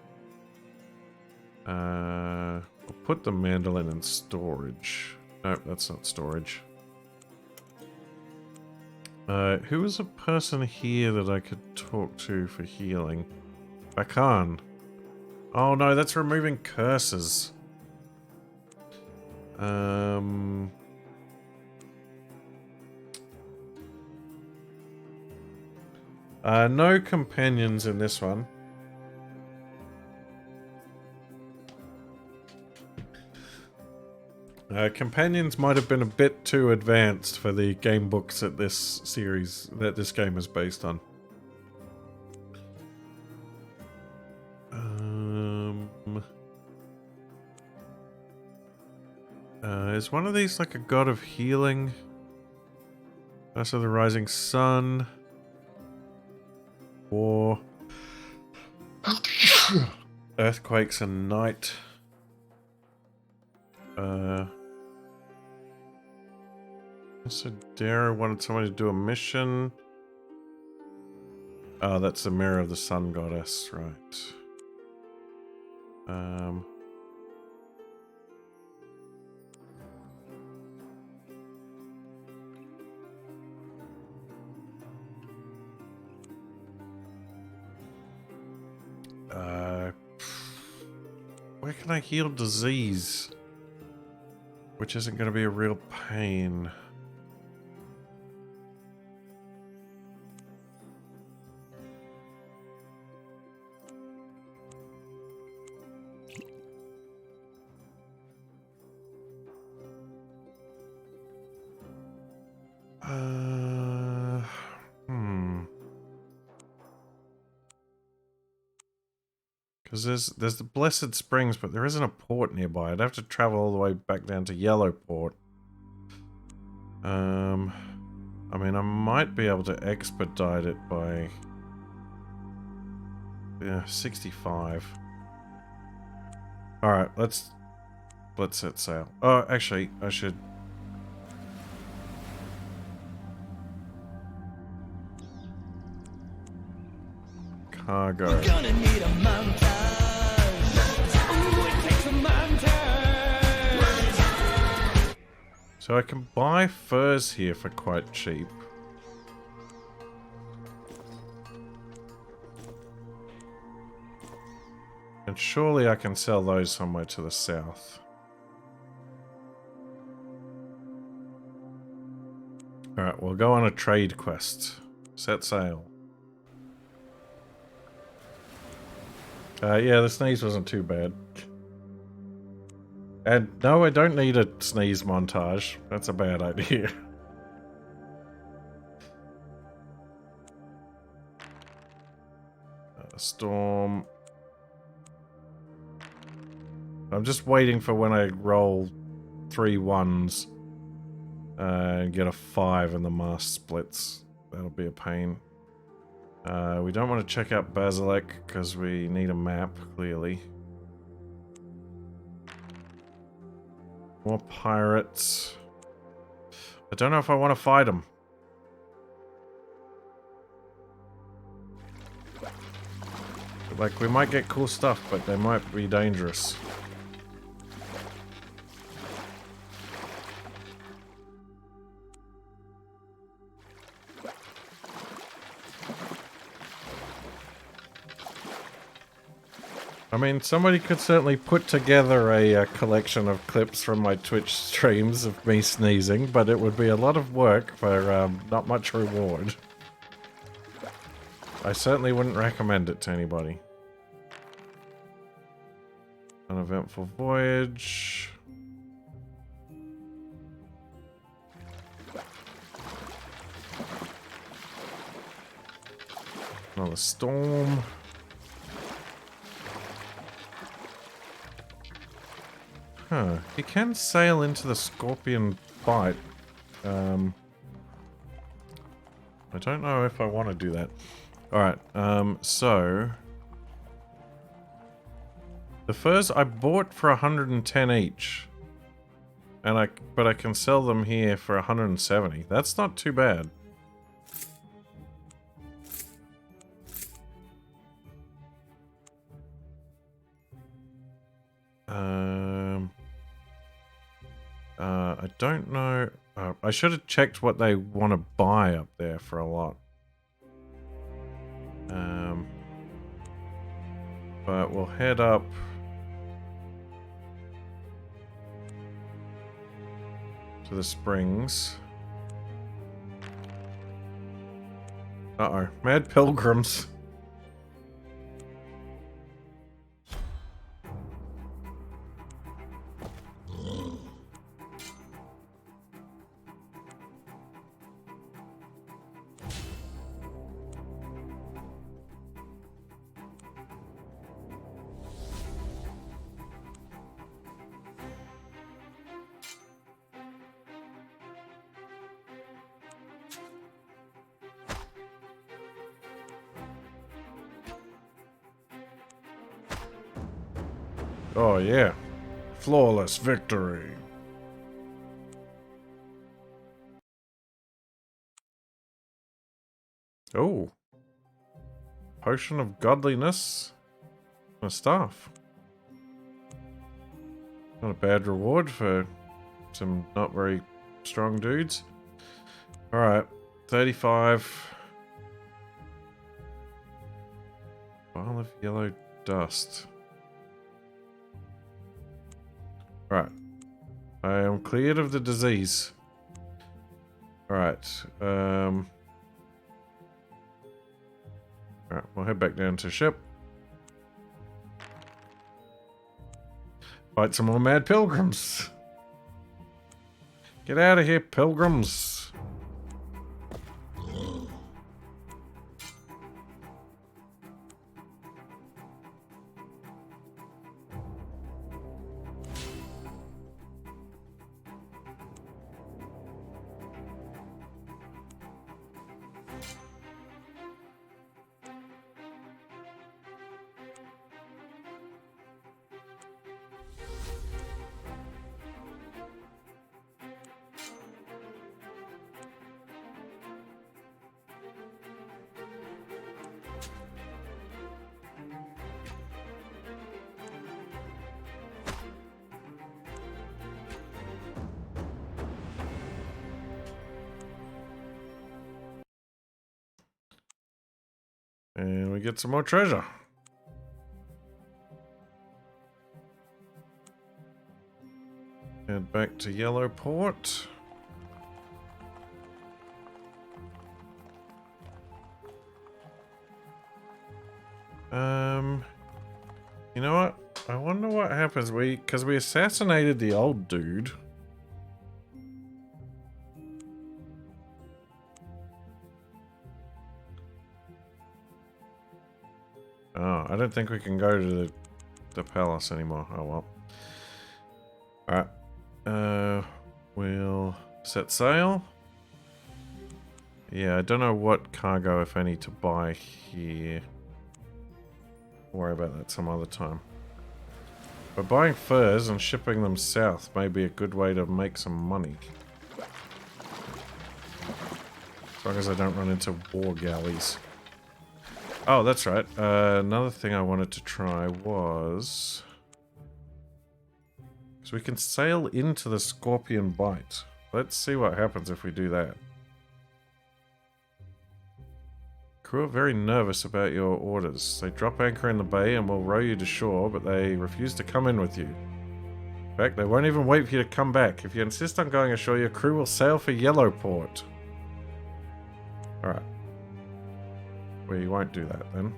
We'll put the mandolin in storage. Nope, that's not storage. Who is a person here that I could talk to for healing? Bakan. Oh no, that's removing curses. No companions in this one. Companions might have been a bit too advanced for the game books that this series, that this game is based on. Is one of these like a god of healing? Curse of the Rising Sun. War. Earthquakes and night. Also, Dara wanted someone to do a mission. Oh, that's the Mirror of the Sun Goddess, right. Where can I heal disease? Which isn't going to be a real pain. Because there's the Blessed Springs, but there isn't a port nearby. I'd have to travel all the way back down to Yellowport. I mean, I might be able to expedite it by 65. All right, let's set sail. Oh, actually, I should. Cargo. We're gonna need a montage. Ooh, it takes a montage. So I can buy furs here for quite cheap. And surely I can sell those somewhere to the south. Alright, we'll go on a trade quest. Set sail. Yeah, the sneeze wasn't too bad. And no, I don't need a sneeze montage. That's a bad idea. Storm. I'm just waiting for when I roll 3 1s and get a 5 and the mast splits. That'll be a pain. We don't want to check out Basilic because we need a map, clearly. More pirates. I don't know if I want to fight them. Like, we might get cool stuff, but they might be dangerous. I mean, somebody could certainly put together a collection of clips from my Twitch streams of me sneezing, but it would be a lot of work for not much reward. I certainly wouldn't recommend it to anybody. Uneventful voyage. Another storm. Huh. You can sail into the Scorpion Bite. I don't know if I want to do that. Alright, so... the furs I bought for 110 each. But I can sell them here for 170. That's not too bad. I don't know. I should have checked what they want to buy up there for a lot. But we'll head up to the springs. Uh-oh. Mad pilgrims. Oh yeah. Flawless victory. Oh. Potion of godliness. And a staff. Not a bad reward for some not very strong dudes. Alright. 35. Vial of yellow dust. Alright. I am cleared of the disease. Alright. Alright, we'll head back down to ship. Fight some more mad pilgrims. Get out of here, pilgrims. And we get some more treasure. Head back to Yellowport. You know what? I wonder what happens. Because we assassinated the old dude. Oh, I don't think we can go to the palace anymore. Oh well. Alright. We'll set sail. Yeah, I don't know what cargo, if any, to buy here. We'll worry about that some other time. But buying furs and shipping them south may be a good way to make some money. As long as I don't run into war galleys. Oh, that's right. Another thing I wanted to try was... So we can sail into the Scorpion Bight. Let's see what happens if we do that. Crew are very nervous about your orders. They drop anchor in the bay and will row you to shore, but they refuse to come in with you. In fact, they won't even wait for you to come back. If you insist on going ashore, your crew will sail for Yellowport. Alright. We won't do that then.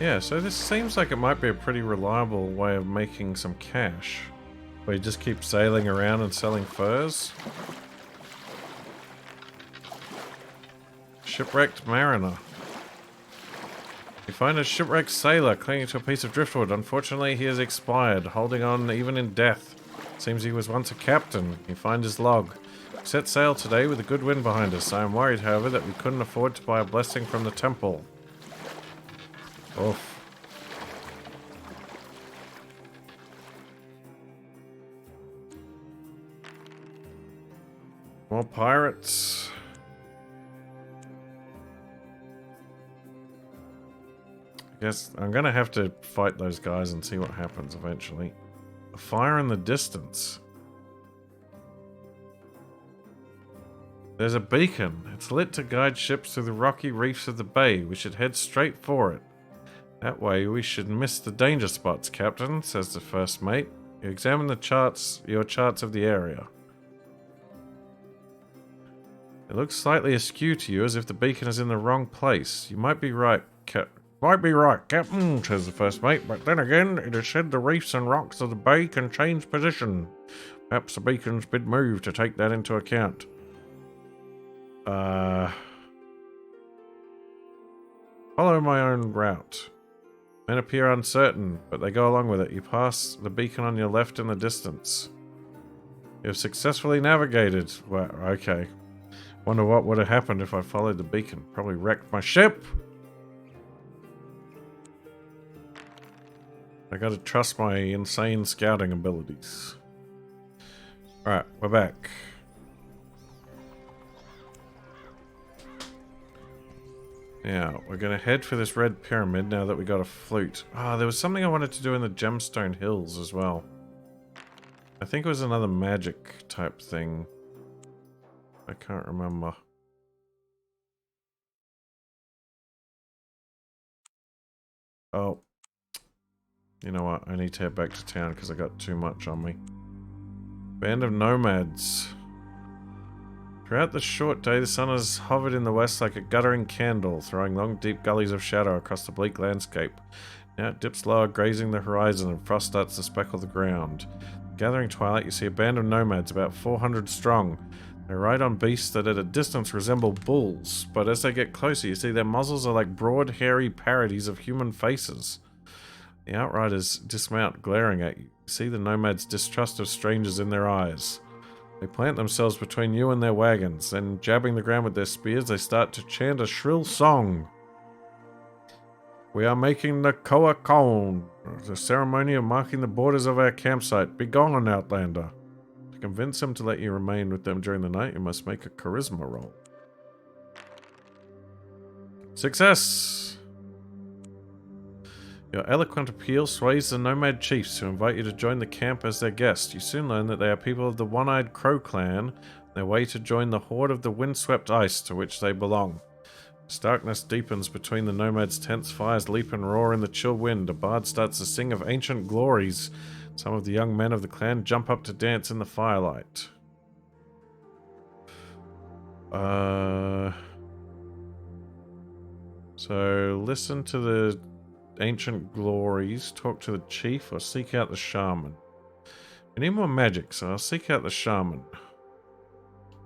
Yeah, so this seems like it might be a pretty reliable way of making some cash. Where you just keep sailing around and selling furs. Shipwrecked mariner. You find a shipwrecked sailor clinging to a piece of driftwood. Unfortunately, he has expired, holding on even in death. Seems he was once a captain. You find his log. We set sail today with a good wind behind us. I am worried, however, that we couldn't afford to buy a blessing from the temple. Oof. More pirates. I guess I'm gonna have to fight those guys and see what happens eventually. A fire in the distance. There's a beacon. It's lit to guide ships through the rocky reefs of the bay. We should head straight for it. That way we should miss the danger spots, Captain, says the first mate. You examine the charts, your charts of the area. It looks slightly askew to you, as if the beacon is in the wrong place. You might be right, Captain, says the first mate, but then again, it is said the reefs and rocks of the bay can change position. Perhaps the beacon's been moved to take that into account. Follow my own route. Men appear uncertain, but they go along with it. You pass the beacon on your left in the distance. You have successfully navigated. Well, okay. Wonder what would have happened if I followed the beacon. Probably wrecked my ship. I gotta trust my insane scouting abilities. Alright, we're back. Now, we're gonna head for this red pyramid now that we got a flute. Ah, there was something I wanted to do in the Gemstone Hills as well. I think it was another magic type thing. I can't remember. Oh. You know what? I need to head back to town because I got too much on me. Band of nomads. Throughout the short day, the sun has hovered in the west like a guttering candle, throwing long, deep gullies of shadow across the bleak landscape. Now it dips lower, grazing the horizon, and frost starts to speckle the ground. Gathering twilight, you see a band of nomads, about 400 strong. They ride on beasts that at a distance resemble bulls, but as they get closer, you see their muzzles are like broad, hairy parodies of human faces. The outriders dismount, glaring at you. You see the nomads' distrust of strangers in their eyes. They plant themselves between you and their wagons, then jabbing the ground with their spears, they start to chant a shrill song. We are making the Koa-Kon, the ceremony of marking the borders of our campsite. Begone, Outlander. To convince them to let you remain with them during the night, you must make a charisma roll. Success! Your eloquent appeal sways the nomad chiefs who invite you to join the camp as their guest. You soon learn that they are people of the One-Eyed Crow clan, on their way to join the horde of the windswept ice to which they belong. As darkness deepens between the nomads' tents, fires leap and roar in the chill wind. A bard starts to sing of ancient glories. Some of the young men of the clan jump up to dance in the firelight. So listen to the ancient glories, talk to the chief, or seek out the shaman. We need more magic, so I'll seek out the shaman.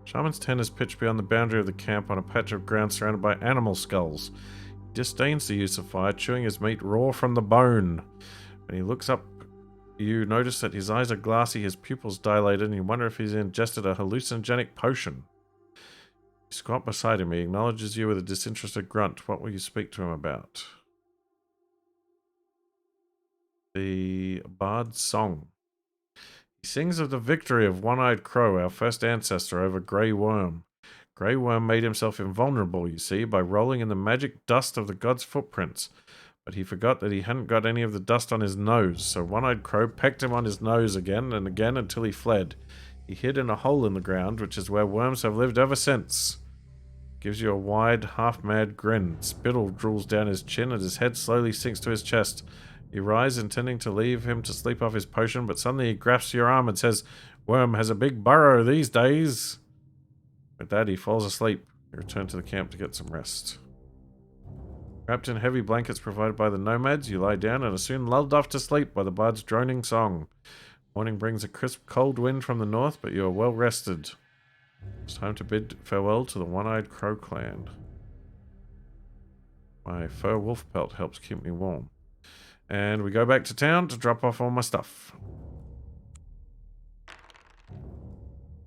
Shaman's tent is pitched beyond the boundary of the camp on a patch of ground surrounded by animal skulls. He disdains the use of fire, chewing his meat raw from the bone. When he looks up, you notice that his eyes are glassy, his pupils dilated, and you wonder if he's ingested a hallucinogenic potion. You squat beside him. He acknowledges you with a disinterested grunt. What will you speak to him about? The Bard's Song. He sings of the victory of One-Eyed Crow, our first ancestor, over Grey Worm. Grey Worm made himself invulnerable, you see, by rolling in the magic dust of the god's footprints. But he forgot that he hadn't got any of the dust on his nose, so One-Eyed Crow pecked him on his nose again and again until he fled. He hid in a hole in the ground, which is where worms have lived ever since. Gives you a wide, half-mad grin. Spittle drools down his chin and his head slowly sinks to his chest. You rise, intending to leave him to sleep off his potion, but suddenly he grasps your arm and says, "Worm has a big burrow these days." With that, he falls asleep. You return to the camp to get some rest. Wrapped in heavy blankets provided by the nomads, you lie down and are soon lulled off to sleep by the bard's droning song. Morning brings a crisp, cold wind from the north, but you are well rested. It's time to bid farewell to the One-Eyed Crow clan. My fur wolf pelt helps keep me warm. And we go back to town to drop off all my stuff.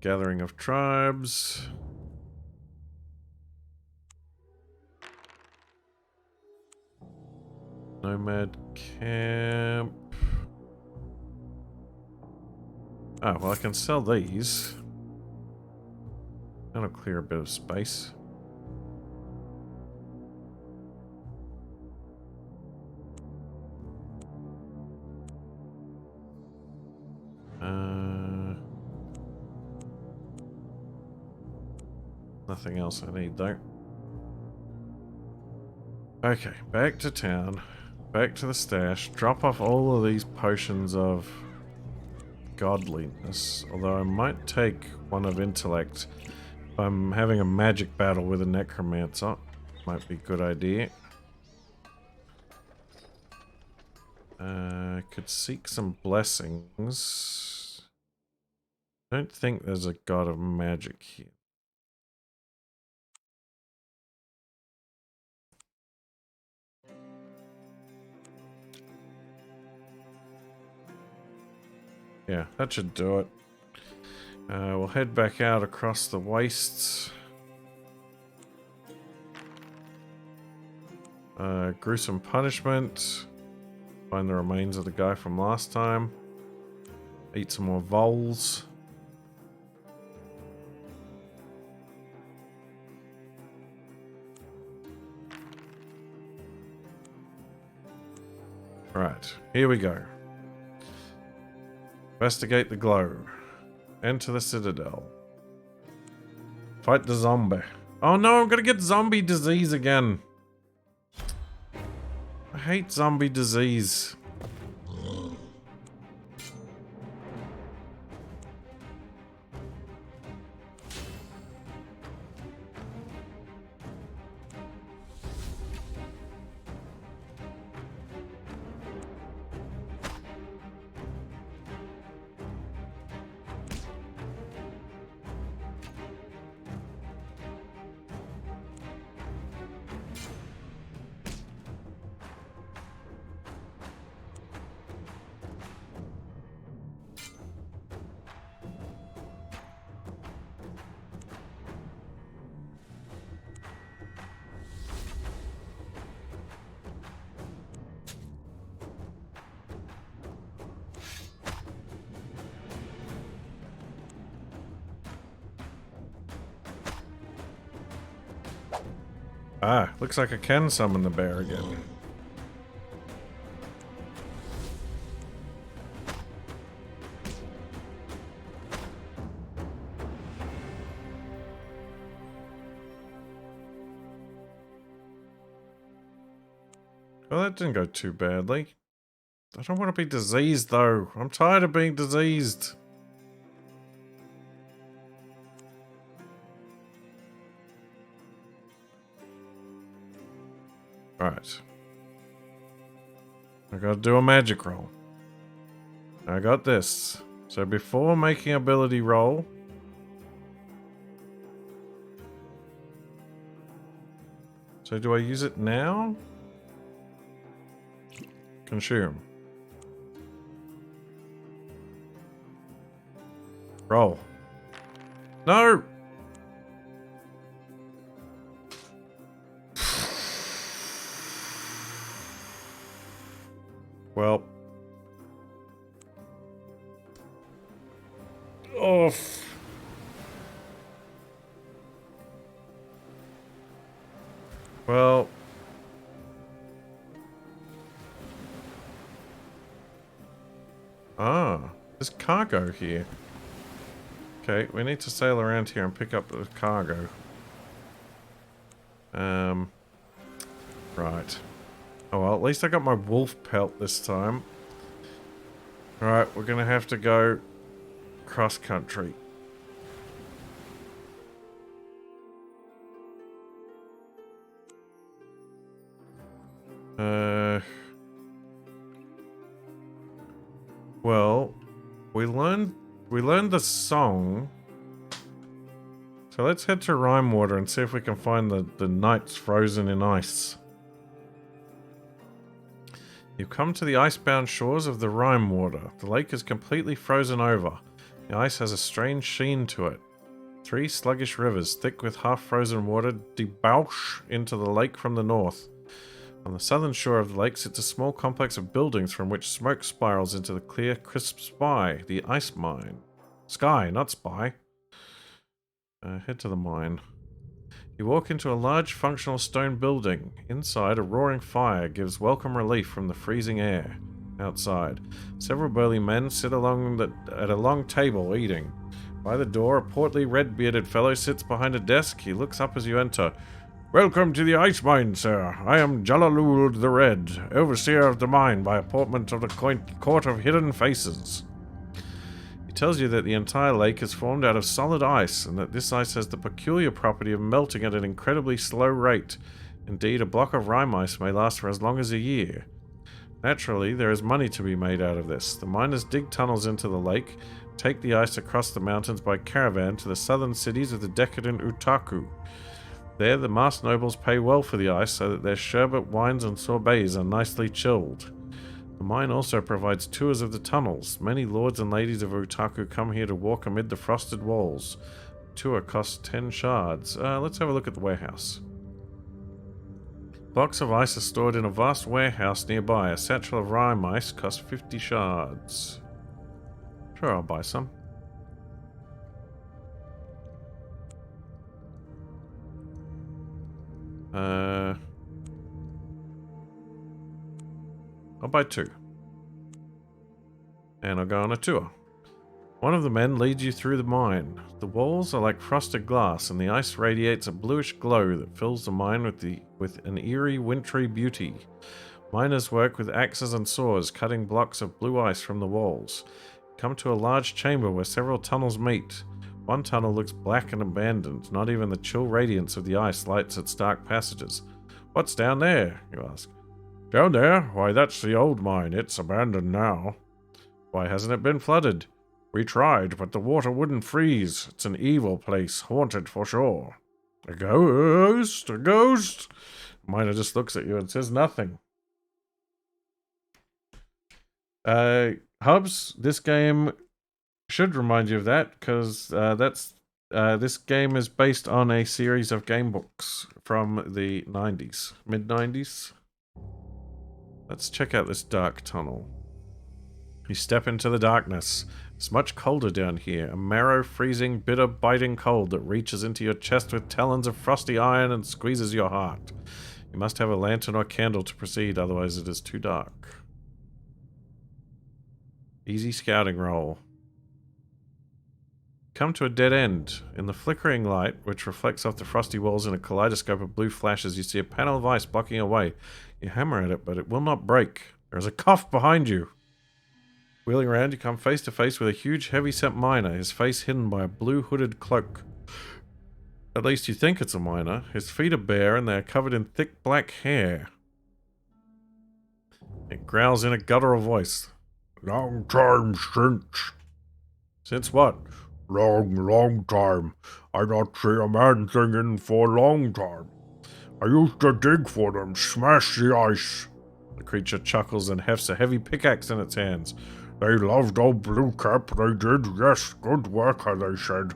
Gathering of tribes. Nomad camp. Oh, well, I can sell these. That'll clear a bit of space. Nothing else I need, though. Okay, back to town. Back to the stash. Drop off all of these potions of godliness. Although I might take one of intellect. If I'm having a magic battle with a necromancer. Might be a good idea. Could seek some blessings. I don't think there's a god of magic here. Yeah, that should do it. We'll head back out across the wastes. Gruesome punishment. Find the remains of the guy from last time. Eat some more voles. Right, here we go. Investigate the glow. Enter the Citadel. Fight the zombie. Oh no, I'm gonna get zombie disease again. I hate zombie disease. Ah, looks like I can summon the bear again. Well, that didn't go too badly. I don't want to be diseased, though. I'm tired of being diseased. Right. I gotta do a magic roll. I got this. So before making ability roll... So do I use it now? Consume. Roll. No! Well. Oh. Well. Ah, there's cargo here. Okay, we need to sail around here and pick up the cargo. Right. Oh well, at least I got my wolf pelt this time. Alright, we're gonna have to go cross country. Well, we learned the song. So let's head to Rimewater and see if we can find the knights frozen in ice. You've come to the icebound shores of the Rimewater. The lake is completely frozen over. The ice has a strange sheen to it. 3 sluggish rivers, thick with half-frozen water, debouch into the lake from the north. On the southern shore of the lake sits a small complex of buildings from which smoke spirals into the clear, crisp sky, the ice mine. Sky, not spy. Head to the mine. You walk into a large functional stone building. Inside, a roaring fire gives welcome relief from the freezing air. Outside, several burly men sit at a long table eating. By the door, a portly, red-bearded fellow sits behind a desk. He looks up as you enter. Welcome to the ice mine, sir. I am Jalalul the Red, overseer of the mine by appointment of the Court of Hidden Faces. He tells you that the entire lake is formed out of solid ice, and that this ice has the peculiar property of melting at an incredibly slow rate. Indeed, a block of rime ice may last for as long as a year. Naturally, there is money to be made out of this. The miners dig tunnels into the lake, take the ice across the mountains by caravan to the southern cities of the decadent Utaku. There, the masked nobles pay well for the ice so that their sherbet, wines, and sorbets are nicely chilled. The mine also provides tours of the tunnels. Many lords and ladies of Utaku come here to walk amid the frosted walls. Tour costs 10 shards. Let's have a look at the warehouse. Blocks of ice are stored in a vast warehouse nearby. A satchel of rime ice costs 50 shards. Sure, I'll buy some. I'll buy 2. And I'll go on a tour. One of the men leads you through the mine. The walls are like frosted glass, and the ice radiates a bluish glow that fills the mine with an eerie, wintry beauty. Miners work with axes and saws, cutting blocks of blue ice from the walls. Come to a large chamber where several tunnels meet. One tunnel looks black and abandoned. Not even the chill radiance of the ice lights its dark passages. What's down there? You ask. Down there? Why, that's the old mine. It's abandoned now. Why hasn't it been flooded? We tried, but the water wouldn't freeze. It's an evil place, haunted for sure. A ghost? A ghost? Miner just looks at you and says nothing. Hubs, this game should remind you of that, because this game is based on a series of game books from the 90s, mid-90s. Let's check out this dark tunnel. You step into the darkness. It's much colder down here. A marrow-freezing, bitter, biting cold that reaches into your chest with talons of frosty iron and squeezes your heart. You must have a lantern or candle to proceed, otherwise it is too dark. Easy scouting roll. Come to a dead end. In the flickering light, which reflects off the frosty walls in a kaleidoscope of blue flashes, you see a panel of ice blocking your way. You hammer at it, but it will not break. There is a cough behind you. Wheeling around, you come face to face with a huge, heavy-set miner, his face hidden by a blue hooded cloak. At least you think it's a miner. His feet are bare, and they are covered in thick black hair. It growls in a guttural voice. Long time since. Since what? Long time. I not see a man singing for a long time. I used to dig for them, smash the ice. The creature chuckles and hefts a heavy pickaxe in its hands. They loved old Blue Cap, they did, yes, good worker, they said.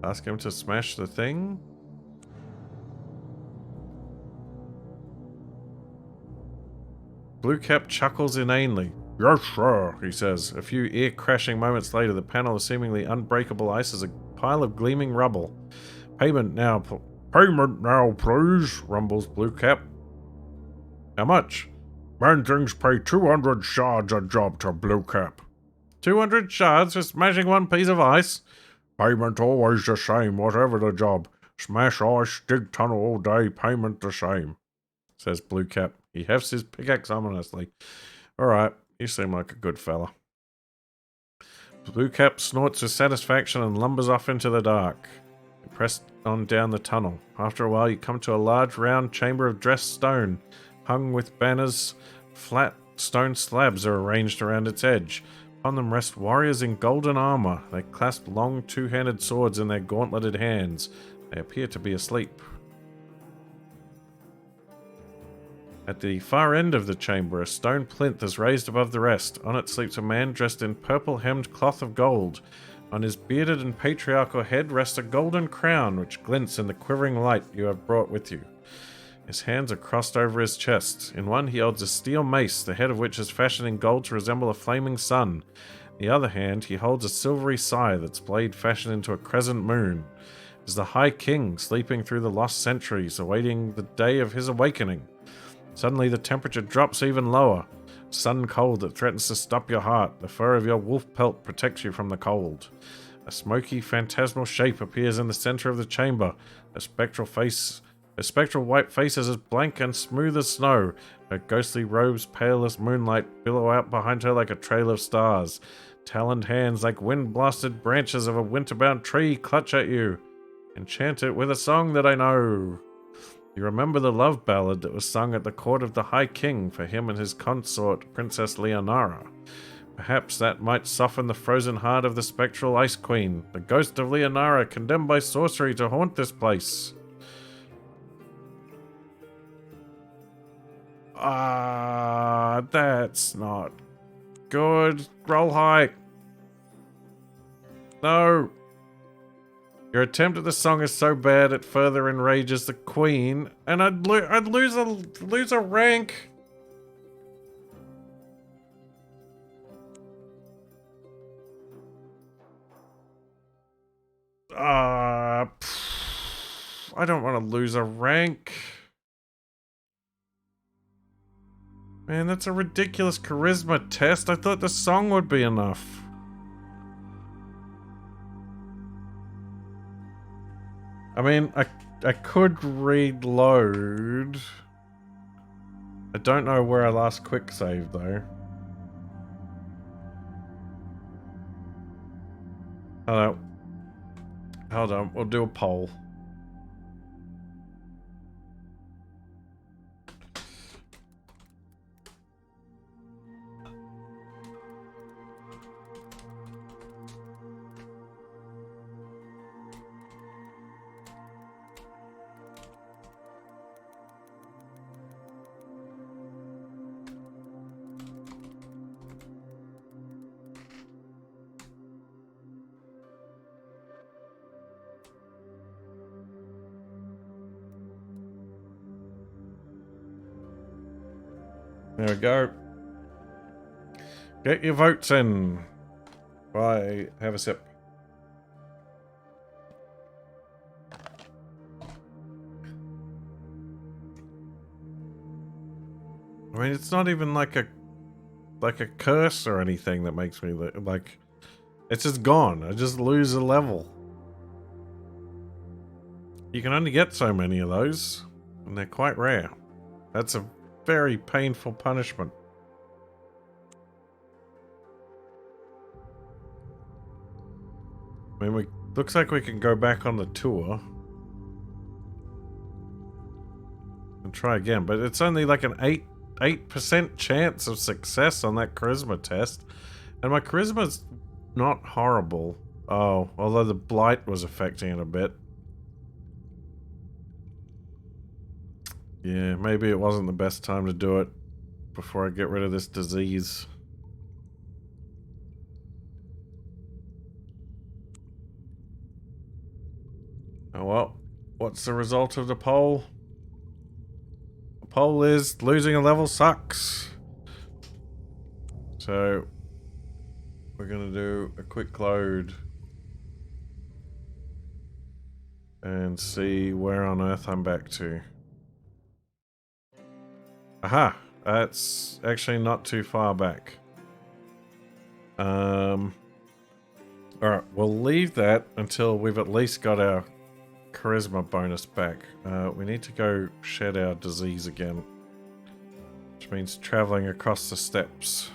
Ask him to smash the thing? Blue Cap chuckles inanely. Yes, sir, he says. A few ear-crashing moments later, the panel of seemingly unbreakable ice is a pile of gleaming rubble. Payment now, please, rumbles Blue Cap. How much? Man things pay 200 shards a job to Blue Cap. 200 shards for smashing one piece of ice? Payment always the same, whatever the job. Smash ice, dig tunnel all day, payment the same, says Blue Cap. He hefts his pickaxe ominously. Alright, you seem like a good fella. Blue Cap snorts with satisfaction and lumbers off into the dark. You press on down the tunnel. After a while, you come to a large round chamber of dressed stone, hung with banners. Flat stone slabs are arranged around its edge. On them rest warriors in golden armor. They clasp long two-handed swords in their gauntleted hands. They appear to be asleep. At the far end of the chamber, a stone plinth is raised above the rest. On it sleeps a man dressed in purple-hemmed cloth of gold. On his bearded and patriarchal head rests a golden crown, which glints in the quivering light you have brought with you. His hands are crossed over his chest. In one he holds a steel mace, the head of which is fashioned in gold to resemble a flaming sun. In the other hand he holds a silvery scythe, its blade fashioned into a crescent moon. It is the High King, sleeping through the lost centuries, awaiting the day of his awakening. Suddenly the temperature drops even lower. Sudden cold that threatens to stop your heart. The fur of your wolf pelt protects you from the cold. A smoky, phantasmal shape appears in the center of the chamber. Her spectral white face is as blank and smooth as snow. Her ghostly robes, pale as moonlight, billow out behind her like a trail of stars. Taloned hands, like wind-blasted branches of a winter-bound tree, clutch at you. Enchant it with a song that I know. You remember the love ballad that was sung at the court of the High King for him and his consort, Princess Leonara. Perhaps that might soften the frozen heart of the spectral Ice Queen, the ghost of Leonara, condemned by sorcery to haunt this place. Ah, that's not good. Roll high. No. Your attempt at the song is so bad it further enrages the queen, and I'd lose a rank. I don't want to lose a rank. Man, that's a ridiculous charisma test. I thought the song would be enough. I mean, I could reload. I don't know where I last quick saved though. Hello. Hold on, we'll do a poll. There we go. Get your votes in. Bye. Have a sip. I mean, it's not even like a curse or anything that makes me like. It's just gone. I just lose a level. You can only get so many of those, and they're quite rare. That's a very painful punishment. I mean, looks like we can go back on the tour and try again, but it's only like an 8% chance of success on that charisma test, and my charisma's not horrible. Oh, although the blight was affecting it a bit. Yeah, maybe it wasn't the best time to do it before I get rid of this disease. Oh well, what's the result of the poll? The poll is losing a level sucks. So, we're gonna do a quick load and see where on earth I'm back to. Aha! That's actually not too far back. Alright, we'll leave that until we've at least got our charisma bonus back. We need to go shed our disease again, which means traveling across the steppes.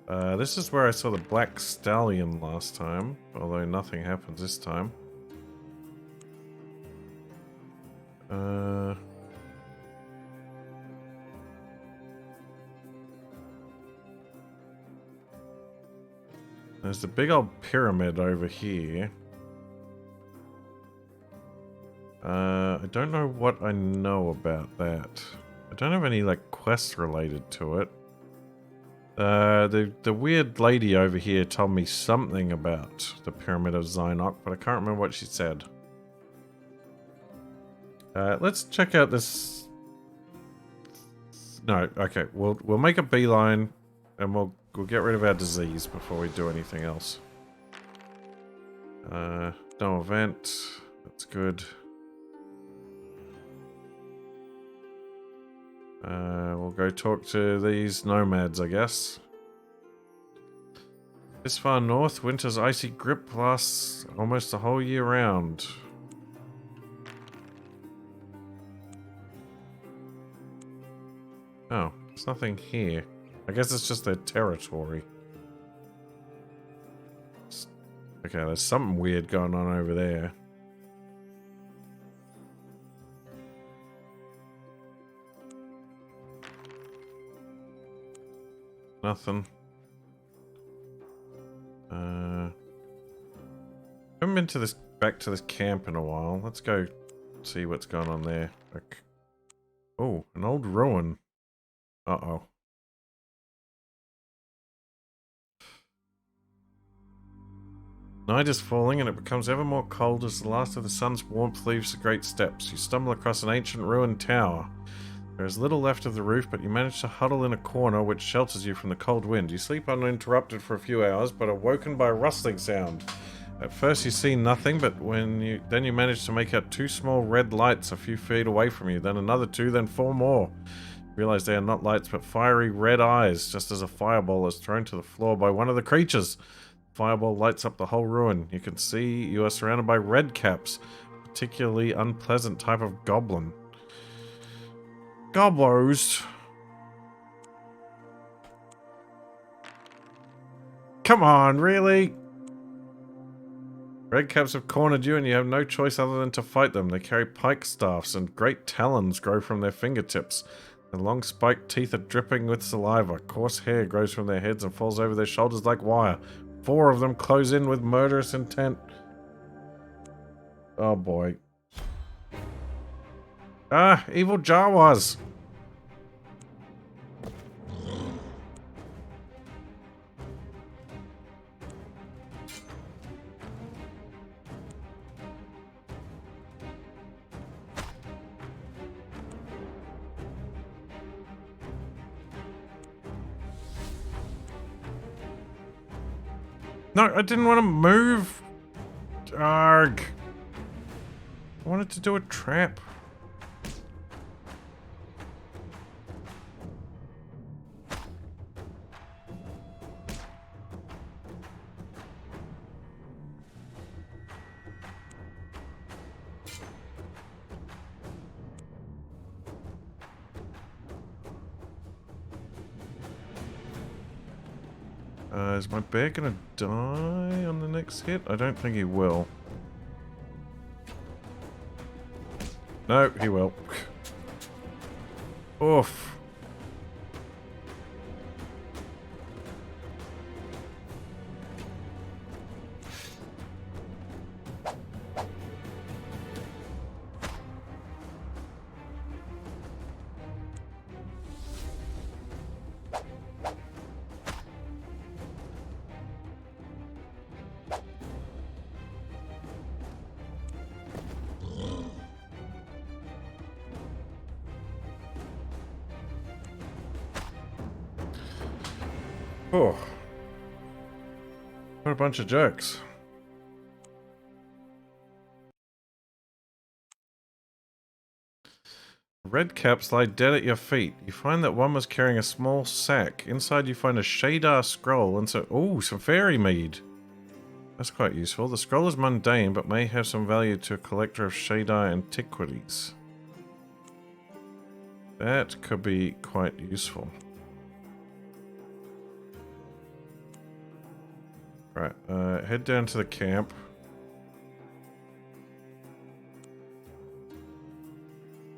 This is where I saw the black stallion last time, although nothing happens this time. There's the big old pyramid over here. I don't know what I know about that. I don't have any like quests related to it. The weird lady over here told me something about the Pyramid of Zynock, but I can't remember what she said. Let's check out this. No, okay, we'll make a beeline, and we'll get rid of our disease before we do anything else. No event. That's good. We'll go talk to these nomads, I guess. This far north, winter's icy grip lasts almost the whole year round. Oh, there's nothing here. I guess it's just their territory. Okay, there's something weird going on over there. Nothing. Haven't been to back to this camp in a while. Let's go see what's going on there. Okay. Oh, an old ruin. Uh-oh. Night is falling and it becomes ever more cold as the last of the sun's warmth leaves the great steppes. You stumble across an ancient ruined tower. There is little left of the roof, but you manage to huddle in a corner which shelters you from the cold wind. You sleep uninterrupted for a few hours, but are woken by a rustling sound. At first you see nothing, but then you manage to make out 2 small red lights a few feet away from you, then another 2, then 4 more. You realize they are not lights, but fiery red eyes, just as a fireball is thrown to the floor by one of the creatures. Fireball lights up the whole ruin. You can see you are surrounded by red caps, a particularly unpleasant type of goblin. Gobblers. Come on, really? Red caps have cornered you and you have no choice other than to fight them. They carry pike staffs and great talons grow from their fingertips. Their long spiked teeth are dripping with saliva. Coarse hair grows from their heads and falls over their shoulders like wire. 4 of them close in with murderous intent. Oh boy. Ah, evil Jawas. No, I didn't want to move. Arg. I wanted to do a trap. Is my bear gonna die on the next hit? I don't think he will. No, he will. Oof. Oh. What a bunch of jerks. Red caps lie dead at your feet. You find that one was carrying a small sack. Inside you find a Shadar scroll and some fairy mead. That's quite useful. The scroll is mundane, but may have some value to a collector of Shadar antiquities. That could be quite useful. Right, head down to the camp.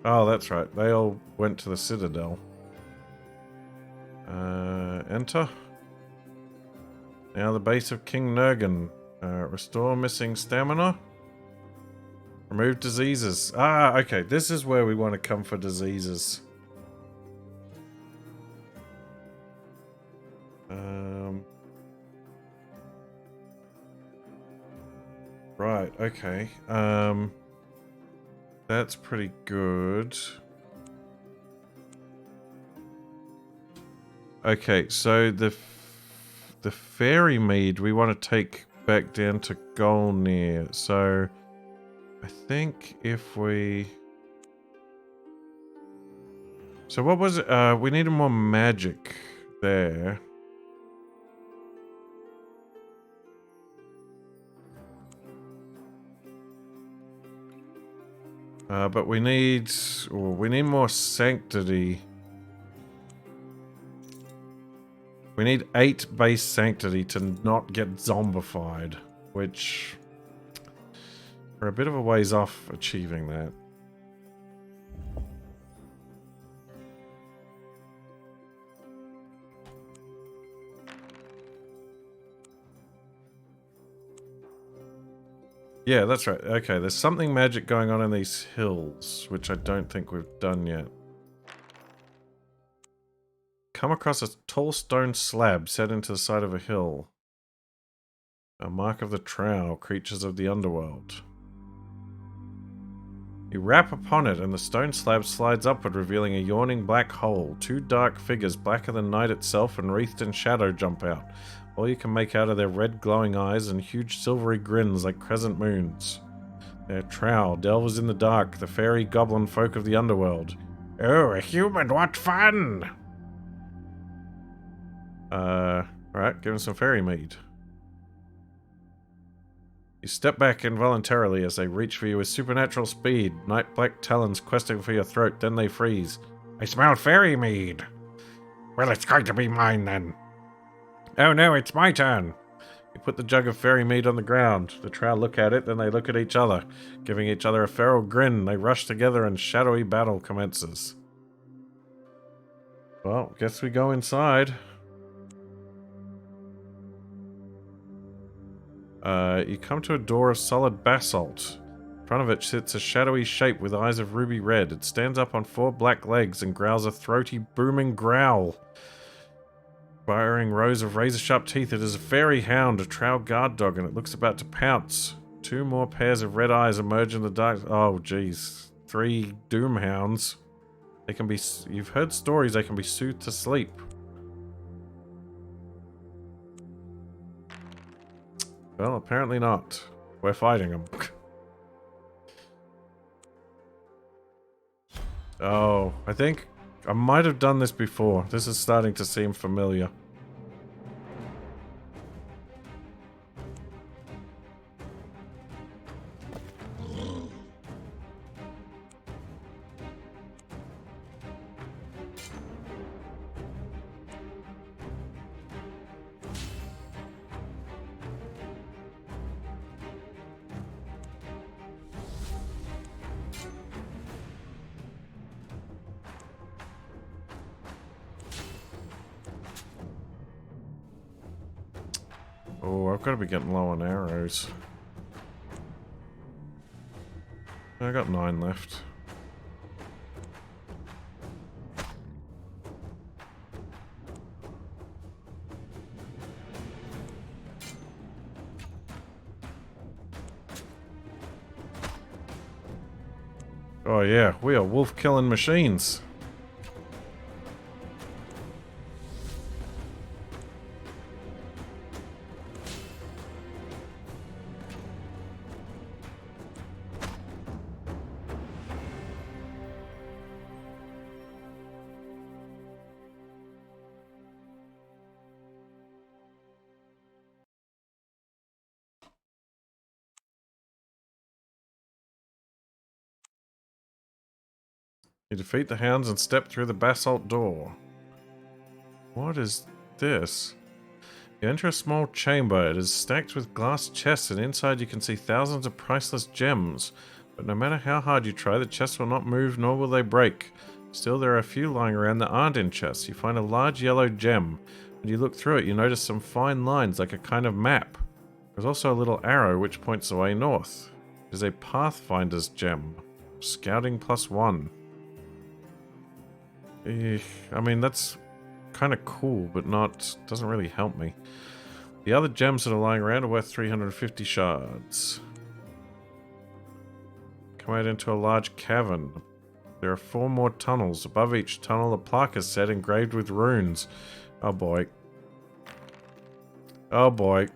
Oh, that's right. They all went to the Citadel. Enter. Now the base of King Nurgan. Restore missing stamina. Remove diseases. Ah, okay. This is where we want to come for diseases. Right, okay. That's pretty good. Okay, so the fairy mead we want to take back down to Golnir. So I think if we... So what was it? We needed more magic there. But we need more sanctity. We need 8 base sanctity to not get zombified, which we're a bit of a ways off achieving that. Yeah, that's right. Okay, there's something magic going on in these hills, which I don't think we've done yet. Come across a tall stone slab set into the side of a hill. A mark of the trowel, creatures of the underworld. You rap upon it, and the stone slab slides upward, revealing a yawning black hole. Two dark figures, blacker than night itself and wreathed in shadow, jump out. All you can make out are their red glowing eyes and huge silvery grins like crescent moons. Their trowel, delvers in the dark, the fairy goblin folk of the underworld. Oh, a human, what fun! Right, give him some fairy mead. You step back involuntarily as they reach for you with supernatural speed, night black talons questing for your throat, then they freeze. I smell fairy mead! Well, it's going to be mine then. Oh no, it's my turn! You put the jug of fairy mead on the ground. The trowel look at it, then they look at each other. Giving each other a feral grin, they rush together and shadowy battle commences. Well, guess we go inside. You come to a door of solid basalt. In front of it sits a shadowy shape with eyes of ruby red. It stands up on 4 black legs and growls a throaty, booming growl. Firing rows of razor-sharp teeth, it is a fairy hound, a trowel guard dog, and it looks about to pounce. 2 more pairs of red eyes emerge in the dark. Oh, jeez. 3 doom hounds. They can be... You've heard stories they can be soothed to sleep. Well, apparently not. We're fighting them. Oh, I think I might have done this before. This is starting to seem familiar. Oh, I've got to be getting low on arrows. I got 9 left. Oh yeah, we are wolf-killing machines. You defeat the hounds and step through the basalt door. What is this? You enter a small chamber. It is stacked with glass chests, and inside you can see thousands of priceless gems. But no matter how hard you try, the chests will not move, nor will they break. Still, there are a few lying around that aren't in chests. You find a large yellow gem. When you look through it, you notice some fine lines, like a kind of map. There's also a little arrow which points away north. It is a Pathfinder's gem. Scouting +1. I mean, that's kind of cool, but doesn't really help me. The other gems that are lying around are worth 350 shards. Come out into a large cavern. There are 4 more tunnels. Above each tunnel, a plaque is set engraved with runes. Oh boy. Oh boy.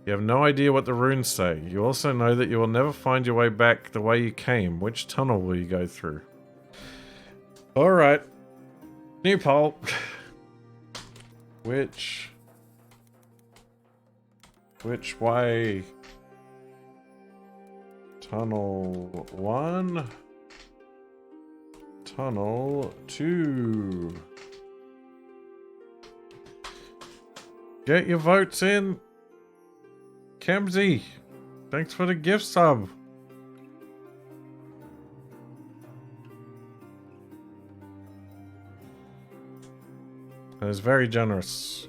You have no idea what the runes say. You also know that you will never find your way back the way you came. Which tunnel will you go through? Alright. New poll. Which way? Tunnel 1. Tunnel 2. Get your votes in. Kemsy, thanks for the gift sub. That is very generous.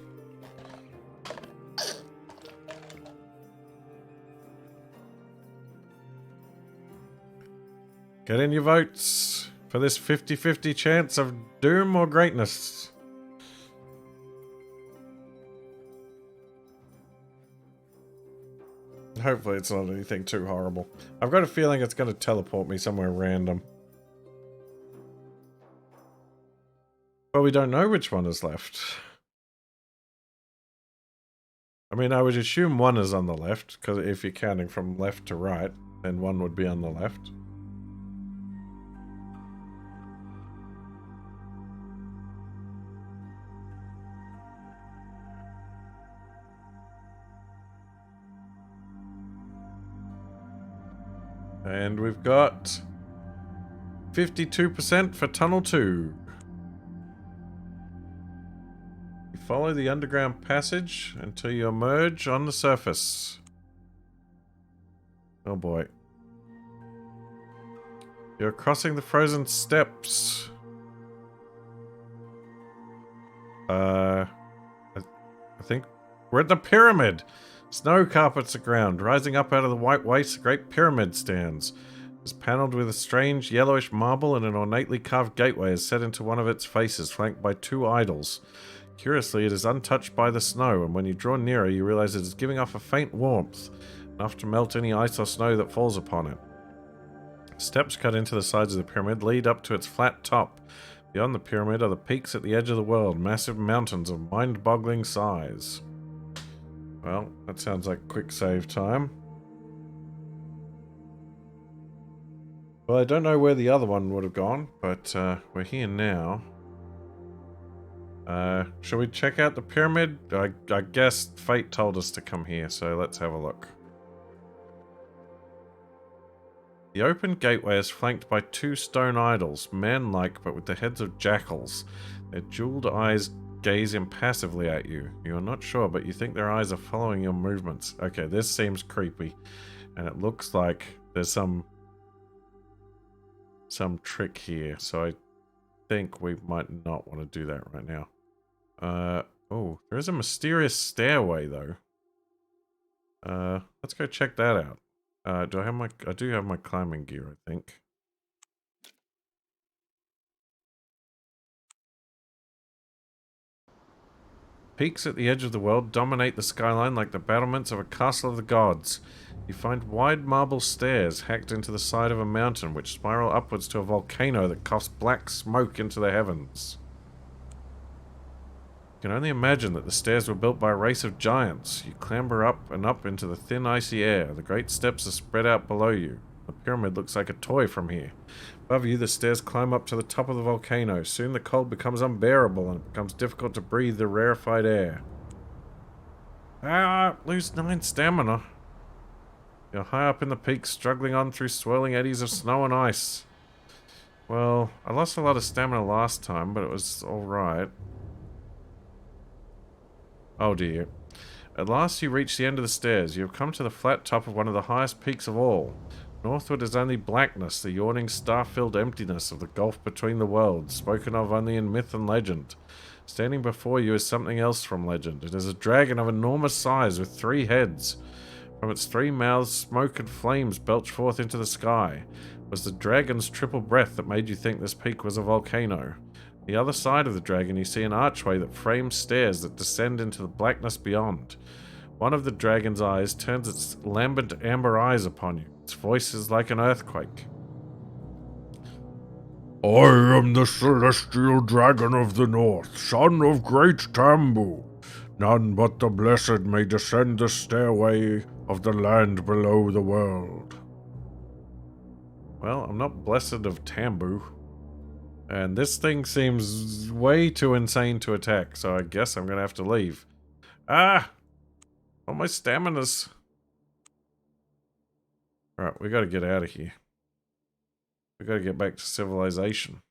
Get in your votes for this 50-50 chance of doom or greatness. Hopefully it's not anything too horrible. I've got a feeling it's going to teleport me somewhere random. But we don't know which one is left. I mean, I would assume one is on the left, because if you're counting from left to right, then one would be on the left. And we've got 52% for Tunnel 2. You follow the underground passage until you emerge on the surface. Oh boy. You're crossing the frozen steppes. I think we're at the pyramid. Snow carpets the ground. Rising up out of the white waste, a great pyramid stands. It's panelled with a strange yellowish marble, and an ornately carved gateway is set into one of its faces, flanked by 2 idols. Curiously, it is untouched by the snow, and when you draw nearer, you realize it is giving off a faint warmth, enough to melt any ice or snow that falls upon it. Steps cut into the sides of the pyramid lead up to its flat top. Beyond the pyramid are the peaks at the edge of the world, massive mountains of mind-boggling size. Well, that sounds like quick save time. Well, I don't know where the other one would have gone, but we're here now. Shall we check out the pyramid? I guess fate told us to come here, so let's have a look. The open gateway is flanked by 2 stone idols, man-like but with the heads of jackals. Their jeweled eyes gaze impassively at you. You are not sure, but you think their eyes are following your movements. Okay, this seems creepy, and it looks like there's some trick here, so I think we might not want to do that right now. Oh, there is a mysterious stairway though. Let's go check that out. I do have my climbing gear, I think. Peaks at the edge of the world dominate the skyline like the battlements of a castle of the gods. You find wide marble stairs hacked into the side of a mountain which spiral upwards to a volcano that coughs black smoke into the heavens. You can only imagine that the stairs were built by a race of giants. You clamber up and up into the thin icy air. The great steps are spread out below you. The pyramid looks like a toy from here. Above you, the stairs climb up to the top of the volcano. Soon the cold becomes unbearable and it becomes difficult to breathe the rarefied air. Lose 9 stamina. You're high up in the peaks, struggling on through swirling eddies of snow and ice. Well, I lost a lot of stamina last time, but it was alright. Oh dear. At last you reach the end of the stairs. You have come to the flat top of one of the highest peaks of all. Northward is only blackness, the yawning star-filled emptiness of the gulf between the worlds, spoken of only in myth and legend. Standing before you is something else from legend. It is a dragon of enormous size with 3 heads. From its 3 mouths, smoke and flames belch forth into the sky. It was the dragon's triple breath that made you think this peak was a volcano. The other side of the dragon, you see an archway that frames stairs that descend into the blackness beyond. One of the dragon's eyes turns its lambent amber eyes upon you. Its voice is like an earthquake. I am the celestial dragon of the north, son of great Tambu. None but the blessed may descend the stairway of the land below the world. Well, I'm not blessed of Tambu. And this thing seems way too insane to attack, so I guess I'm gonna have to leave. Ah! All my staminas. Alright, we gotta get out of here. We gotta get back to civilization.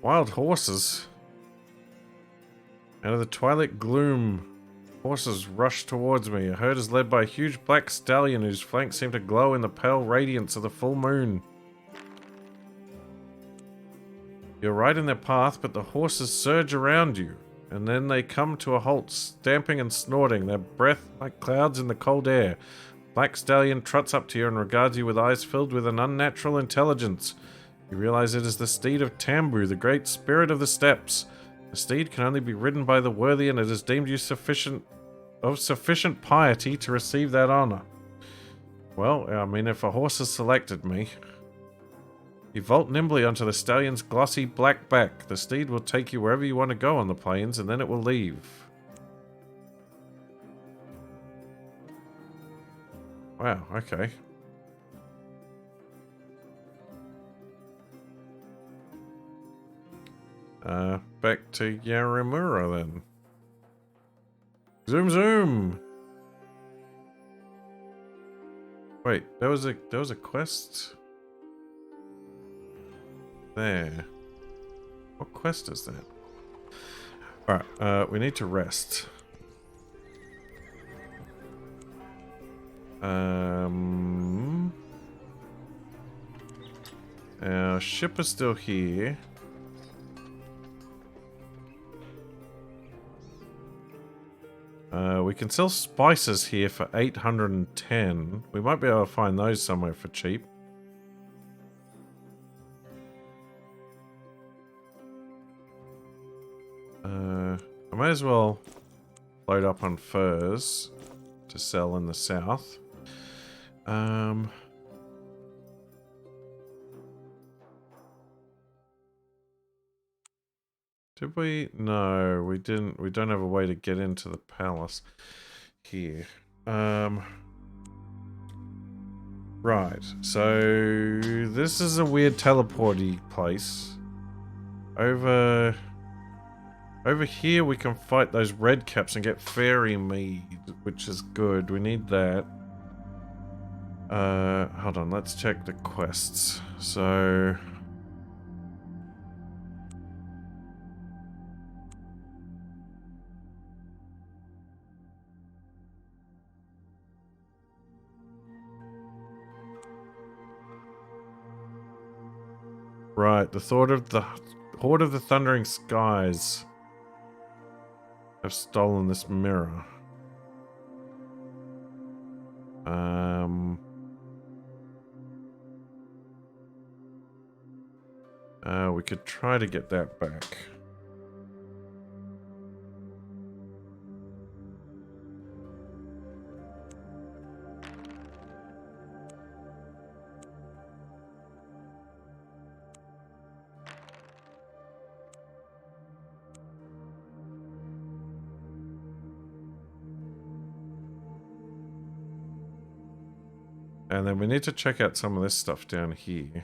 Wild horses. Out of the twilight gloom, horses rush towards me. A herd is led by a huge black stallion whose flanks seem to glow in the pale radiance of the full moon. You're right in their path, but the horses surge around you. and then they come to a halt, stamping and snorting, their breath like clouds in the cold air. Black Stallion trots up to you and regards you with eyes filled with an unnatural intelligence. You realize it is the steed of Tambu, the great spirit of the steppes. The steed can only be ridden by the worthy, and it is deemed you sufficient piety to receive that honor. Well, I mean, if a horse has selected me... You vault nimbly onto the stallion's glossy black back. The steed will take you wherever you want to go on the plains, and then it will leave. Wow, okay. Back to Yaramura then. Zoom zoom! Wait, there was a quest there. What quest is that? Alright, we need to rest. Our ship is still here. We can sell spices here for 810. We might be able to find those somewhere for cheap. I might as well load up on furs to sell in the south. Did we? No, we didn't. We don't have a way to get into the palace here. Right, so this is a weird teleporty place. Over here we can fight those red caps and get fairy mead, which is good. We need that. Hold on, let's check the quests. So... Right, the Horde of the Thundering Skies have stolen this mirror. We could try to get that back. And then we need to check out some of this stuff down here.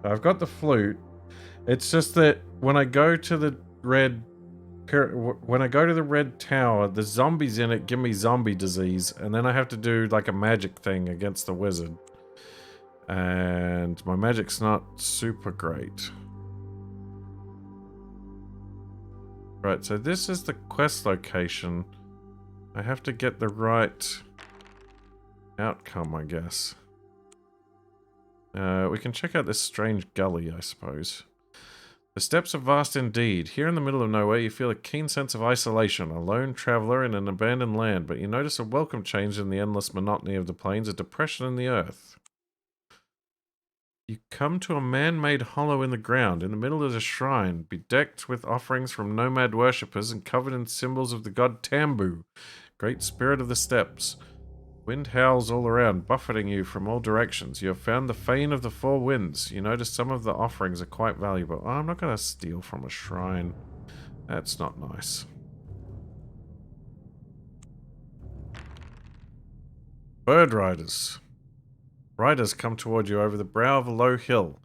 I've got the flute. It's just that when I go to the red tower, the zombies in it give me zombie disease, and then I have to do like a magic thing against the wizard. And my magic's not super great. Right, so this is the quest location. I have to get the right outcome, I guess. We can check out this strange gully, I suppose. The steppes are vast indeed. Here in the middle of nowhere, you feel a keen sense of isolation, a lone traveler in an abandoned land, but you notice a welcome change in the endless monotony of the plains, a depression in the earth. You come to a man-made hollow in the ground. In the middle is a shrine, bedecked with offerings from nomad worshippers and covered in symbols of the god Tambu, great spirit of the steppes. Wind howls all around, buffeting you from all directions. You have found the Fane of the Four Winds. You notice some of the offerings are quite valuable. Oh, I'm not going to steal from a shrine. That's not nice. Bird riders. Riders come toward you over the brow of a low hill.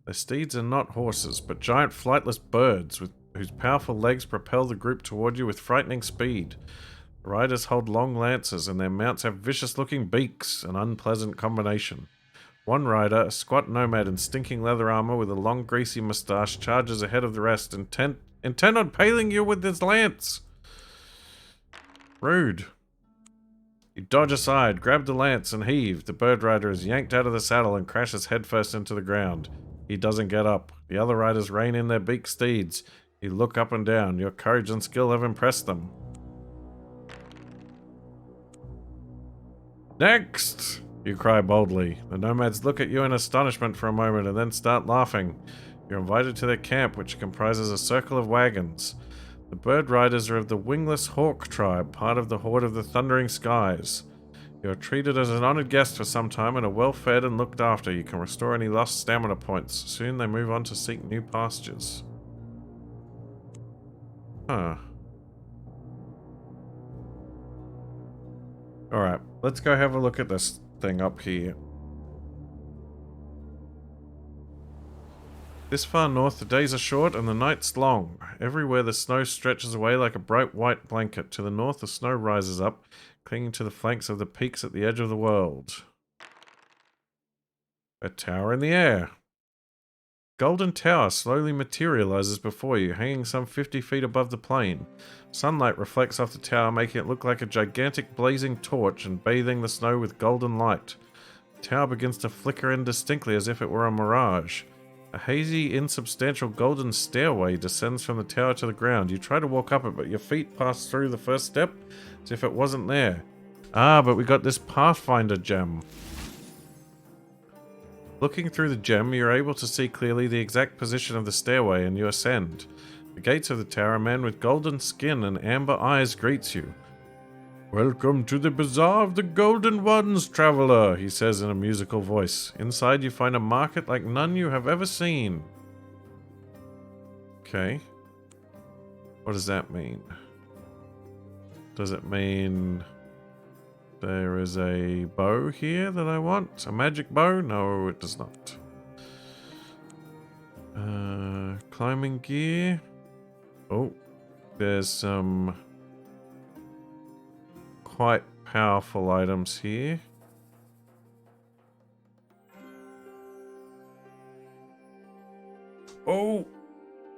Their steeds are not horses, but giant flightless birds whose powerful legs propel the group toward you with frightening speed. The riders hold long lances, and their mounts have vicious-looking beaks, an unpleasant combination. One rider, a squat nomad in stinking leather armor with a long greasy moustache, charges ahead of the rest, intent on paling you with his lance. Rude. You dodge aside, grab the lance, and heave. The bird rider is yanked out of the saddle and crashes headfirst into the ground. He doesn't get up. The other riders rein in their beaked steeds. You look up and down. Your courage and skill have impressed them. Next! You cry boldly. The nomads look at you in astonishment for a moment and then start laughing. You're invited to their camp, which comprises a circle of wagons. The bird riders are of the wingless hawk tribe, part of the horde of the thundering skies. You are treated as an honored guest for some time and are well fed and looked after. You can restore any lost stamina points. Soon they move on to seek new pastures. Huh. Alright, let's go have a look at this thing up here. This far north, the days are short and the nights long. Everywhere the snow stretches away like a bright white blanket. To the north, the snow rises up, clinging to the flanks of the peaks at the edge of the world. A tower in the air. Golden tower slowly materializes before you, hanging some 50 feet above the plain. Sunlight reflects off the tower, making it look like a gigantic blazing torch and bathing the snow with golden light. The tower begins to flicker indistinctly as if it were a mirage. A hazy, insubstantial golden stairway descends from the tower to the ground. You try to walk up it, but your feet pass through the first step as if it wasn't there. Ah, but we got this Pathfinder gem. Looking through the gem, you're able to see clearly the exact position of the stairway, and you ascend. The gates of the tower, a man with golden skin and amber eyes greets you. Welcome to the Bazaar of the Golden Ones, traveler, he says in a musical voice. Inside you find a market like none you have ever seen. Okay. What does that mean? Does it mean there is a bow here that I want? A magic bow? No, it does not. Climbing gear. Oh, there's some quite powerful items here. Oh,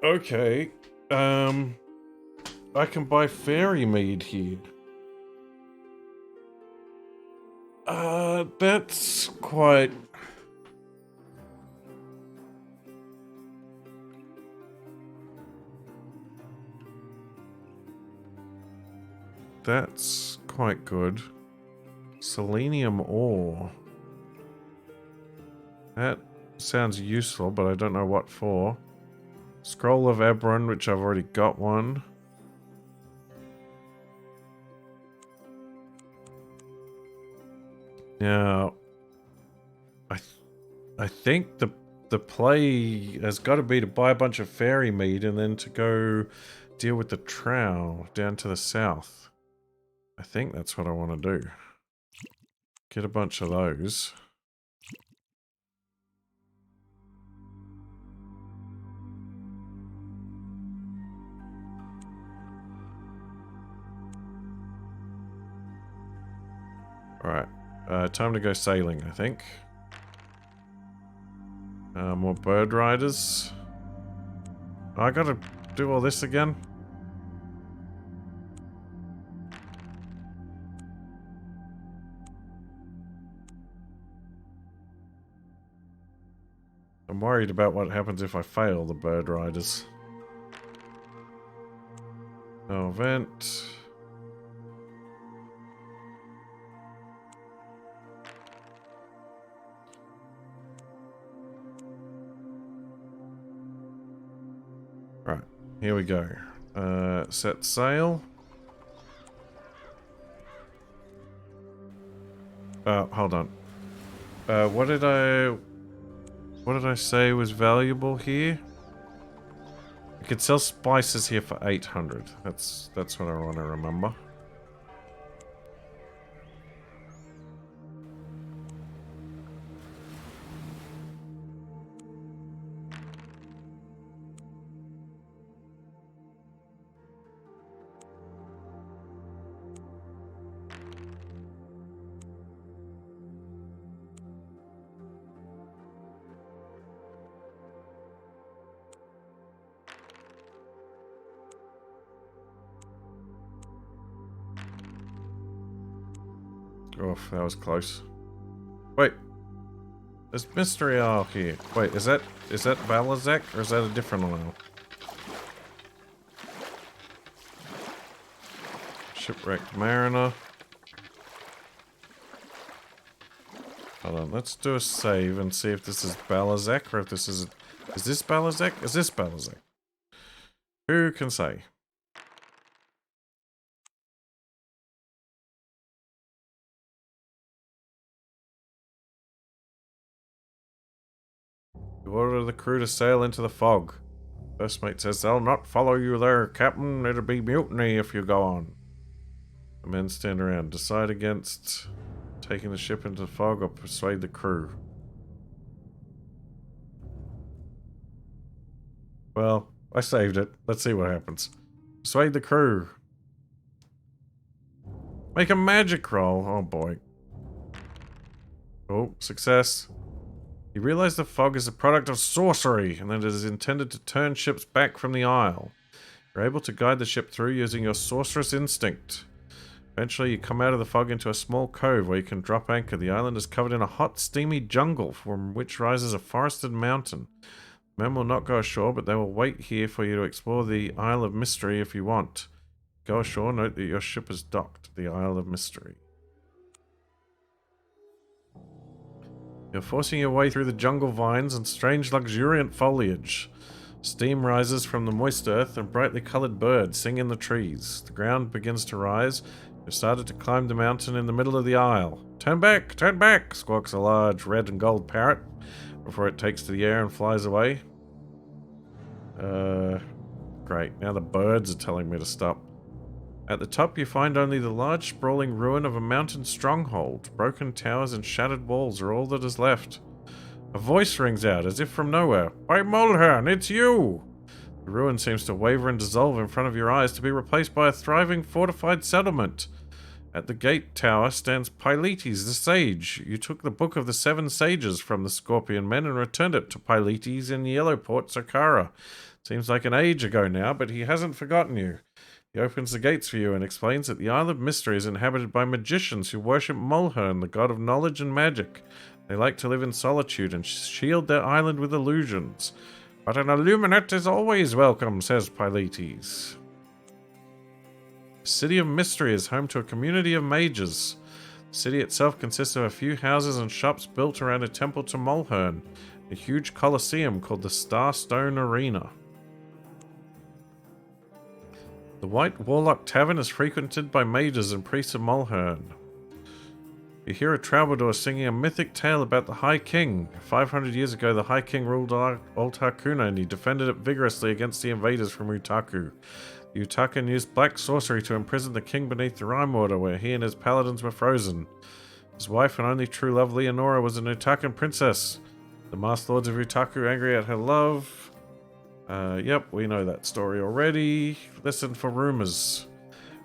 okay. I can buy fairy mead here. That's quite... That's quite good. Selenium ore. That sounds useful, but I don't know what for. Scroll of Ebron, which I've already got one. Now, I think the play has got to be to buy a bunch of fairy mead and then to go deal with the trow down to the south. I think that's what I want to do. Get a bunch of those. Alright. Time to go sailing, I think. More bird riders. I gotta do all this again. I'm worried about what happens if I fail the bird riders. No event. Right, here we go. Set sail. Hold on. What did I say was valuable here? I could sell spices here for 800. That's what I want to remember. Oh, that was close. Wait. There's mystery oil here. Wait, is that Balazak or is that a different oil? Shipwrecked mariner. Hold on, let's do a save and see if this is Balazak or if this is... Is this Balazak? Is this Balazak? Who can say? You order the crew to sail into the fog. First mate says they'll not follow you there, Captain. It'll be mutiny if you go on. The men stand around. Decide against taking the ship into the fog or persuade the crew. Well, I saved it. Let's see what happens. Persuade the crew. Make a magic roll. Oh boy. Oh, success. You realize the fog is a product of sorcery and that it is intended to turn ships back from the Isle. You're able to guide the ship through using your sorceress instinct. Eventually, you come out of the fog into a small cove where you can drop anchor. The island is covered in a hot, steamy jungle from which rises a forested mountain. Men will not go ashore, but they will wait here for you to explore the Isle of Mystery if you want. Go ashore, note that your ship is docked. The Isle of Mystery. You're forcing your way through the jungle vines and strange luxuriant foliage. Steam rises from the moist earth and brightly coloured birds sing in the trees. The ground begins to rise. You've started to climb the mountain in the middle of the isle. Turn back, squawks a large red and gold parrot before it takes to the air and flies away. Great. Now the birds are telling me to stop. At the top you find only the large sprawling ruin of a mountain stronghold. Broken towers and shattered walls are all that is left. A voice rings out as if from nowhere. By Mulhern, it's you! The ruin seems to waver and dissolve in front of your eyes to be replaced by a thriving fortified settlement. At the gate tower stands Pyletes the Sage. You took the Book of the Seven Sages from the Scorpion Men and returned it to Pyletes in Yellowport, Sakara. Seems like an age ago now, but he hasn't forgotten you. He opens the gates for you and explains that the Isle of Mystery is inhabited by magicians who worship Mulhern, the god of knowledge and magic. They like to live in solitude and shield their island with illusions. But an illuminate is always welcome, says Pyletes. The City of Mystery is home to a community of mages. The city itself consists of a few houses and shops built around a temple to Mulhern, a huge coliseum called the Starstone Arena. The White Warlock Tavern is frequented by mages and priests of Mulhern. You hear a troubadour singing a mythic tale about the High King. 500 years ago, the High King ruled Utaku and he defended it vigorously against the invaders from Utaku. The Utaku used black sorcery to imprison the king beneath the Rime Water, where he and his paladins were frozen. His wife and only true love, Leonora, was an Utakan princess. The Masked Lords of Utaku, angry at her love. Yep, we know that story already. Listen for rumors.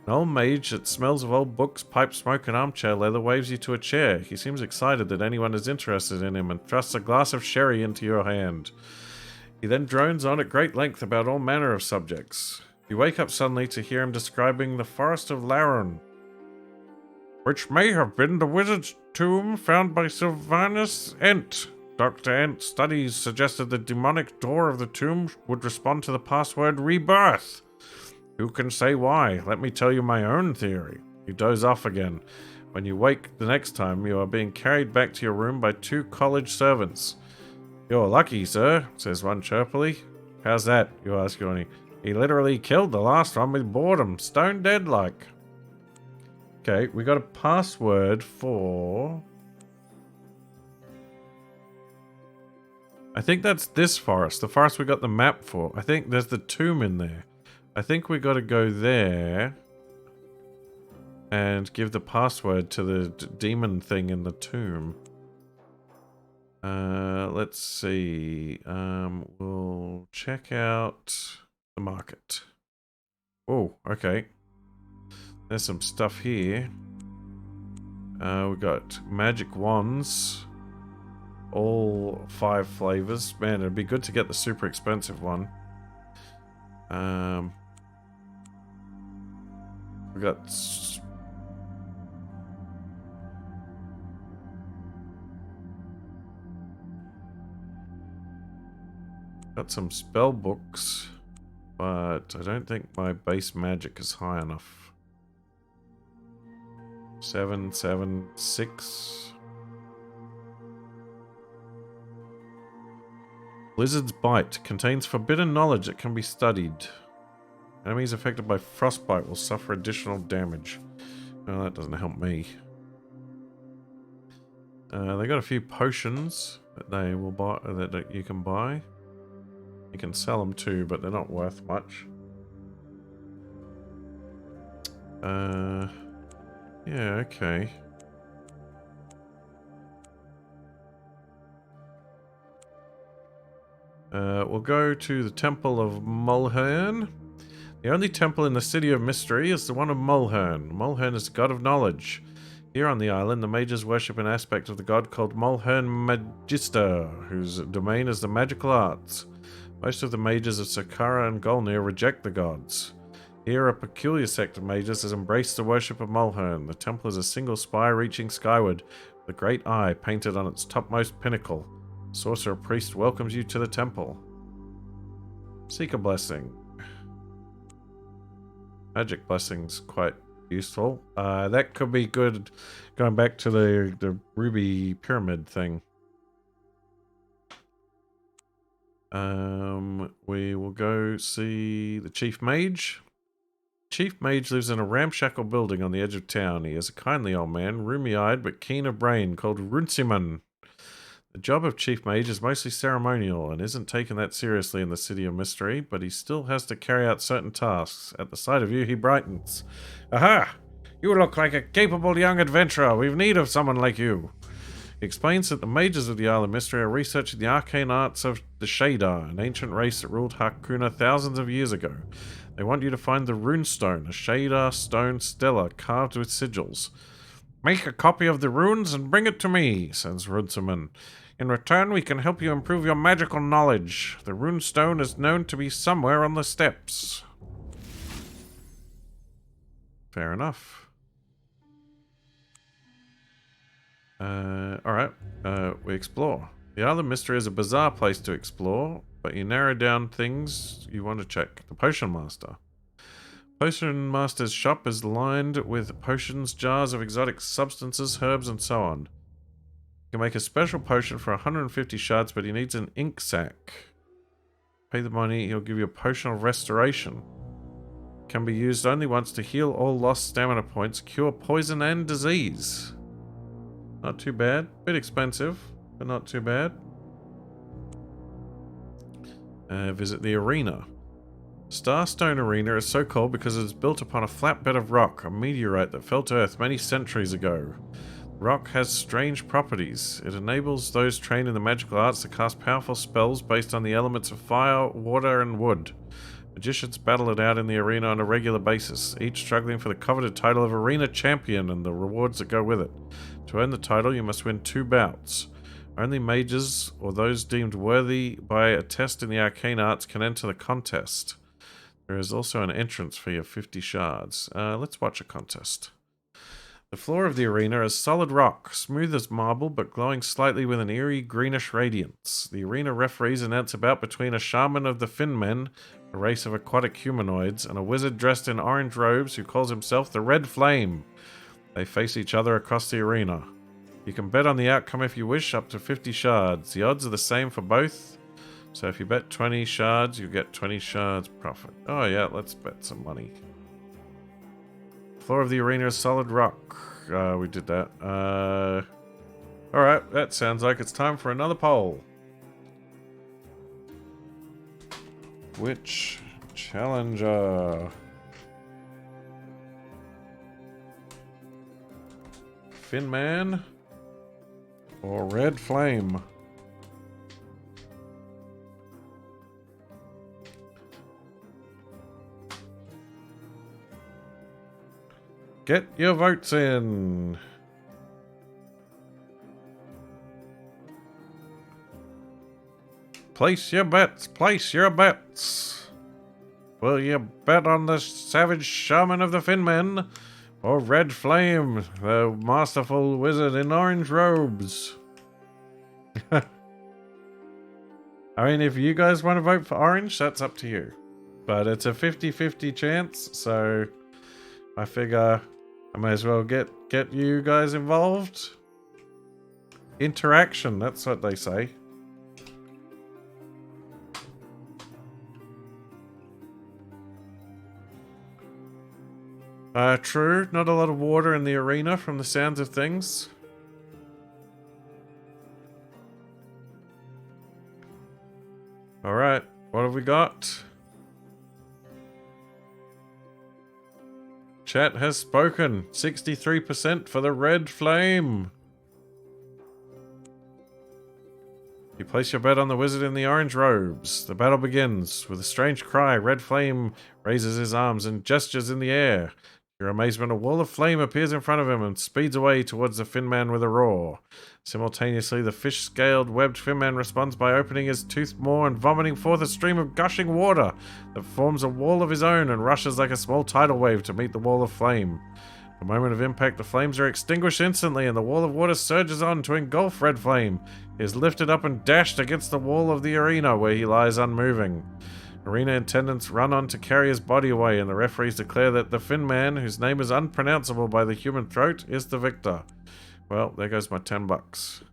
An old mage that smells of old books, pipe smoke, and armchair leather waves you to a chair. He seems excited that anyone is interested in him and thrusts a glass of sherry into your hand. He then drones on at great length about all manner of subjects. You wake up suddenly to hear him describing the Forest of Laron, which may have been the wizard's tomb found by Sylvanus Ent. Dr. Ent's studies suggested the demonic door of the tomb would respond to the password rebirth. Who can say why? Let me tell you my own theory. You doze off again. When you wake the next time, you are being carried back to your room by two college servants. You're lucky, sir, says one chirpily. How's that? You ask Yorny. He literally killed the last one with boredom, stone dead like. Okay, we got a password for... I think that's this forest, the forest we got the map for. I think there's the tomb in there. I think we got to go there and give the password to the demon thing in the tomb. Let's see. We'll check out the market. Oh, okay. There's some stuff here. We got magic wands. All 5 flavors. Man, it'd be good to get the super expensive one. We got some spell books, but I don't think my base magic is high enough. 776. Blizzard's Bite contains forbidden knowledge that can be studied. Enemies affected by frostbite will suffer additional damage. Well, that doesn't help me. They got a few potions that they will buy, that you can buy. You can sell them too, but they're not worth much. Yeah, okay. We'll go to the Temple of Mulhern. The only temple in the City of Mystery is the one of Mulhern. Mulhern is the god of knowledge. Here on the island, the mages worship an aspect of the god called Mulhern Magister, whose domain is the magical arts. Most of the mages of Sakara and Golnir reject the gods. Here, a peculiar sect of mages has embraced the worship of Mulhern. The temple is a single spire reaching skyward, with a great eye painted on its topmost pinnacle. The sorcerer priest welcomes you to the temple. Seek a blessing. Magic blessing's quite useful. That could be good going back to the Ruby Pyramid thing. We will go see the Chief Mage. Chief Mage lives in a ramshackle building on the edge of town. He is a kindly old man, rheumy-eyed but keen of brain, called Runciman. The job of Chief Mage is mostly ceremonial and isn't taken that seriously in the City of Mystery, but he still has to carry out certain tasks. At the sight of you, he brightens. Aha! You look like a capable young adventurer. We've need of someone like you. He explains that the mages of the Isle of Mystery are researching the arcane arts of the Shadar, an ancient race that ruled Hakuna thousands of years ago. They want you to find the runestone, a Shadar stone stela carved with sigils. Make a copy of the runes and bring it to me, says Rudsaman. In return, we can help you improve your magical knowledge. The runestone is known to be somewhere on the steppes. Fair enough. Alright, we explore. The Isle of Mystery is a bizarre place to explore, but you narrow down things you want to check. The Potion Master. Potion Master's shop is lined with potions, jars of exotic substances, herbs, and so on. You can make a special potion for 150 shards, but he needs an ink sac. Pay the money, he'll give you a potion of restoration. Can be used only once to heal all lost stamina points, cure poison and disease. Not too bad. Bit expensive, but not too bad. Visit the arena. Starstone Arena is so called because it is built upon a flat bed of rock, a meteorite that fell to Earth many centuries ago. Rock has strange properties. It enables those trained in the magical arts to cast powerful spells based on the elements of fire, water, and wood. Magicians battle it out in the arena on a regular basis, each struggling for the coveted title of Arena Champion and the rewards that go with it. To earn the title, you must win 2 bouts. Only mages or those deemed worthy by a test in the arcane arts can enter the contest. There is also an entrance fee of 50 shards. Let's watch a contest. The floor of the arena is solid rock, smooth as marble but glowing slightly with an eerie greenish radiance. The arena referees announce a bout between a shaman of the Finmen, a race of aquatic humanoids, and a wizard dressed in orange robes who calls himself the Red Flame. They face each other across the arena. You can bet on the outcome if you wish, up to 50 shards. The odds are the same for both, so if you bet 20 shards, you get 20 shards profit. Oh yeah, let's bet some money. Floor of the arena is solid rock. We did that. Alright, that sounds like it's time for another poll. Which challenger? Finman or Red Flame? Get your votes in. Place your bets. Place your bets. Will you bet on the savage shaman of the Finmen or Red Flame, the masterful wizard in orange robes? I mean, if you guys want to vote for orange, that's up to you. But it's a 50-50 chance, so I figure I may as well get you guys involved. Interaction, that's what they say. True, not a lot of water in the arena from the sounds of things. Alright, what have we got? Chat has spoken. 63% for the red flame. You place your bet on the wizard in the orange robes. The battle begins. With a strange cry, Red Flame raises his arms and gestures in the air. To your amazement, a wall of flame appears in front of him and speeds away towards the Fin Man with a roar. Simultaneously, the fish-scaled, webbed Fin Man responds by opening his toothed maw and vomiting forth a stream of gushing water that forms a wall of his own and rushes like a small tidal wave to meet the wall of flame. At the moment of impact, the flames are extinguished instantly, and the wall of water surges on to engulf Red Flame. He is lifted up and dashed against the wall of the arena, where he lies unmoving. Arena attendants run on to carry his body away, and the referees declare that the Fin Man, whose name is unpronounceable by the human throat, is the victor. Well, there goes my $10.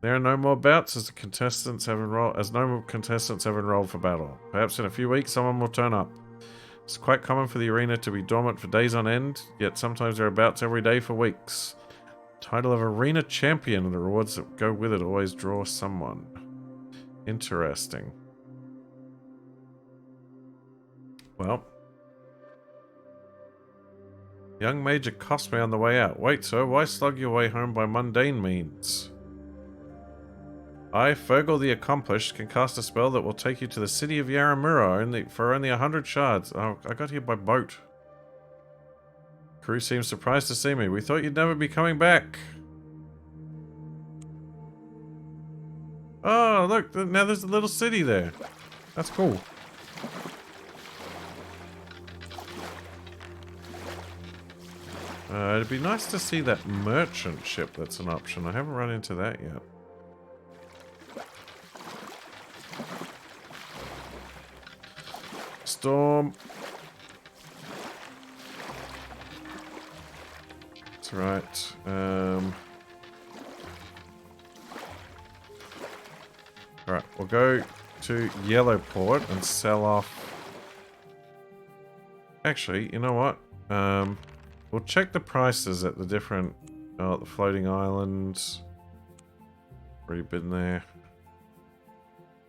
There are no more bouts as no contestants have enrolled for battle. Perhaps in a few weeks someone will turn up. It's quite common for the arena to be dormant for days on end, yet sometimes there are bouts every day for weeks. Title of Arena Champion and the rewards that go with it always draw someone. Interesting. Well. Young Major cost me on the way out. Wait, sir, why slug your way home by mundane means? I, Fergal the Accomplished, can cast a spell that will take you to the city of Yaramura for only 100 shards. Oh, I got here by boat. Crew seems surprised to see me. We thought you'd never be coming back. Oh, look, now there's a little city there. That's cool. It'd be nice to see that merchant ship that's an option. I haven't run into that yet. Storm. That's right. Alright, we'll go to Yellowport and sell off. Actually, you know what? We'll check the prices at the different the floating islands. Already been there.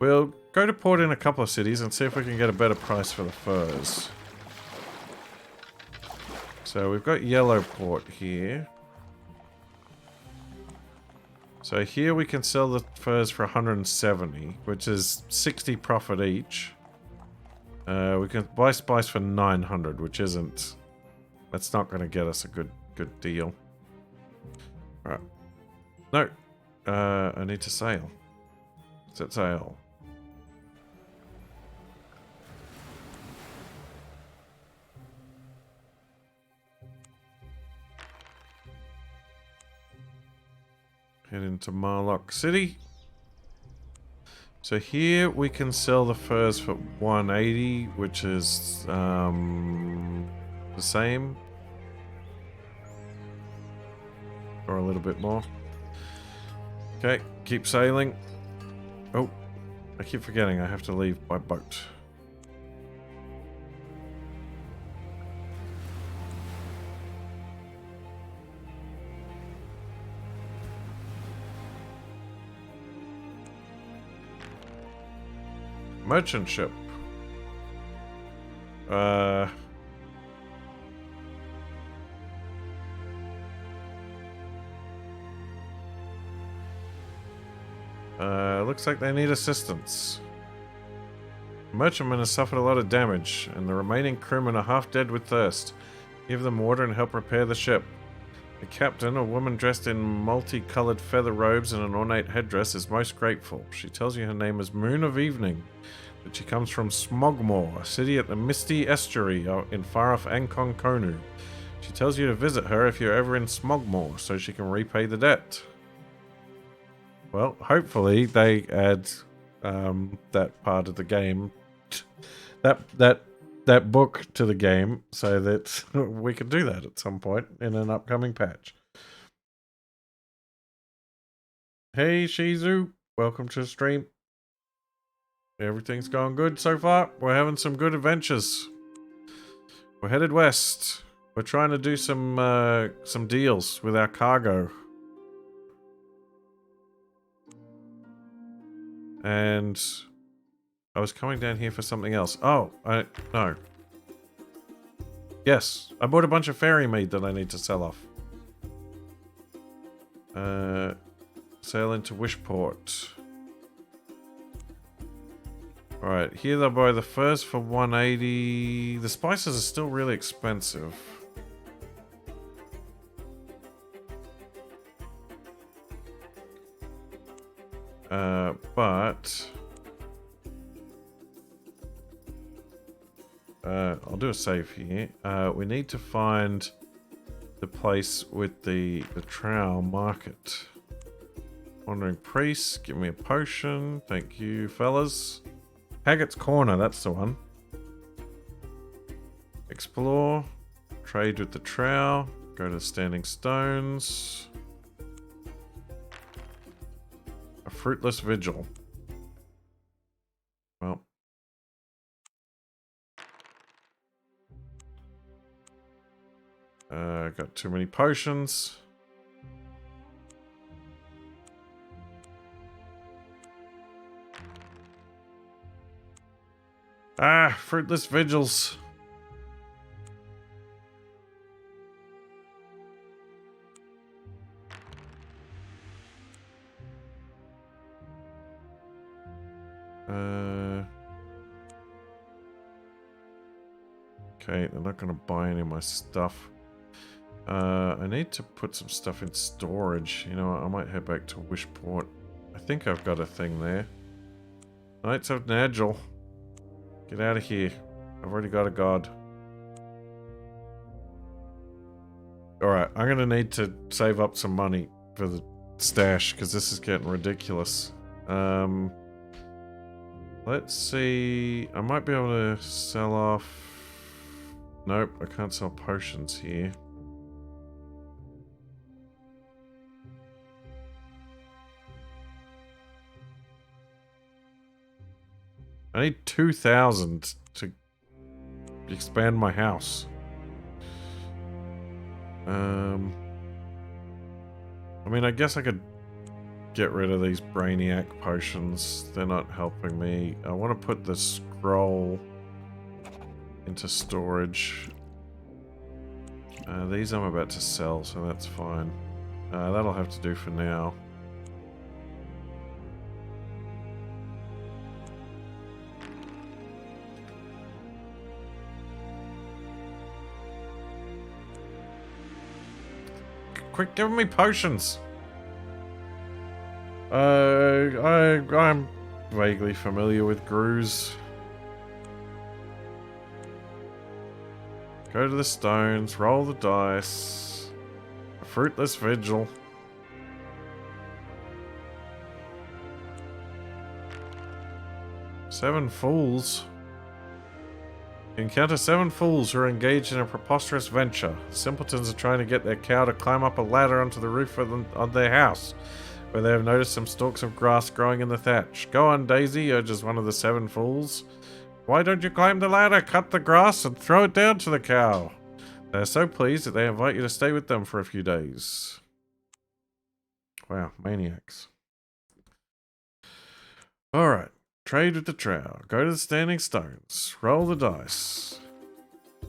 We'll go to port in a couple of cities and see if we can get a better price for the furs. So we've got Yellowport here. So here we can sell the furs for 170, which is 60 profit each. We can buy spice for 900, which isn't... That's not going to get us a good deal. Alright. No. I need to sail. Set sail. Head into Marlock City. So here we can sell the furs for 180, which is the same. Or a little bit more. Okay, keep sailing. Oh, I keep forgetting I have to leave by boat. Merchant ship. Looks like they need assistance. The merchantman has suffered a lot of damage, and the remaining crewmen are half dead with thirst. Give them water and help repair the ship. The captain, a woman dressed in multicolored feather robes and an ornate headdress, is most grateful. She tells you her name is Moon of Evening, that she comes from Smogmore, a city at the Misty Estuary in far-off Ankon Konu. She tells you to visit her if you're ever in Smogmore, so she can repay the debt. Well, hopefully they add that part of the game, that that book to the game so that we can do that at some point in an upcoming patch. Hey Shizu, welcome to the stream. Everything's going good so far. We're having some good adventures. We're headed west. We're trying to do some deals with our cargo. And I was coming down here for something else. Oh, no. Yes, I bought a bunch of fairy mead that I need to sell off. Sail into Wishport. Alright, here they'll buy the first for 180. The spices are still really expensive. But I'll do a save here. We need to find the place with the trowel market. Wandering Priest, give me a potion. Thank you, fellas. Haggett's Corner, that's the one. Explore. Trade with the trowel. Go to Standing Stones. A fruitless vigil. Well. Got too many potions. Ah, fruitless vigils. Okay, they're not going to buy any of my stuff. I need to put some stuff in storage. You know what, I might head back to Wishport. I think I've got a thing there. Knights of Nagel. Get out of here. I've already got a god. Alright, I'm going to need to save up some money for the stash, because this is getting ridiculous. Let's see. I might be able to sell off... Nope, I can't sell potions here. I need 2,000 to expand my house. I mean, I guess I could get rid of these Brainiac potions. They're not helping me. I want to put the scroll into storage. These I'm about to sell, so that's fine. That'll have to do for now. Quick, give me potions! I'm vaguely familiar with Grooze. Go to the stones, roll the dice. A fruitless vigil. Seven fools. You encounter 7 fools who are engaged in a preposterous venture. Simpletons are trying to get their cow to climb up a ladder onto the roof of their house, where they have noticed some stalks of grass growing in the thatch. Go on, Daisy, urges one of the 7 fools. Why don't you climb the ladder, cut the grass, and throw it down to the cow? They are so pleased that they invite you to stay with them for a few days. Wow, maniacs. Alright. Trade with the trowel. Go to the Standing Stones. Roll the dice.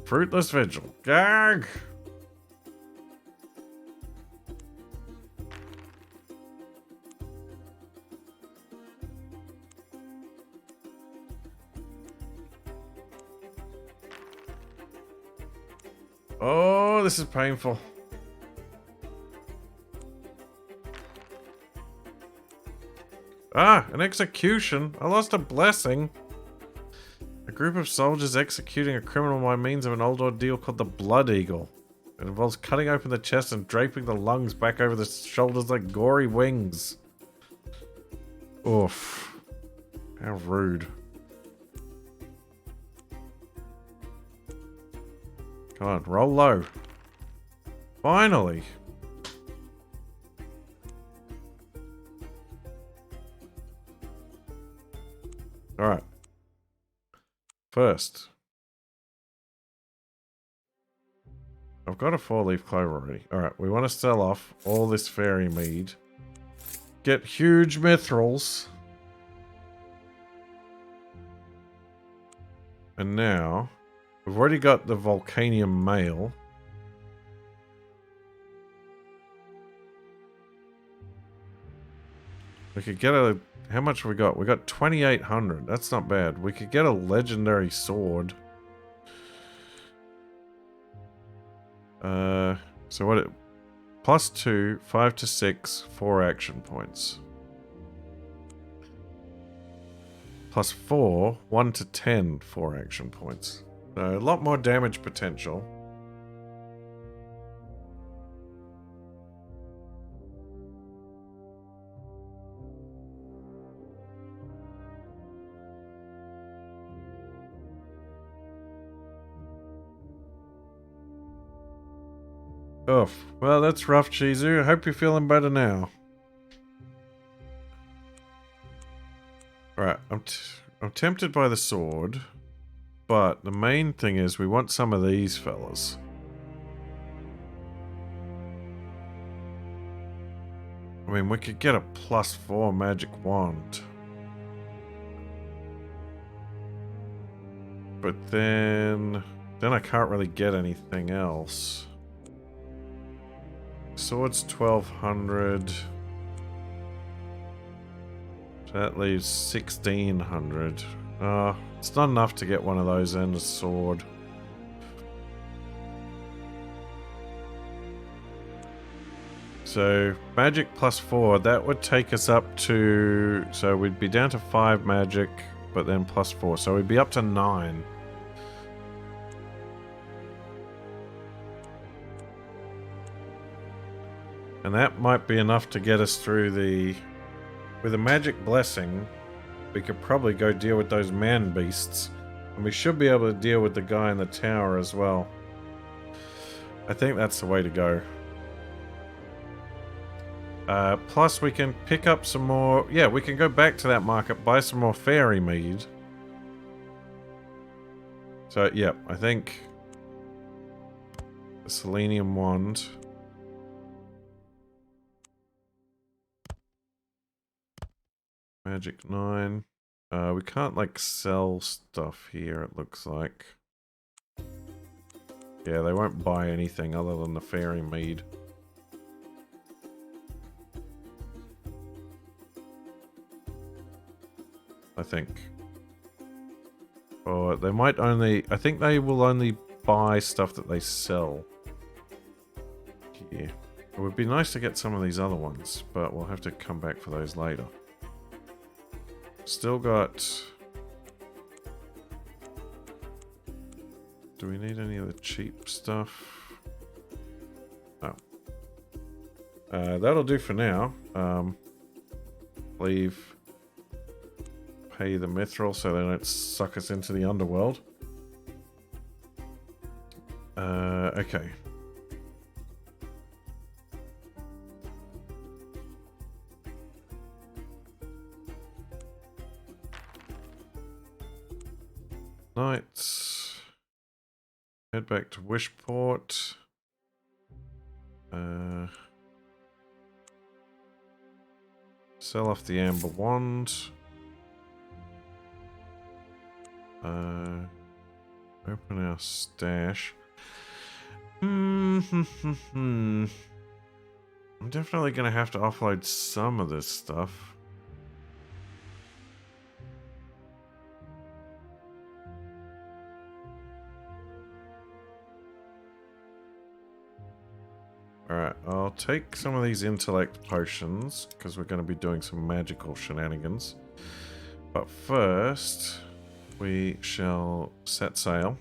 Fruitless vigil. Gag! Oh, this is painful. Ah, an execution. I lost a blessing. A group of soldiers executing a criminal by means of an old ordeal called the Blood Eagle. It involves cutting open the chest and draping the lungs back over the shoulders like gory wings. Oof. How rude. Come on, roll low. Finally. Alright. First. I've got a 4-leaf clover already. Alright, we want to sell off all this fairy mead. Get huge mithrils. And now, we've already got the Volcanium mail. We could get a... How much have we got? We got 2,800. That's not bad. We could get a legendary sword. So what it... +2, 5 to 6, 4 action points. +4, 1 to 10, 4 action points. So a lot more damage potential. Oh, well, that's rough, Chizu. I hope you're feeling better now. Alright, I'm tempted by the sword, but the main thing is we want some of these fellas. I mean, we could get a +4 magic wand. But then I can't really get anything else. Sword's 1,200. So that leaves 1,600. It's not enough to get one of those and a sword. So, magic +4, that would take us up to... So we'd be down to 5 magic, but then +4. So we'd be up to 9. And that might be enough to get us through the... With a magic blessing, we could probably go deal with those man beasts. And we should be able to deal with the guy in the tower as well. I think that's the way to go. Plus we can pick up some more... Yeah, we can go back to that market, buy some more fairy mead. So, yeah, I think... The selenium wand... Magic 9. We can't, like, sell stuff here, it looks like. Yeah, they won't buy anything other than the fairy mead. I think. Or they might only... I think they will only buy stuff that they sell. Yeah. It would be nice to get some of these other ones, but we'll have to come back for those later. Still got... Do we need any of the cheap stuff? No. That'll do for now. Leave... Pay the mithril so they don't suck us into the underworld. Okay. Knights. Head back to Wishport. Sell off the amber wand. Open our stash. I'm definitely gonna have to offload some of this stuff. Alright, I'll take some of these intellect potions, because we're going to be doing some magical shenanigans. But first, we shall set sail.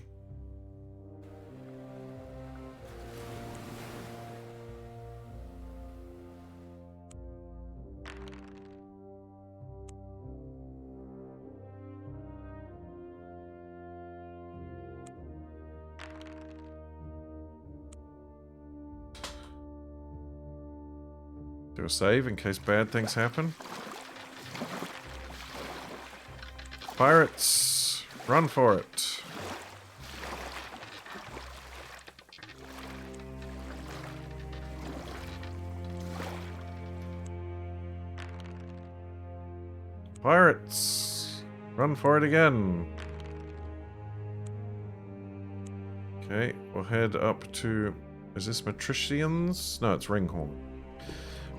Do a save in case bad things happen. Pirates, run for it. Pirates, run for it again. Okay, we'll head up to... Is this Matricians? No, it's Ringhorn.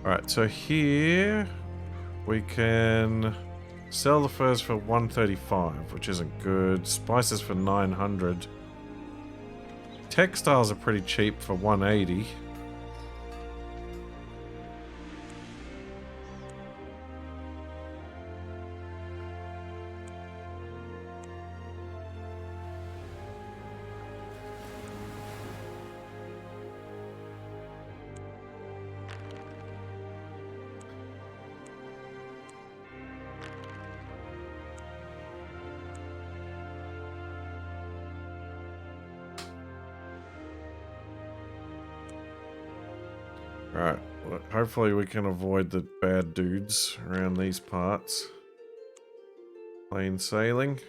Alright, so here we can sell the furs for 135, which isn't good. Spices for 900. Textiles are pretty cheap for 180. Alright, well, hopefully we can avoid the bad dudes around these parts. Plain sailing.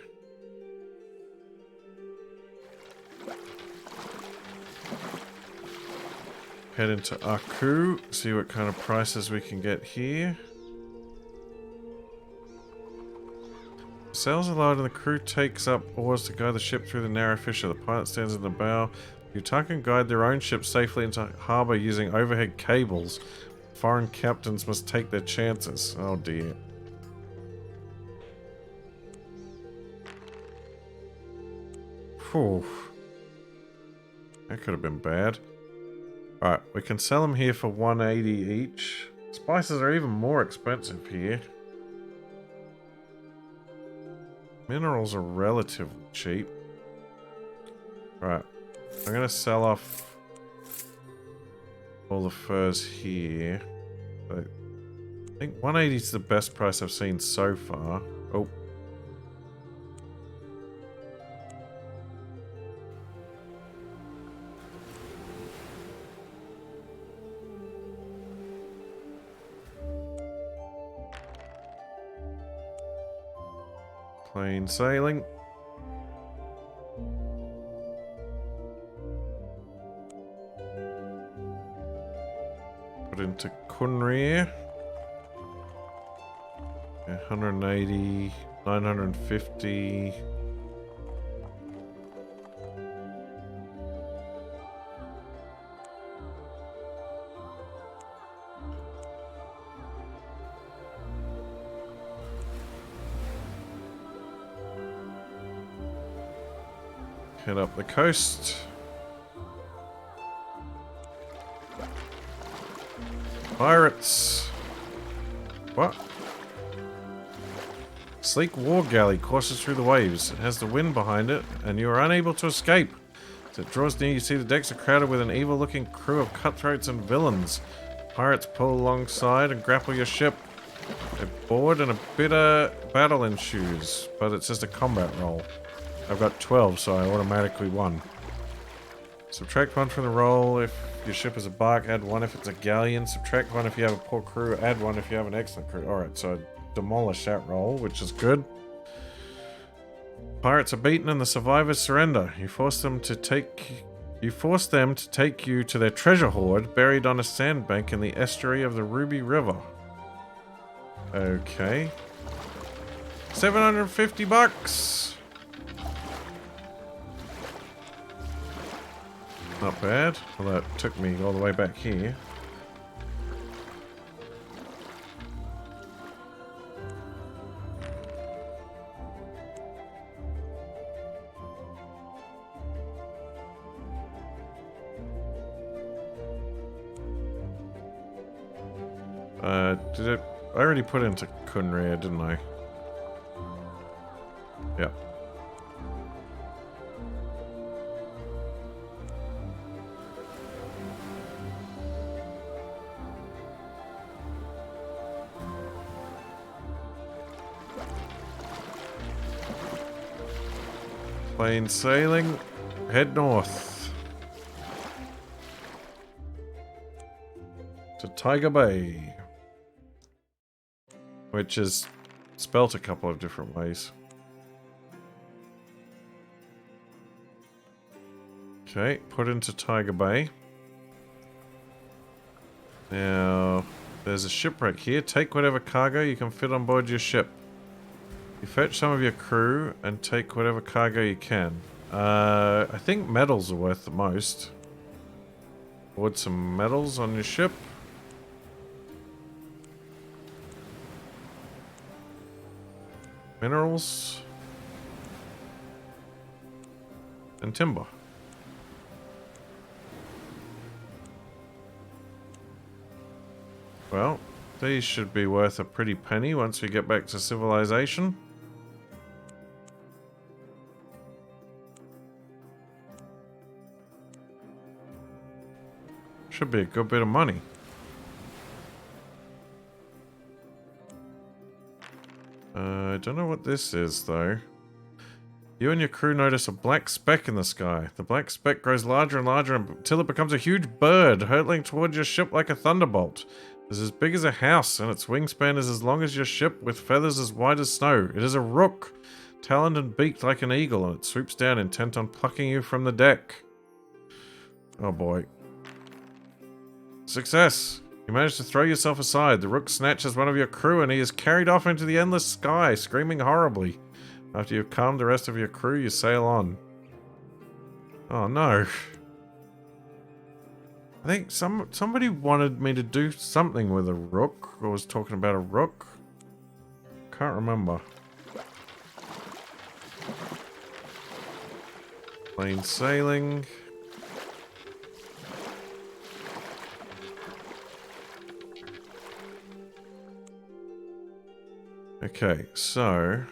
Head into Utaku, see what kind of prices we can get here. Sails are lowered and the crew takes up oars to guide the ship through the narrow fissure. The pilot stands in the bow. Utaku can guide their own ship safely into harbour using overhead cables. Foreign captains must take their chances. Oh dear. Whew. That could have been bad. Alright, we can sell them here for 180 each. Spices are even more expensive here. Minerals are relatively cheap. Right. I'm going to sell off all the furs here. But I think 180 is the best price I've seen so far. Oh. Plain sailing. Put into Kunrir. 180, 950. Head up the coast. Pirates. What? Sleek war galley courses through the waves. It has the wind behind it, and you are unable to escape. As it draws near, you see the decks are crowded with an evil-looking crew of cutthroats and villains. Pirates pull alongside and grapple your ship. They're bored and a bitter battle ensues, but it's just a combat roll. I've got 12, so I automatically won. Subtract 1 from the roll if your ship is a bark, add 1 if it's a galleon, subtract 1 if you have a poor crew, add 1 if you have an excellent crew. Alright, so I demolish that roll, which is good. Pirates are beaten and the survivors surrender. You force them to take you to their treasure hoard buried on a sandbank in the estuary of the Ruby River. Okay. 750 bucks. Not bad. Well, that took me all the way back here. Did it? I already put it into Kunrir, didn't I? Yeah. Plain sailing, head north to Tiger Bay. which is spelt a couple of different ways. Okay, put into Tiger Bay. Now, there's a shipwreck here. Take whatever cargo you can fit on board your ship. You fetch some of your crew and take whatever cargo you can. I think metals are worth the most. Board some metals on your ship. Minerals. And timber. Well, these should be worth a pretty penny once we get back to civilization. Should be a good bit of money. I don't know what this is, though. You and your crew notice a black speck in the sky. The black speck grows larger and larger until it becomes a huge bird, hurtling towards your ship like a thunderbolt. It's as big as a house, and its wingspan is as long as your ship, with feathers as white as snow. It is a rook, taloned and beaked like an eagle, and it swoops down intent on plucking you from the deck. Oh boy. Success! You manage to throw yourself aside. The rook snatches one of your crew, and he is carried off into the endless sky, screaming horribly. After you've calmed the rest of your crew, you sail on. Oh no. I think somebody wanted me to do something with a rook, or was talking about a rook. Can't remember. Plain sailing. Okay, so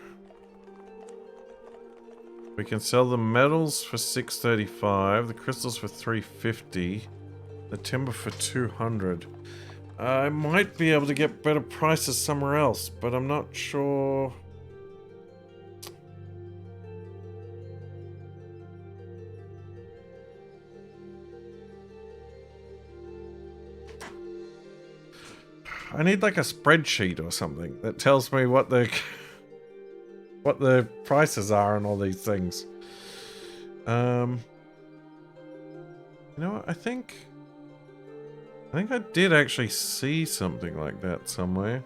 we can sell the metals for $635, the crystals for $350, the timber for $200. I might be able to get better prices somewhere else, but I'm not sure. I need like a spreadsheet or something that tells me what the prices are and all these things. You know what? I think I did actually see something like that somewhere.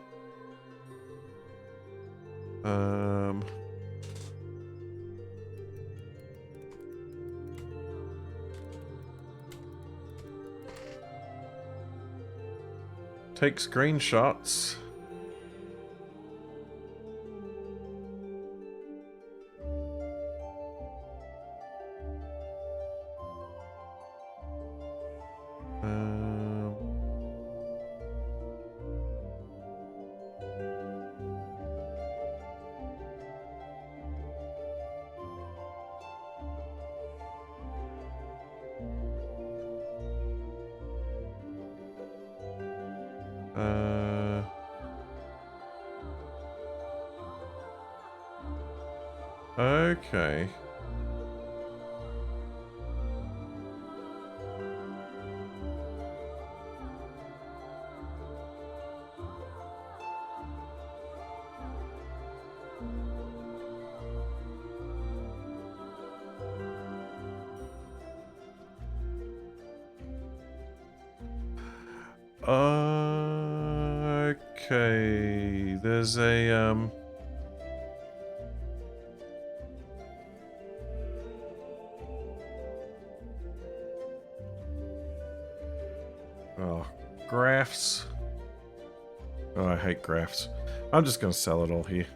Take screenshots. Okay. Okay. There's a oh, graphs. Oh, I hate graphs. I'm just gonna sell it all here.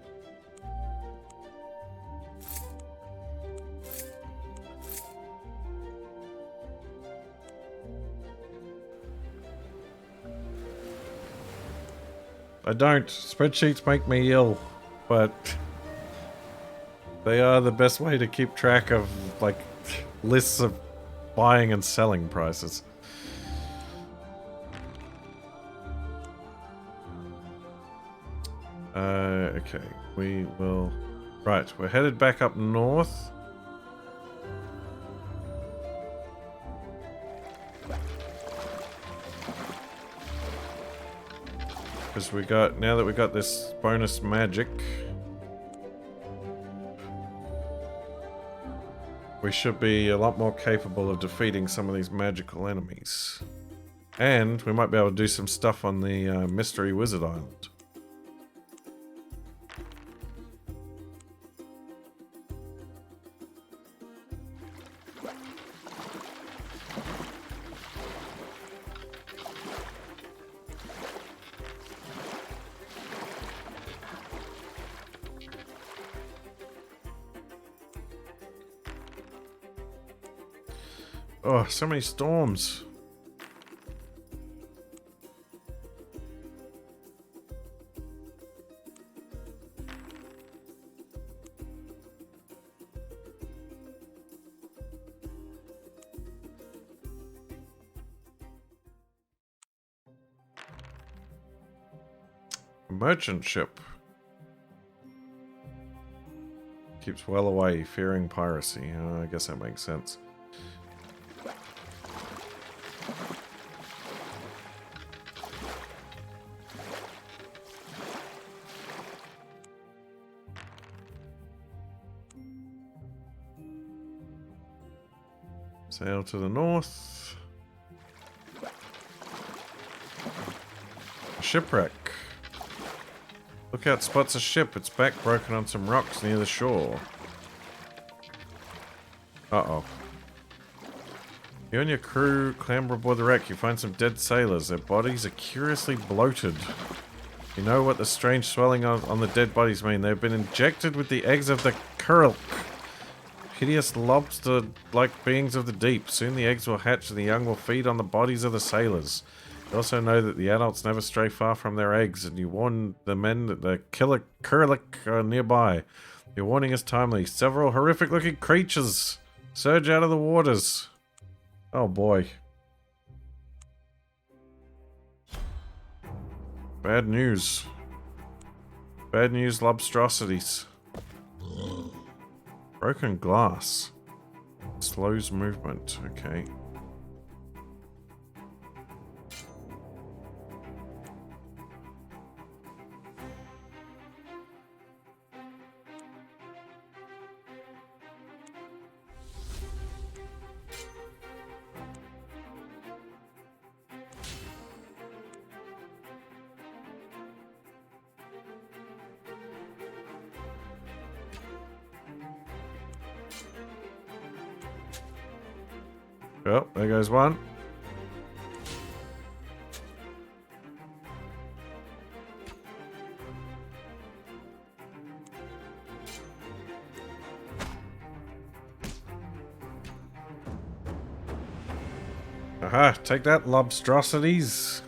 I don't. Spreadsheets make me ill, but they are the best way to keep track of, like, lists of buying and selling prices. Okay, we will... Right, we're headed back up north. Because we got, now that we got this bonus magic, we should be a lot more capable of defeating some of these magical enemies. And we might be able to do some stuff on the Mystery Wizard Island. Oh, so many storms. Merchant ship. Keeps well away, fearing piracy. I guess that makes sense. Sail to the north. Shipwreck. Lookout spots a ship. Its back broken on some rocks near the shore. Uh-oh. You and your crew clamber aboard the wreck. You find some dead sailors. Their bodies are curiously bloated. You know what the strange swelling on the dead bodies mean. They've been injected with the eggs of the Kurlk. Hideous lobster-like beings of the deep. Soon the eggs will hatch and the young will feed on the bodies of the sailors. You also know that the adults never stray far from their eggs, and you warn the men that the killer Kurlk are nearby. Your warning is timely. Several horrific-looking creatures surge out of the waters. Oh boy. Bad news. Bad news, lobstrosities. Broken glass. Slows movement. Okay. Oh, there goes one. Aha, take that, lobstrosities.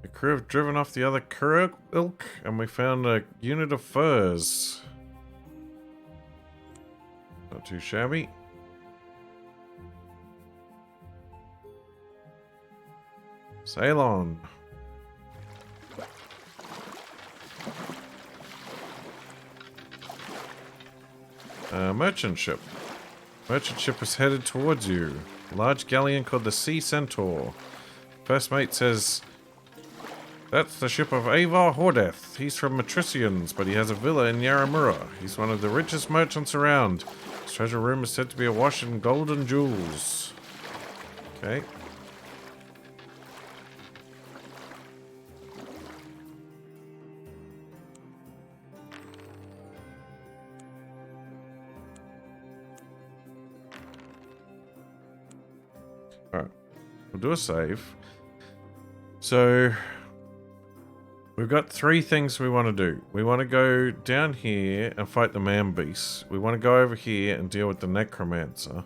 The crew have driven off the other Kurlk ilk, and we found a unit of furs. Not too shabby. Sail on. Merchant ship. Merchant ship is headed towards you. A large galleon called the Sea Centaur. First mate says, that's the ship of Avar Hordeth. He's from Matricians, but he has a villa in Yaramura. He's one of the richest merchants around. His treasure room is said to be awash in gold and jewels. Okay. Alright. We'll do a save. So we've got three things we want to do. We want to go down here and fight the man beast. We want to go over here and deal with the necromancer.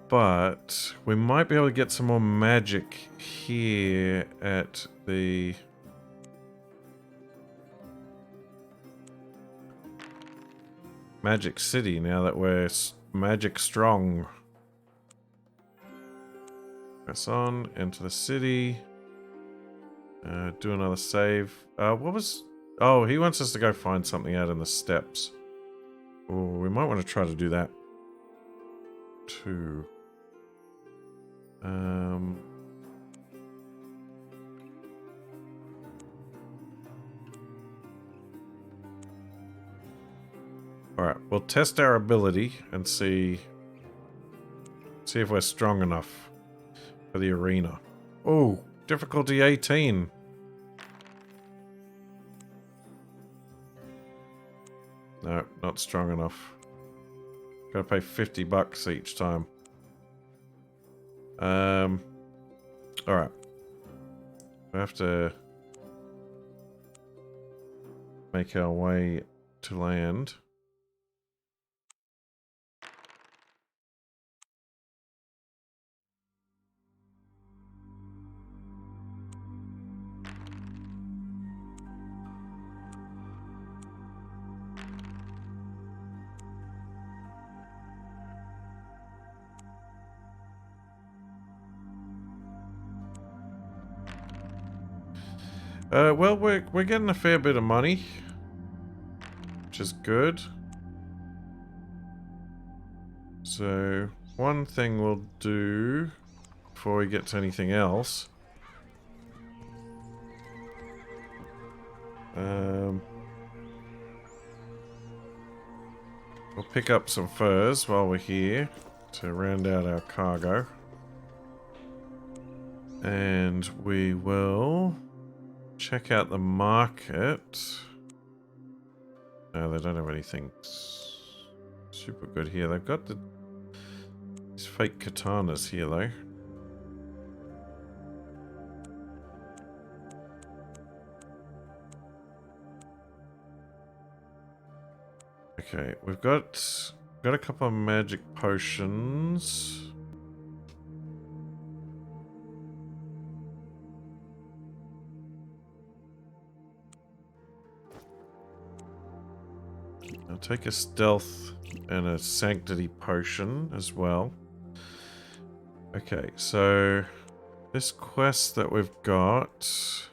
But we might be able to get some more magic here at the Magic City now that we're magic strong. Press on, enter the city. Do another save. What was... Oh, he wants us to go find something out in the steppes. Oh, we might want to try to do that. 2. Alright, we'll test our ability and see if we're strong enough for the arena. Oh, difficulty 18. No, not strong enough. Gotta pay $50 each time. Alright. We have to make our way to land. Well, we're getting a fair bit of money, which is good. So, one thing we'll do before we get to anything else. We'll pick up some furs while we're here to round out our cargo. And we will check out the market. No, they don't have anything super good here. They've got these fake katanas here, though. Okay, we've got a couple of magic potions. I'll take a stealth and a sanctity potion as well. Okay, so this quest that we've got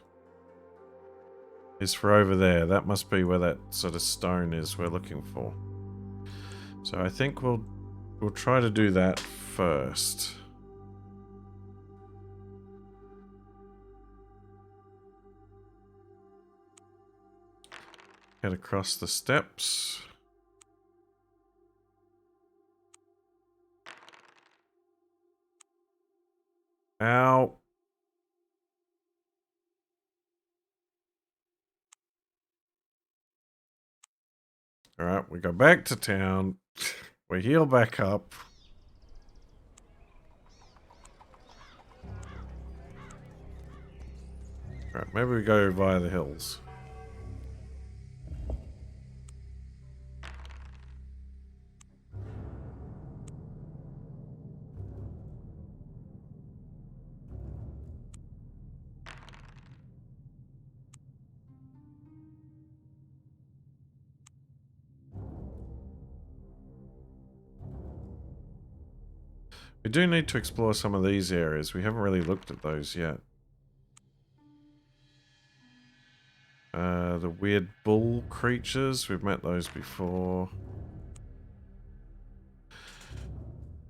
is for over there. That must be where that sort of stone is we're looking for. So I think we'll try to do that first. Head across the steps. Ow. Alright, we go back to town. We heal back up. Alright, maybe we go via the hills. We do need to explore some of these areas. We haven't really looked at those yet. The weird bull creatures. We've met those before.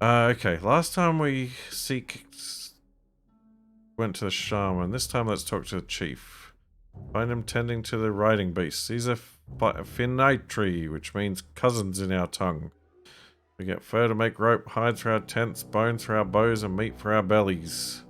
Okay, last time we went to the shaman. This time let's talk to the chief. Find him tending to the riding beasts. These are finitri, which means cousins in our tongue. We get fur to make rope, hide for our tents, bones for our bows, and meat for our bellies.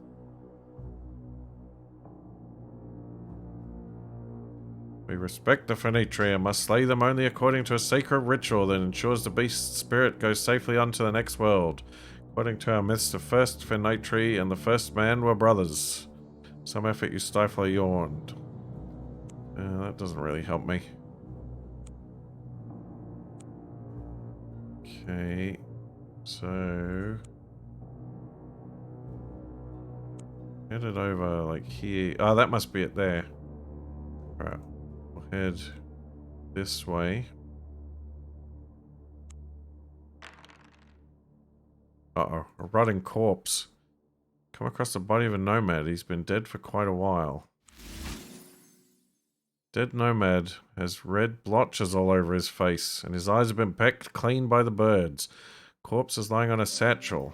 We respect the finitri and must slay them only according to a sacred ritual that ensures the beast's spirit goes safely on to the next world. According to our myths, the first finitri and the first man were brothers. Some effort you stifle a yawn. That doesn't really help me. Okay, so headed over like here. Oh, that must be it there. Alright, we'll head this way. Uh-oh, a rotting corpse. Come across the body of a nomad. He's been dead for quite a while. Dead nomad has red blotches all over his face, and his eyes have been pecked clean by the birds. Corpse is lying on a satchel.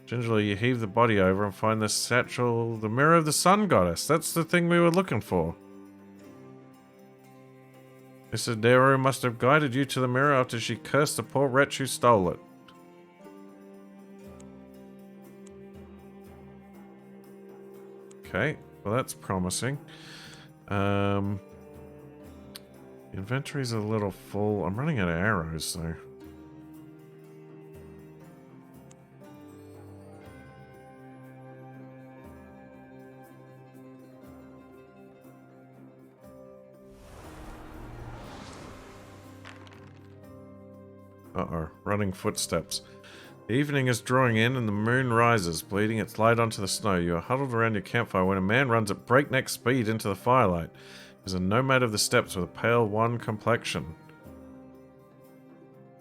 Gingerly, you heave the body over and find the satchel, the mirror of the sun goddess. That's the thing we were looking for. Mr. Daru must have guided you to the mirror after she cursed the poor wretch who stole it. Okay, well that's promising. Inventory's a little full. I'm running out of arrows though. Uh-oh, running footsteps. The evening is drawing in and the moon rises, bleeding its light onto the snow. You are huddled around your campfire when a man runs at breakneck speed into the firelight. He's a nomad of the steppes with a pale wan complexion.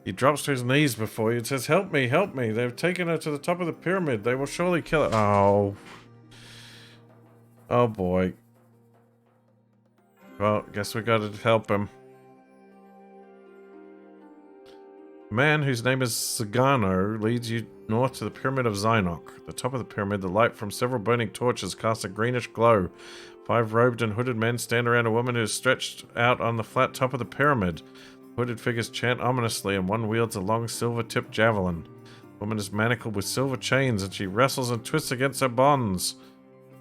He drops to his knees before you and says, help me, help me. They've taken her to the top of the pyramid. They will surely kill her. Oh. Oh boy. Well, guess we gotta help him. A man whose name is Sagano leads you north to the Pyramid of Zynock. At the top of the pyramid, the light from several burning torches casts a greenish glow. 5 robed and hooded men stand around a woman who is stretched out on the flat top of the pyramid. Hooded figures chant ominously, and one wields a long silver-tipped javelin. The woman is manacled with silver chains, and she wrestles and twists against her bonds,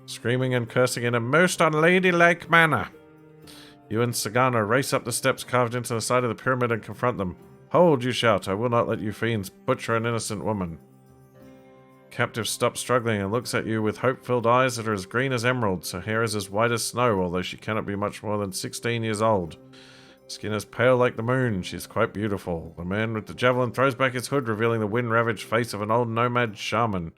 screaming and cursing in a most unladylike manner. You and Sagano race up the steps carved into the side of the pyramid and confront them. Hold, you shout. I will not let you fiends butcher an innocent woman. Captive stops struggling and looks at you with hope-filled eyes that are as green as emeralds. Her hair is as white as snow, although she cannot be much more than 16 years old. Skin is pale like the moon. She is quite beautiful. The man with the javelin throws back his hood, revealing the wind-ravaged face of an old nomad shaman.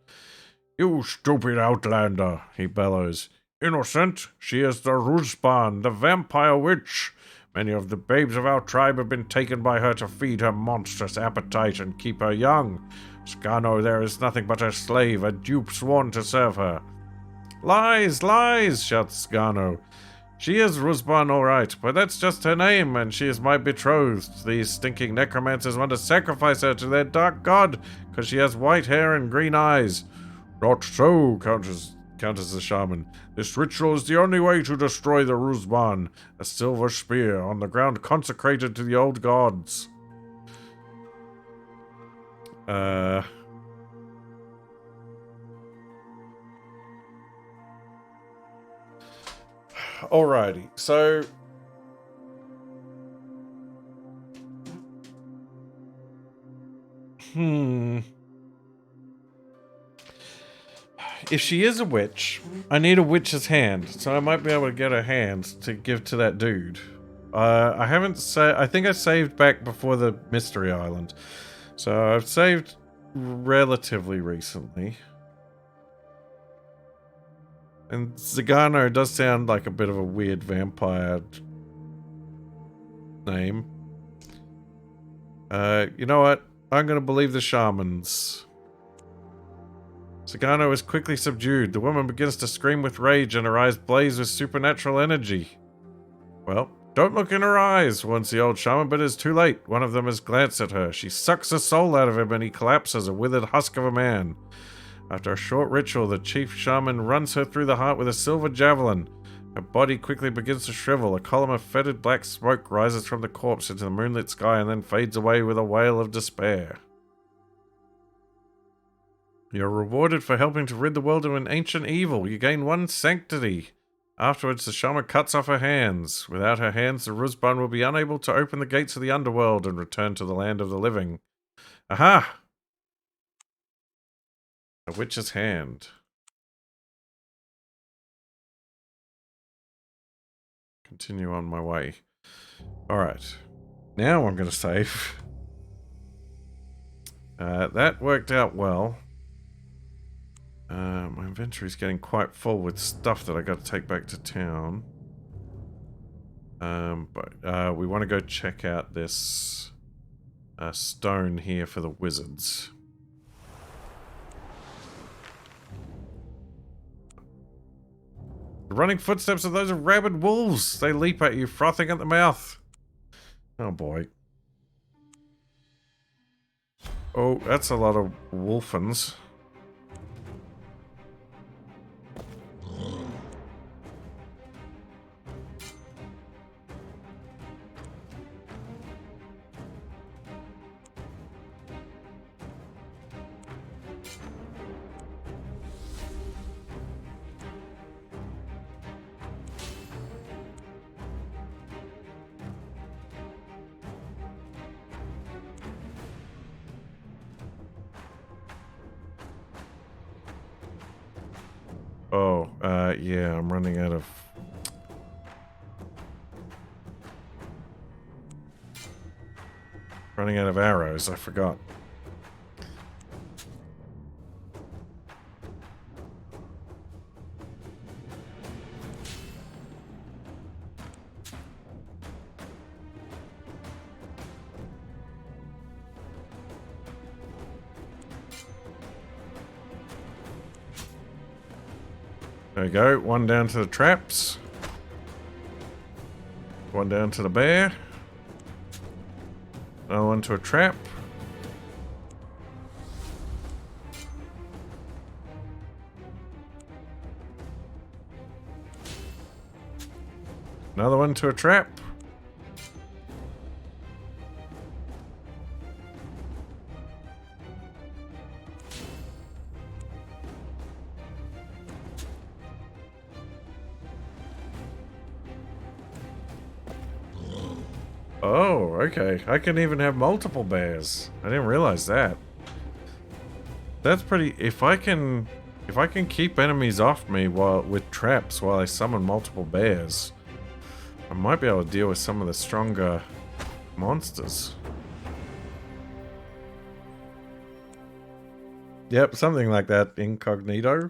You stupid outlander, he bellows. Innocent? She is the Rusban, the vampire witch. Many of the babes of our tribe have been taken by her to feed her monstrous appetite and keep her young. Scano there is nothing but a slave, a dupe sworn to serve her. Lies, lies, shouts Scano. She is Rusban all right, but that's just her name, and she is my betrothed. These stinking necromancers want to sacrifice her to their dark god, because she has white hair and green eyes. Not so, counters the shaman. This ritual is the only way to destroy the Rusban, a silver spear on the ground consecrated to the old gods. Alrighty, so if she is a witch, I need a witch's hand, so I might be able to get her hand to give to that dude. I haven't I think I saved back before the Mystery Island, so I've saved relatively recently. And Zagano does sound like a bit of a weird vampire name. You know what? I'm gonna believe the shamans. Zagano is quickly subdued. The woman begins to scream with rage and her eyes blaze with supernatural energy. Well, don't look in her eyes, warns the old shaman, but it's too late. One of them has glanced at her. She sucks the soul out of him and he collapses, a withered husk of a man. After a short ritual, the chief shaman runs her through the heart with a silver javelin. Her body quickly begins to shrivel. A column of fetid black smoke rises from the corpse into the moonlit sky and then fades away with a wail of despair. You're rewarded for helping to rid the world of an ancient evil. You gain 1 sanctity. Afterwards, the shaman cuts off her hands. Without her hands, the Rusban will be unable to open the gates of the underworld and return to the land of the living. Aha! A witch's hand. Continue on my way. Alright. Now I'm going to save. That worked out well. My inventory's getting quite full with stuff that I got to take back to town. But we want to go check out this stone here for the wizards. The running footsteps are those of rabid wolves. They leap at you, frothing at the mouth. Oh boy. Oh, that's a lot of wolfens. Oh, yeah, I'm running out of... Running out of arrows, I forgot. There we go, one down to the traps. One down to the bear. Another one to a trap. Another one to a trap. Oh, okay. I can even have multiple bears. I didn't realize that. That's pretty... If I can keep enemies off me with traps while I summon multiple bears, I might be able to deal with some of the stronger monsters. Yep, something like that. Incognito.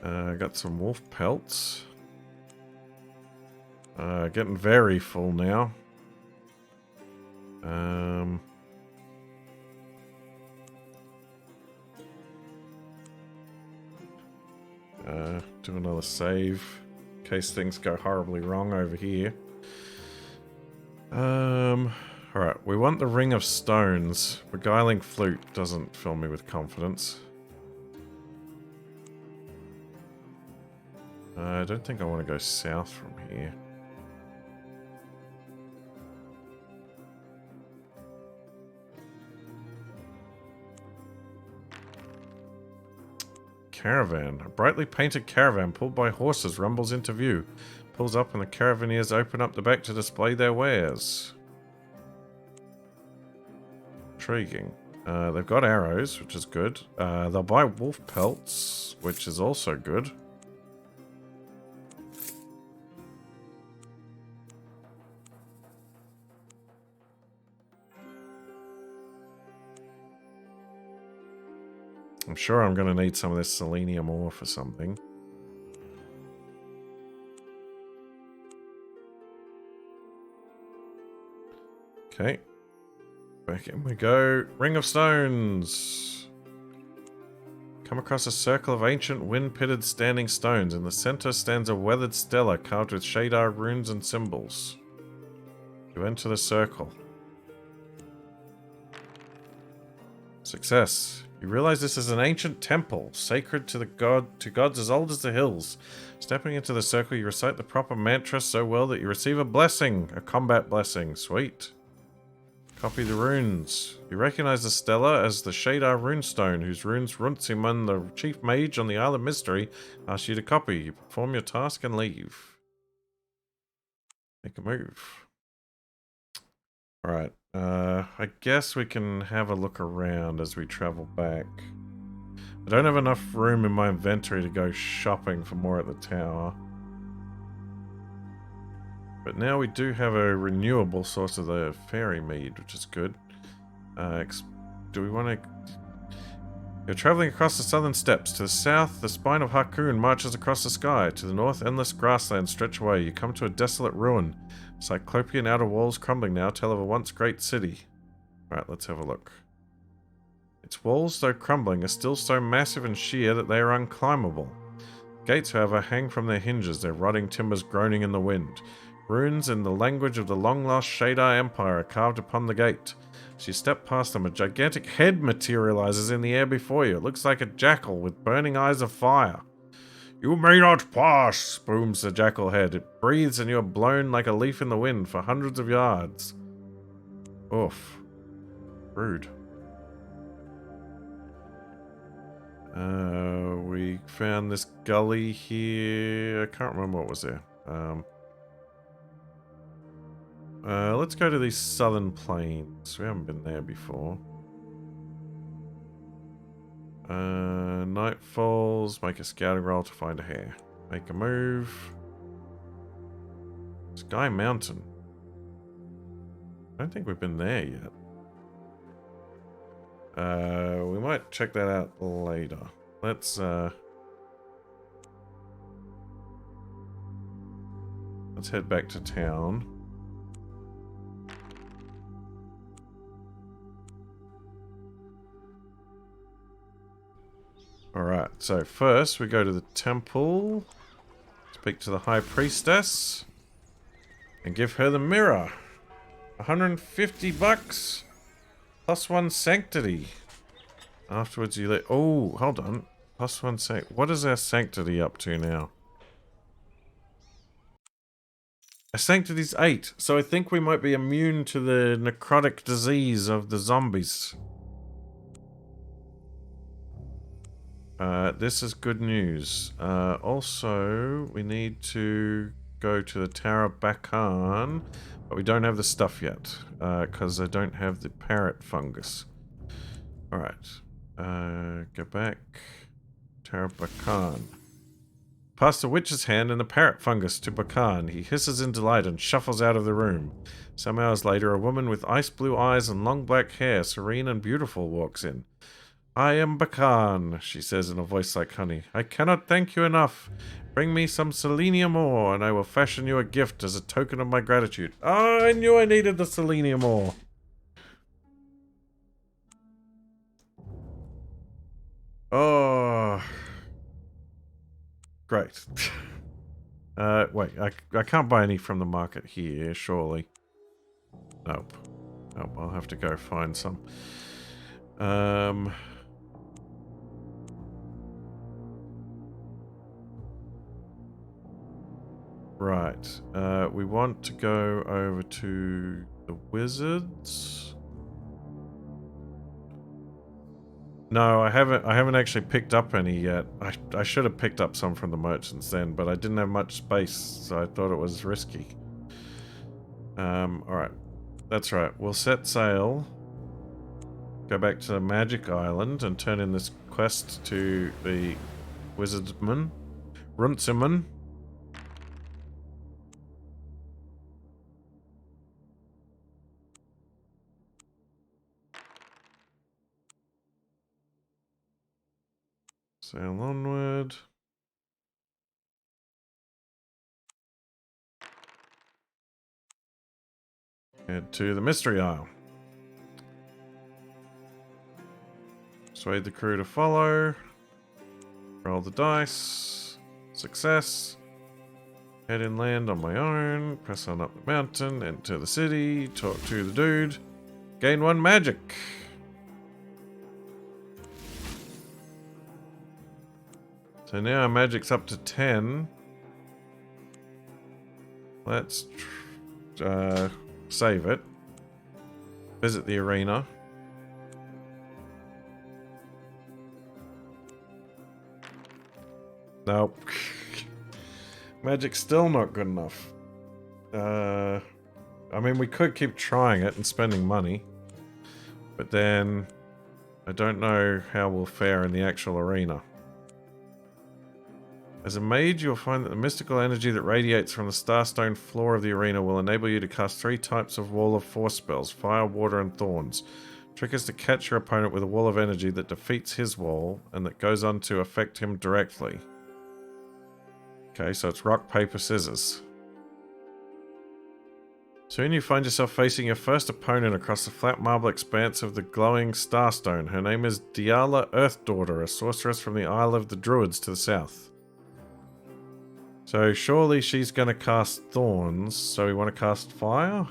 Got some wolf pelts. Getting very full now. Do another save in case things go horribly wrong over here. Alright, we want the Ring of Stones. Beguiling Flute doesn't fill me with confidence. I don't think I want to go south from here. Caravan. A brightly painted caravan pulled by horses rumbles into view. Pulls up and the caravaneers open up the back to display their wares. Intriguing. They've got arrows, which is good. They'll buy wolf pelts, which is also good. I'm sure I'm going to need some of this selenium ore for something. Okay. Back in we go. Ring of Stones. Come across a circle of ancient wind-pitted standing stones. In the center stands a weathered stela carved with shadar runes and symbols. You enter the circle. Success. You realize this is an ancient temple, sacred to gods as old as the hills. Stepping into the circle, you recite the proper mantra so well that you receive a blessing, a combat blessing. Sweet. Copy the runes. You recognize the stela as the Shadar runestone, whose runes Runciman, the chief mage on the Isle of Mystery, asks you to copy. You perform your task and leave. Make a move. Alright. I guess we can have a look around as we travel back. I don't have enough room in my inventory to go shopping for more at the tower. But now we do have a renewable source of the fairy mead, which is good. Do we want to... You're traveling across the southern steppes. To the south, the spine of Harkoon marches across the sky. To the north, endless grasslands stretch away. You come to a desolate ruin. Cyclopean outer walls crumbling now tell of a once great city. Alright, let's have a look. Its walls, though crumbling, are still so massive and sheer that they are unclimbable. Gates, however, hang from their hinges, their rotting timbers groaning in the wind. Runes in the language of the long-lost Shadar Empire are carved upon the gate. As you step past them, a gigantic head materializes in the air before you. It looks like a jackal with burning eyes of fire. You may not pass, booms the jackal head. It breathes and you are blown like a leaf in the wind for hundreds of yards. Oof. Rude. We found this gully here. I can't remember what was there. Let's go to these southern plains. We haven't been there before. Night falls. Make a scouting roll to find a hare. Make a move. Sky Mountain. I don't think we've been there yet. We might check that out later. Let's head back to town. Alright, so first we go to the temple, speak to the high priestess, and give her the mirror. 150 bucks, plus 1 sanctity. Afterwards you let... Oh, hold on. Plus 1 What is our sanctity up to now? Our sanctity's 8, so I think we might be immune to the necrotic disease of the zombies. This is good news. Also, we need to go to the Tower of Bakan, but we don't have the stuff yet, because I don't have the parrot fungus. Alright. Go back. Tower of Bakan. Pass the witch's hand and the parrot fungus to Bakan. He hisses in delight and shuffles out of the room. Some hours later, a woman with ice blue eyes and long black hair, serene and beautiful, walks in. I am Bakan, she says in a voice like honey. I cannot thank you enough. Bring me some selenium ore, and I will fashion you a gift as a token of my gratitude. Oh, I knew I needed the selenium ore. Oh. Great. Wait, I can't buy any from the market here, surely. Nope. Nope, I'll have to go find some. Right. We want to go over to the wizards. No, I haven't actually picked up any yet. I should have picked up some from the merchants then, but I didn't have much space, so I thought it was risky. Alright. That's right. We'll set sail. Go back to the Magic Island and turn in this quest to the Wizardman. Runciman. Sail onward. Head to the Mystery Isle. Persuade the crew to follow. Roll the dice. Success. Head inland on my own. Press on up the mountain. Enter the city. Talk to the dude. Gain 1 magic. So now our magic's up to 10. Let's save it. Visit the arena. Nope. Magic's still not good enough. I mean, we could keep trying it and spending money. But then I don't know how we'll fare in the actual arena. As a mage, you'll find that the mystical energy that radiates from the starstone floor of the arena will enable you to cast 3 types of Wall of Force spells: Fire, Water, and Thorns. Trick is to catch your opponent with a wall of energy that defeats his wall, and that goes on to affect him directly. Okay, so it's rock, paper, scissors. Soon you find yourself facing your first opponent across the flat marble expanse of the glowing starstone. Her name is Diala Earthdaughter, a sorceress from the Isle of the Druids to the south. So surely she's going to cast Thorns, so we want to cast Fire?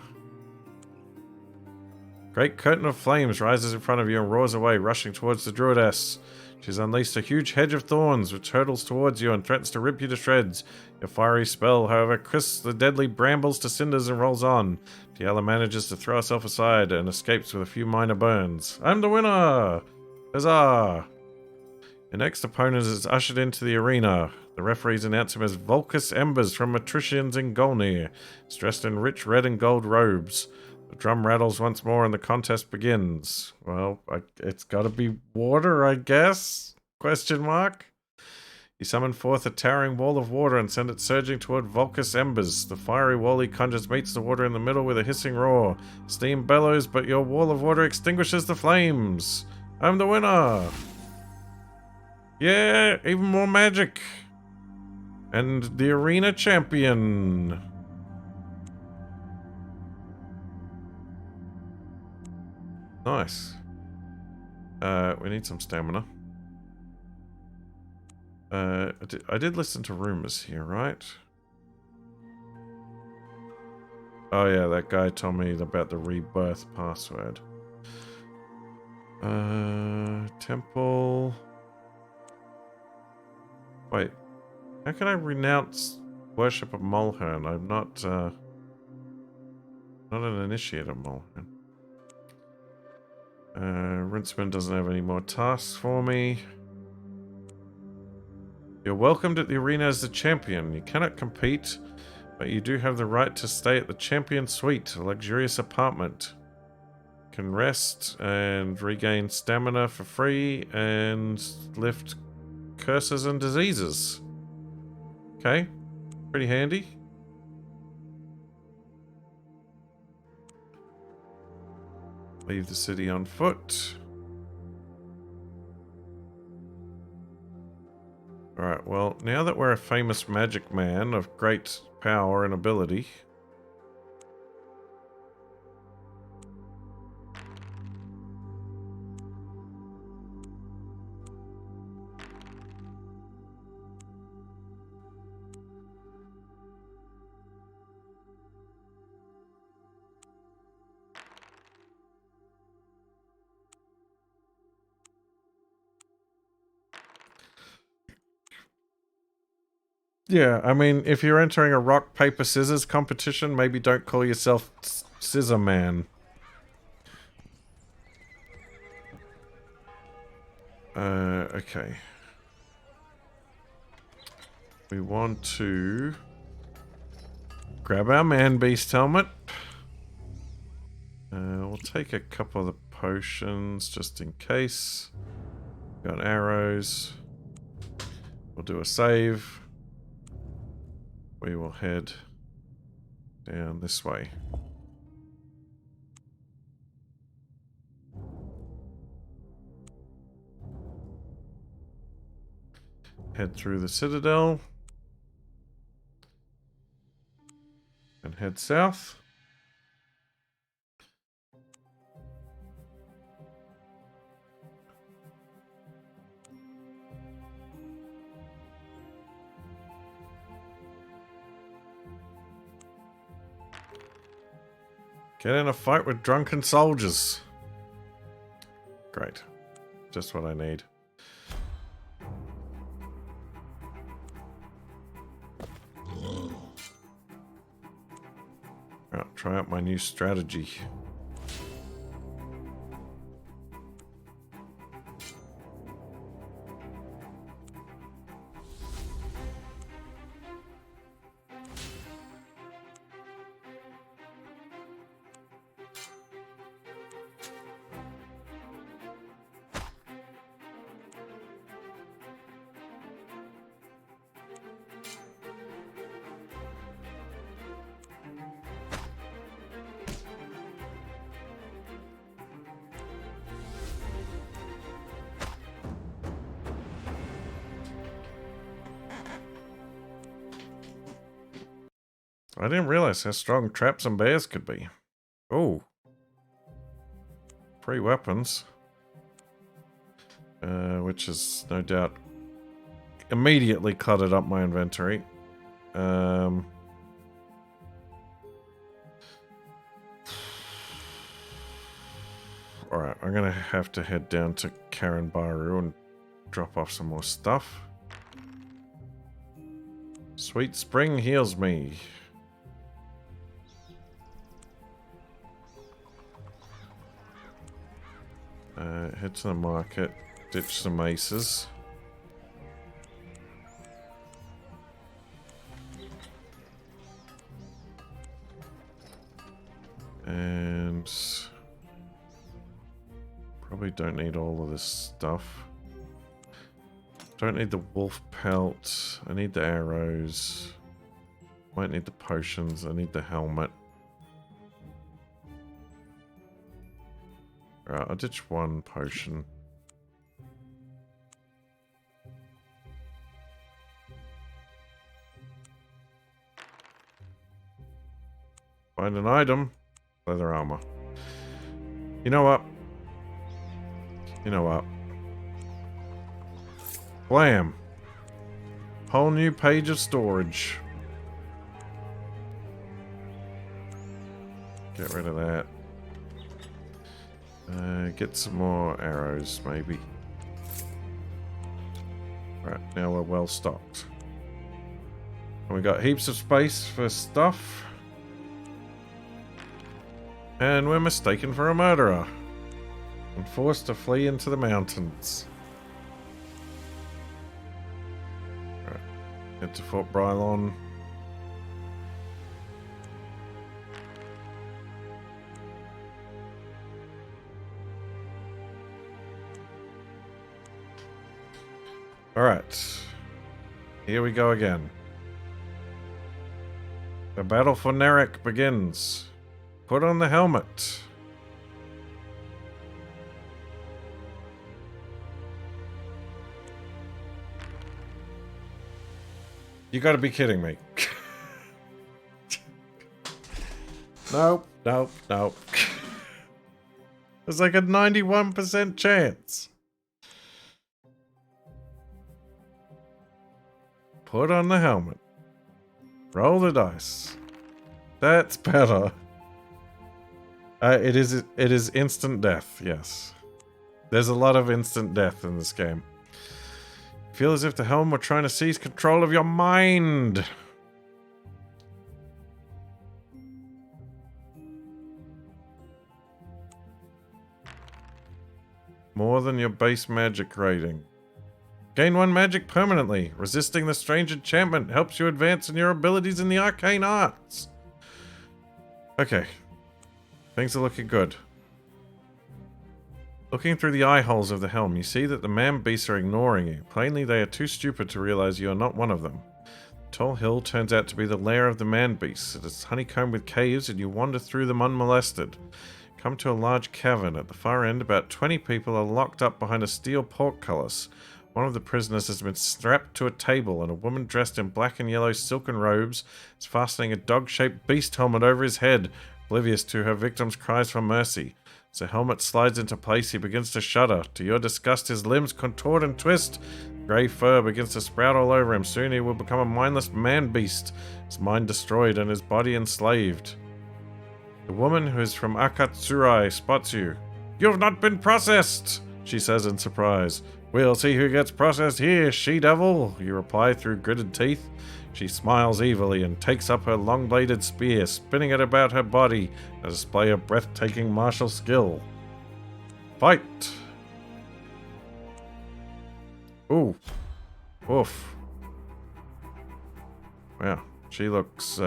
Great curtain of flames rises in front of you and roars away, rushing towards the druidess. She's unleashed a huge hedge of thorns, which hurtles towards you and threatens to rip you to shreds. Your fiery spell, however, crisps the deadly brambles to cinders and rolls on. Tiala manages to throw herself aside and escapes with a few minor burns. I'm the winner! Huzzah! Your next opponent is ushered into the arena. The referees announce him as Vulcus Embers from Matricians in Golnir. He's dressed in rich red and gold robes. The drum rattles once more and the contest begins. Well, it's gotta be water, I guess? Question mark? You summon forth a towering wall of water and send it surging toward Vulcus Embers. The fiery wall he conjures meets the water in the middle with a hissing roar. Steam bellows, but your wall of water extinguishes the flames. I'm the winner! Yeah, even more magic! And the arena champion! Nice. We need some stamina. I did listen to rumors here, right? Oh yeah, that guy told me about the rebirth password. Temple... Wait. How can I renounce worship of Mulhern? I'm not an initiate of Mulhern. Rinceman doesn't have any more tasks for me. You're welcomed at the arena as the champion. You cannot compete, but you do have the right to stay at the champion suite, a luxurious apartment. You can rest and regain stamina for free and lift curses and diseases. Okay, pretty handy. Leave the city on foot. Alright, well, now that we're a famous magic man of great power and ability... Yeah, I mean, if you're entering a rock, paper, scissors competition, maybe don't call yourself Scissor Man. Okay. We want to grab our man beast helmet. We'll take a couple of the potions just in case. Got arrows. We'll do a save. We will head down this way. Head through the Citadel. And head south. Get in a fight with drunken soldiers. Great. Just what I need. Right, try out my new strategy. I didn't realize how strong traps and bears could be. Oh. 3 weapons. Which is no doubt immediately cluttered up my inventory. Alright, I'm gonna have to head down to Karen Baru and drop off some more stuff. Sweet spring heals me. Head to the market, ditch some aces. And probably don't need all of this stuff. Don't need the wolf pelt. I need the arrows. Might need the potions. I need the helmet. Alright, I'll ditch one potion. Find an item. Leather armor. You know what? You know what? Blam! Whole new page of storage. Get rid of that. Get some more arrows, maybe. Right, now we're well stocked. And we got heaps of space for stuff. And we're mistaken for a murderer. And forced to flee into the mountains. Right, head to Fort Brylon. Alright. Here we go again. The battle for Narak begins. Put on the helmet. You gotta be kidding me. Nope, nope, nope. There's like a 91% chance. Put on the helmet. Roll the dice. That's better. It is instant death, yes. There's a lot of instant death in this game. Feel as if the helm were trying to seize control of your mind. More than your base magic rating. Gain 1 magic permanently. Resisting the strange enchantment helps you advance in your abilities in the arcane arts. Okay. Things are looking good. Looking through the eye holes of the helm, you see that the man beasts are ignoring you. Plainly, they are too stupid to realize you are not one of them. The tall hill turns out to be the lair of the man beasts. It is honeycombed with caves, and you wander through them unmolested. Come to a large cavern. At the far end, about 20 people are locked up behind a steel portcullis. One of the prisoners has been strapped to a table, and a woman dressed in black and yellow silken robes is fastening a dog-shaped beast helmet over his head, oblivious to her victim's cries for mercy. As the helmet slides into place, he begins to shudder. To your disgust, his limbs contort and twist. Grey fur begins to sprout all over him. Soon he will become a mindless man-beast, his mind destroyed and his body enslaved. The woman, who is from Akatsurai, spots you. "You have not been processed," she says in surprise. "We'll see who gets processed here, she-devil," you reply through gritted teeth. She smiles evilly and takes up her long-bladed spear, spinning it about her body, a display of breathtaking martial skill. Fight! Ooh. Oof. Wow, she looks,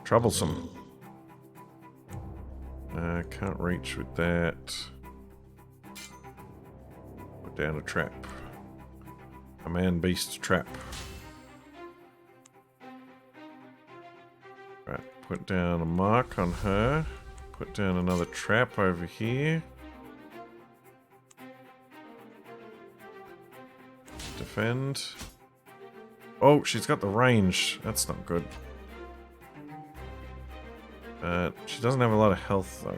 troublesome. Can't reach with that. Put down a trap. A man-beast trap. Right, put down a mark on her. Put down another trap over here. Defend. Oh, she's got the range. That's not good. She doesn't have a lot of health, though.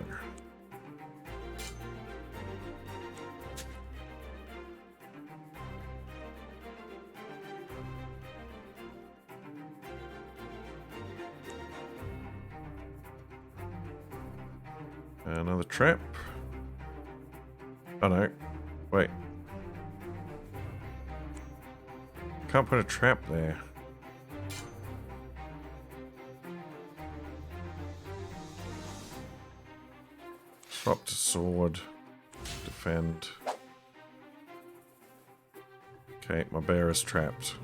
Another trap. Oh no. Wait. Can't put a trap there. Swap to sword. Defend. Okay, my bear is trapped.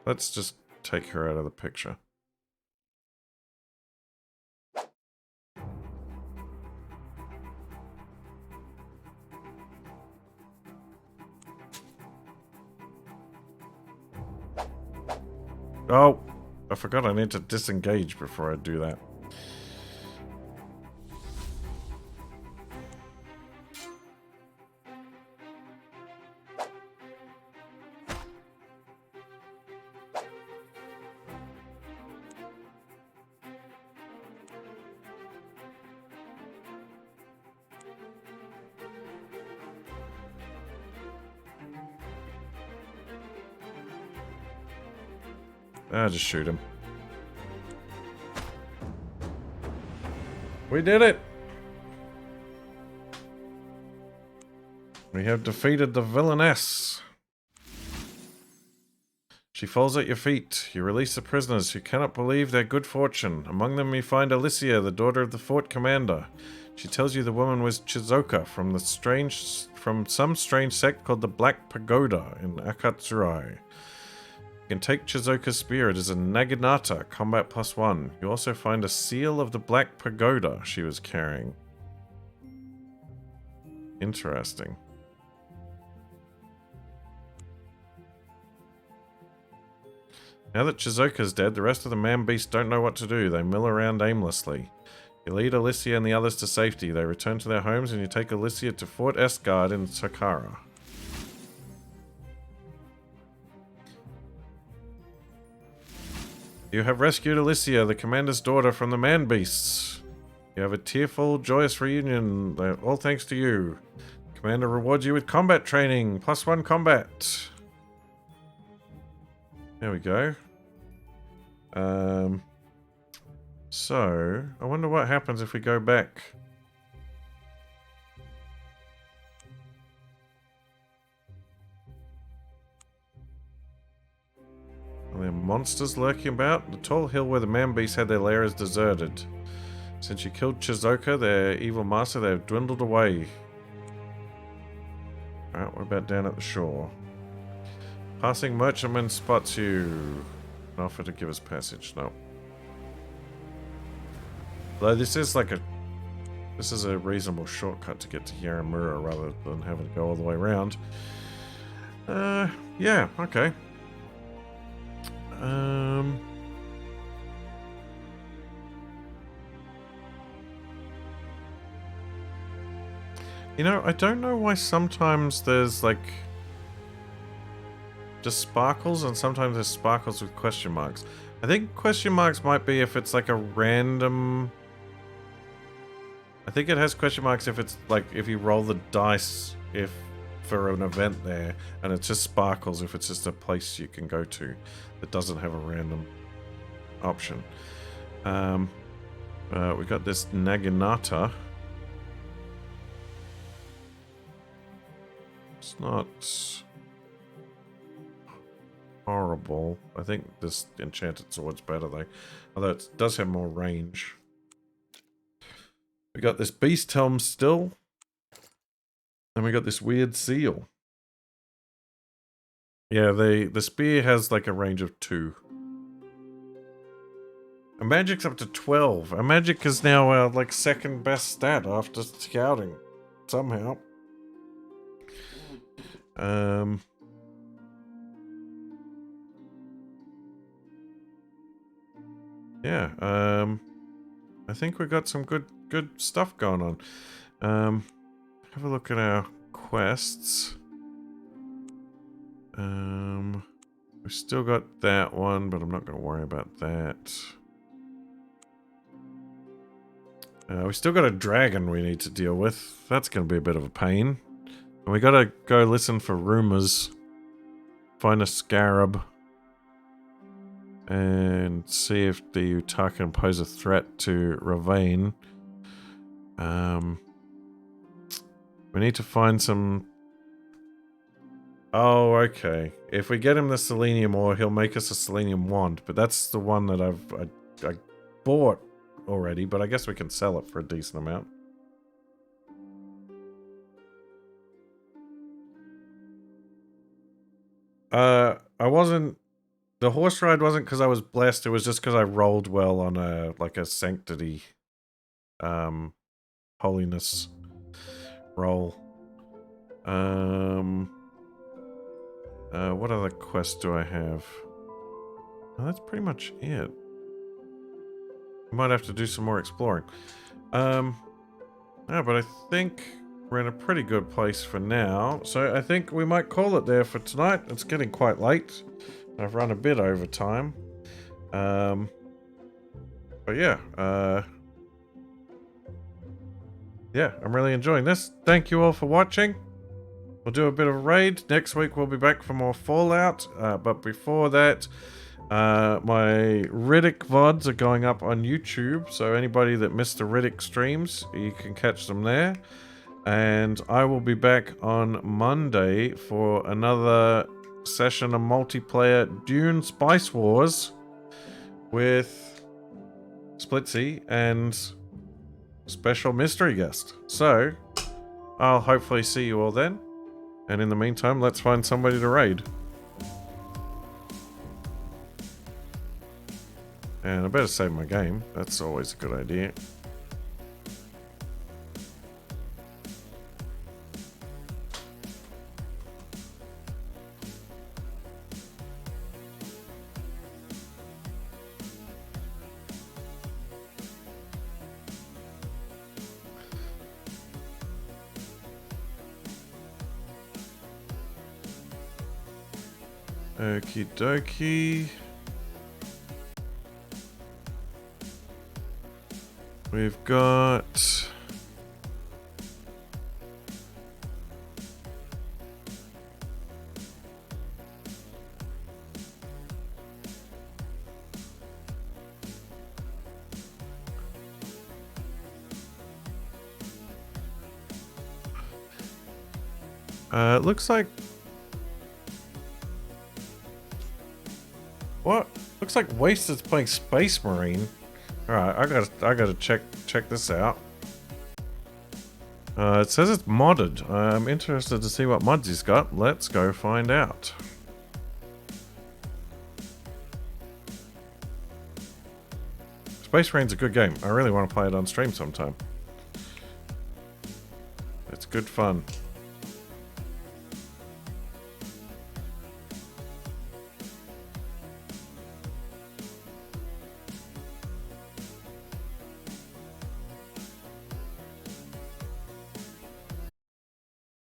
Let's just take her out of the picture. Oh, I forgot I need to disengage before I do that. Just shoot him. We did it! We have defeated the villainess. She falls at your feet. You release the prisoners who cannot believe their good fortune. Among them you find Alicia, the daughter of the fort commander. She tells you the woman was Chizoka from some strange sect called the Black Pagoda in Akatsurai. You can take Chizoka's spear. It is a Naginata, combat +1. You also find a seal of the Black Pagoda she was carrying. Interesting. Now that Chizoka's dead, the rest of the man-beasts don't know what to do. They mill around aimlessly. You lead Alicia and the others to safety. They return to their homes and you take Alicia to Fort Esgard in Sakara. You have rescued Alicia, the commander's daughter, from the man-beasts. You have a tearful, joyous reunion, all thanks to you. The commander rewards you with combat training, +1 combat. There we go. So, I wonder what happens if we go back. Are there monsters lurking about? The tall hill where the man-beasts had their lair is deserted. Since you killed Chizoka, their evil master, they have dwindled away. Alright, we're about down at the shore. Passing merchantman spots you. An offer to give us passage. No. Though this is like a... This is a reasonable shortcut to get to Yaramura rather than having to go all the way around. Yeah, okay. You know, I don't know why sometimes there's like just sparkles and sometimes there's sparkles with question marks. I think question marks might be if it's like a random... I think it has question marks if it's like if you roll the dice if for an event there, and it just sparkles if it's just a place you can go to that doesn't have a random option. We got this Naginata. It's not horrible. I think this enchanted sword's better though, although it does have more range. We got this beast helm still. Then we got this weird seal. Yeah, the spear has like a range of 2. A magic's up to 12. A magic is now our like second best stat after scouting. Somehow. Yeah, I think we got some good stuff going on. Have a look at our quests. We still got that one, but I'm not going to worry about that. We still got a dragon we need to deal with. That's going to be a bit of a pain. And we got to go listen for rumors. Find a scarab. And see if the Utaku can pose a threat to Ravine. We need to find some... Oh, okay. If we get him the selenium ore, he'll make us a selenium wand. But that's the one that I bought already, but I guess we can sell it for a decent amount. I wasn't... The horse ride wasn't because I was blessed, it was just because I rolled well on a, like a sanctity, holiness roll. What other quests do I have? Oh, that's pretty much it. I might have to do some more exploring. Yeah, but I think we're in a pretty good place for now. So I think we might call it there for tonight. It's getting quite late. I've run a bit over time. But yeah, yeah, I'm really enjoying this. Thank you all for watching. We'll do a bit of a raid. Next week we'll be back for more Fallout. But before that, my Riddick VODs are going up on YouTube. So anybody that missed the Riddick streams, you can catch them there. And I will be back on Monday for another session of multiplayer Dune Spice Wars with Splitsy and special mystery guest. So I'll hopefully see you all then. And in the meantime, let's find somebody to raid. And I better save my game. That's always a good idea. Okie dokie. We've got... it looks like... What? Looks like Wasted's playing Space Marine. Alright, I gotta check this out. It says it's modded. I'm interested to see what mods he's got. Let's go find out. Space Marine's a good game. I really want to play it on stream sometime. It's good fun.